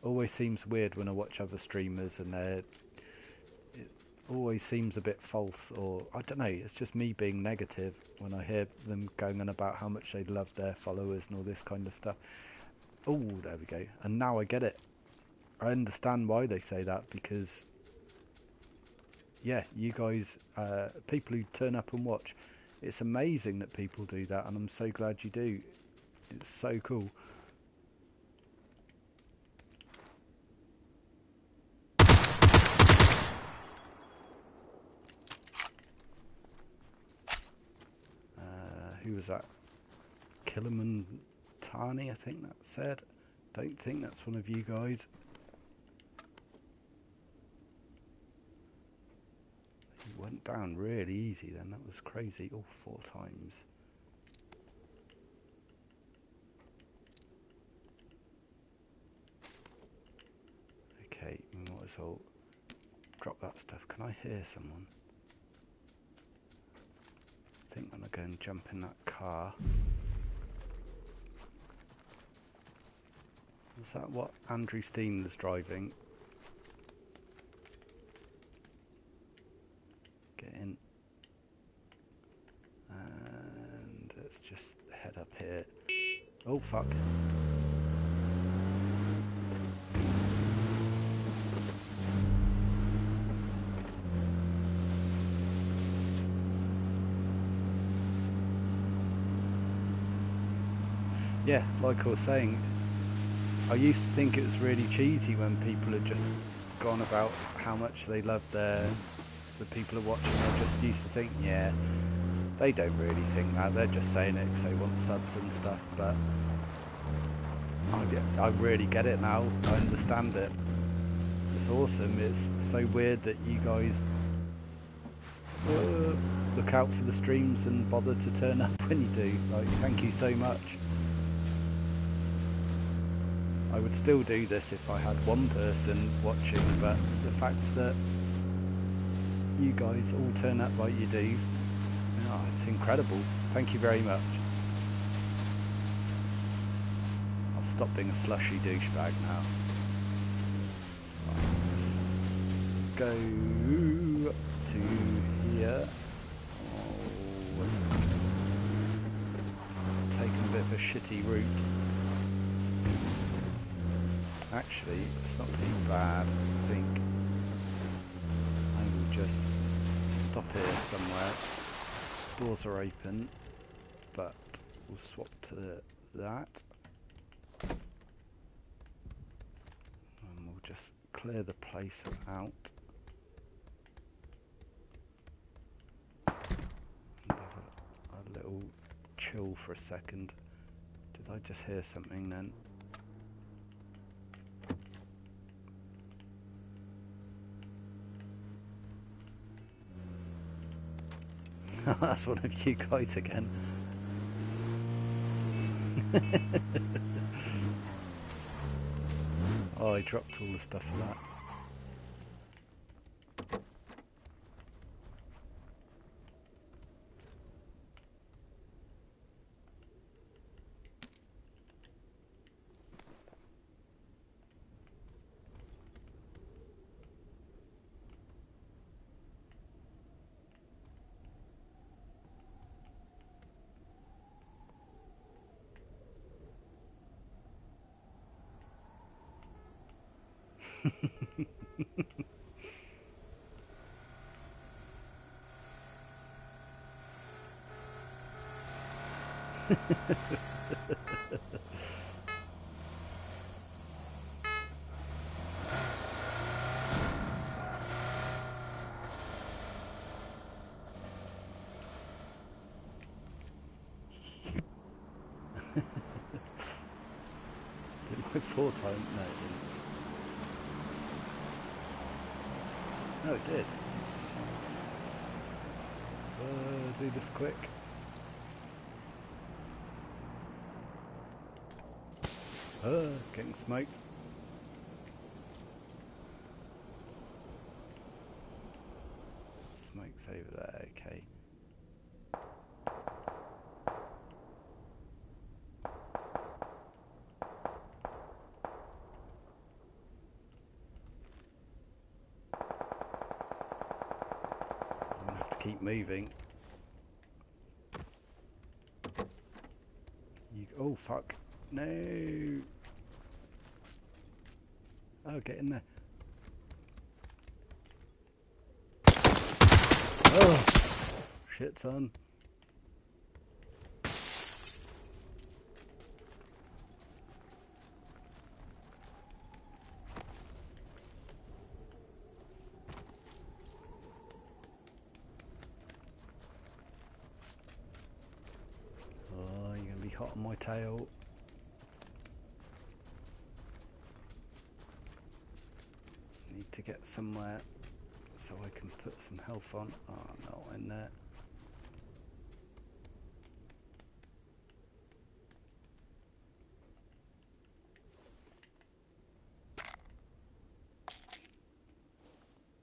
Always seems weird when I watch other streamers and it always seems a bit false, or I don't know, it's just me being negative when I hear them going on about how much they love their followers and all this kind of stuff. Oh, there we go. And now I get it. I understand why they say that, because yeah, you guys, people who turn up and watch, it's amazing that people do that, and I'm so glad you do. It's so cool. Who was that? Kilimantani, I think that said. Don't think that's one of you guys. He went down really easy then, that was crazy. Oh, 4 times. Okay, might as well drop that stuff. Can I hear someone? I think I'm going to go and jump in that car. Was that what Andrew Steen was driving? Get in. And let's just head up here. Oh, fuck. Yeah, like I was saying, I used to think it was really cheesy when people had just gone about how much they loved the people who are watching. I just used to think, yeah, they don't really think that. They're just saying it because they want subs and stuff. But I really get it now. I understand it. It's awesome. It's so weird that you guys look out for the streams and bother to turn up when you do. Like, thank you so much. I would still do this if I had one person watching, but the fact that you guys all turn up like you do, oh, it's incredible. Thank you very much. I'll stop being a slushy douchebag now. Right, let's go to here. Oh, taking a bit of a shitty route. Actually, it's not too bad. I think I will just stop here somewhere. Doors are open, but we'll swap to that. And we'll just clear the place out. And have a little chill for a second. Did I just hear something then? That's one of you guys again. Oh, I dropped all the stuff for that. Did my 4 time? No, it didn't. No, it did. Do this quick. Getting smoked. Smoke's over there, okay. I'm gonna have to keep moving. Oh fuck. No. Oh, get in there. Oh, shit, son. Oh, you're gonna be hot on my tail. Need to get somewhere so I can put some health on. Oh, not in there.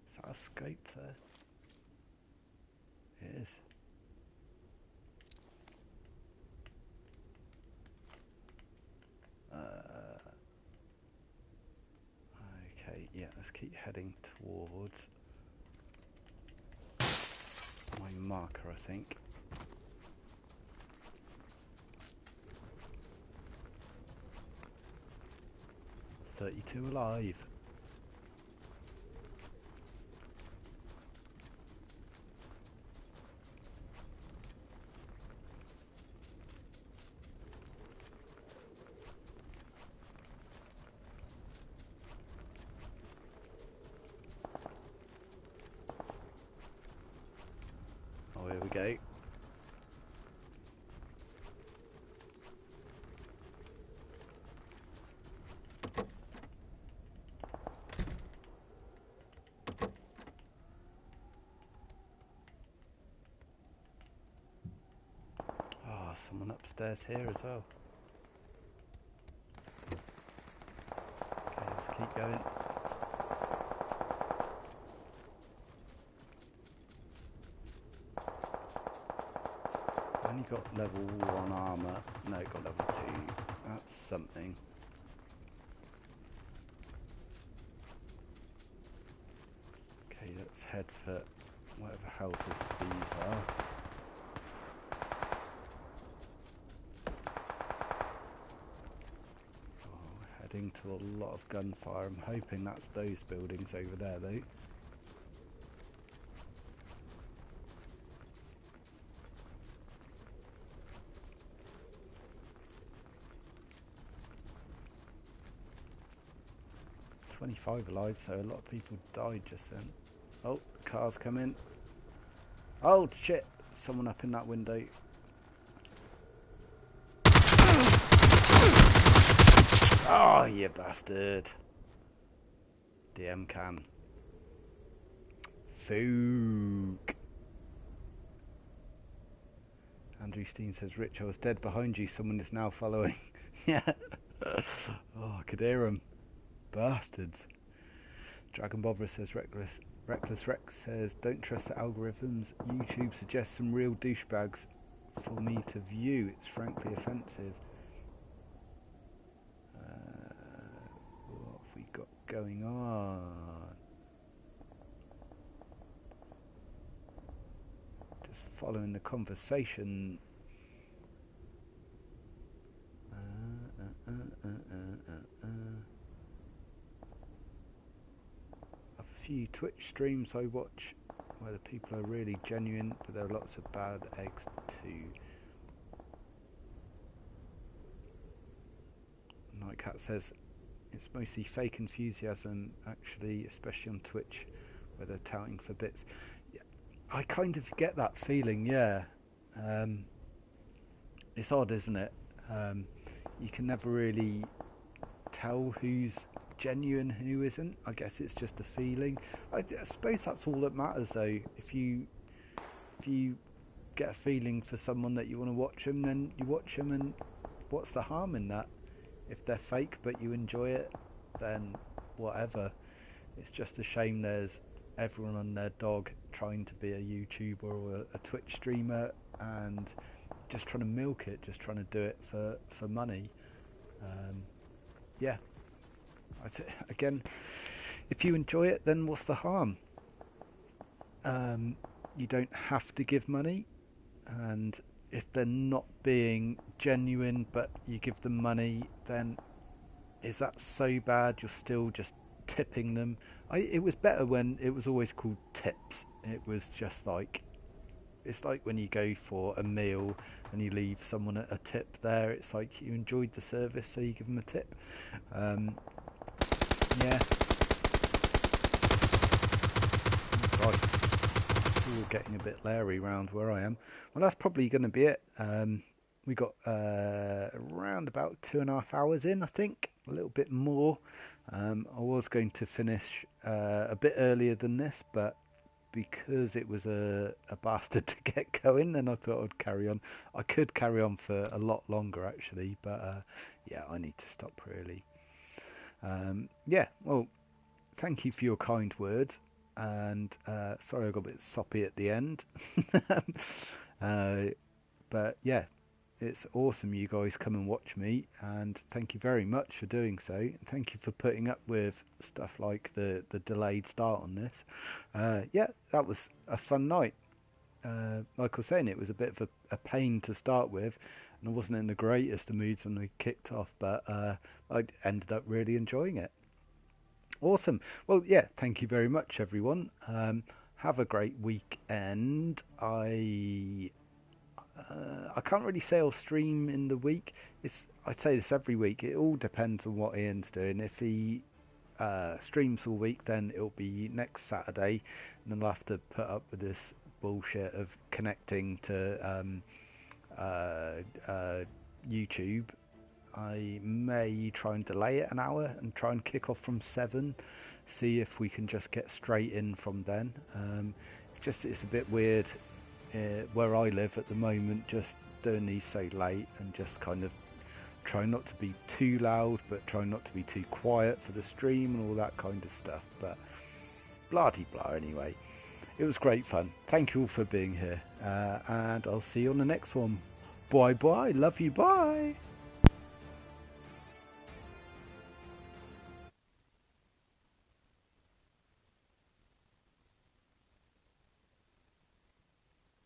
Is that a scope there? It is. Okay, yeah, let's keep heading towards my marker, I think. "32 alive." Oh, here we go. someone upstairs here as well. Okay, let's keep going. Only got level 1 armour. No, got level 2. That's something. Okay, let's head for whatever houses these are. Oh, heading to a lot of gunfire. I'm hoping that's those buildings over there though. $25 alive, so a lot of people died just then. Oh, cars come in. Oh shit! Someone up in that window. Oh, you bastard! DM can. Fook. Andrew Steen says, Rich, I was dead behind you. Someone is now following. Yeah. Oh, I could hear him. Bastards. Dragon Bobber says, Reckless Rex says, don't trust the algorithms. YouTube suggests some real douchebags for me to view. It's frankly offensive. What have we got going on? Just following the conversation. A few Twitch streams I watch where the people are really genuine, but there are lots of bad eggs too. Nightcat says it's mostly fake enthusiasm actually, especially on Twitch where they're touting for bits. Yeah, I kind of get that feeling, yeah. It's odd, isn't it? You can never really tell who's genuine, who isn't. I guess it's just a feeling. I suppose that's all that matters, though. If you get a feeling for someone that you want to watch them, then you watch them, and what's the harm in that? If they're fake but you enjoy it, then whatever. It's just a shame there's everyone on their dog trying to be a YouTuber or a Twitch streamer and just trying to milk it, just trying to do it for money. Yeah. Again, if you enjoy it, then what's the harm? You don't have to give money, and if they're not being genuine but you give them money, then is that so bad you're still just tipping them? It was better when it was always called tips. It was just like, it's like when you go for a meal and you leave someone a tip there, it's like you enjoyed the service so you give them a tip. Yeah. Oh, Christ. We're getting a bit leery round where I am. Well, that's probably going to be it. We got around about 2.5 hours in, I think. A little bit more. I was going to finish a bit earlier than this, but because it was a bastard to get going, then I thought I'd carry on. I could carry on for a lot longer, actually, but yeah, I need to stop really. Yeah, well, thank you for your kind words, and sorry I got a bit soppy at the end. But yeah, it's awesome you guys come and watch me, and thank you very much for doing so. And thank you for putting up with stuff like the delayed start on this. Yeah, that was a fun night. Like I was saying, it was a bit of a pain to start with, and I wasn't in the greatest of moods when we kicked off, but I ended up really enjoying it. Awesome. Well, yeah, thank you very much, everyone. Have a great weekend. I can't really say I'll stream in the week. I say this every week. It all depends on what Ian's doing. If he streams all week, then it'll be next Saturday, and then I'll have to put up with this bullshit of connecting to YouTube. I may try and delay it an hour and try and kick off from 7, see if we can just get straight in from then. It's a bit weird where I live at the moment, just doing these so late and just kind of try not to be too loud, but try not to be too quiet for the stream and all that kind of stuff. But blah-de-blah anyway. It was great fun. Thank you all for being here. And I'll see you on the next one. Bye bye. Love you. Bye.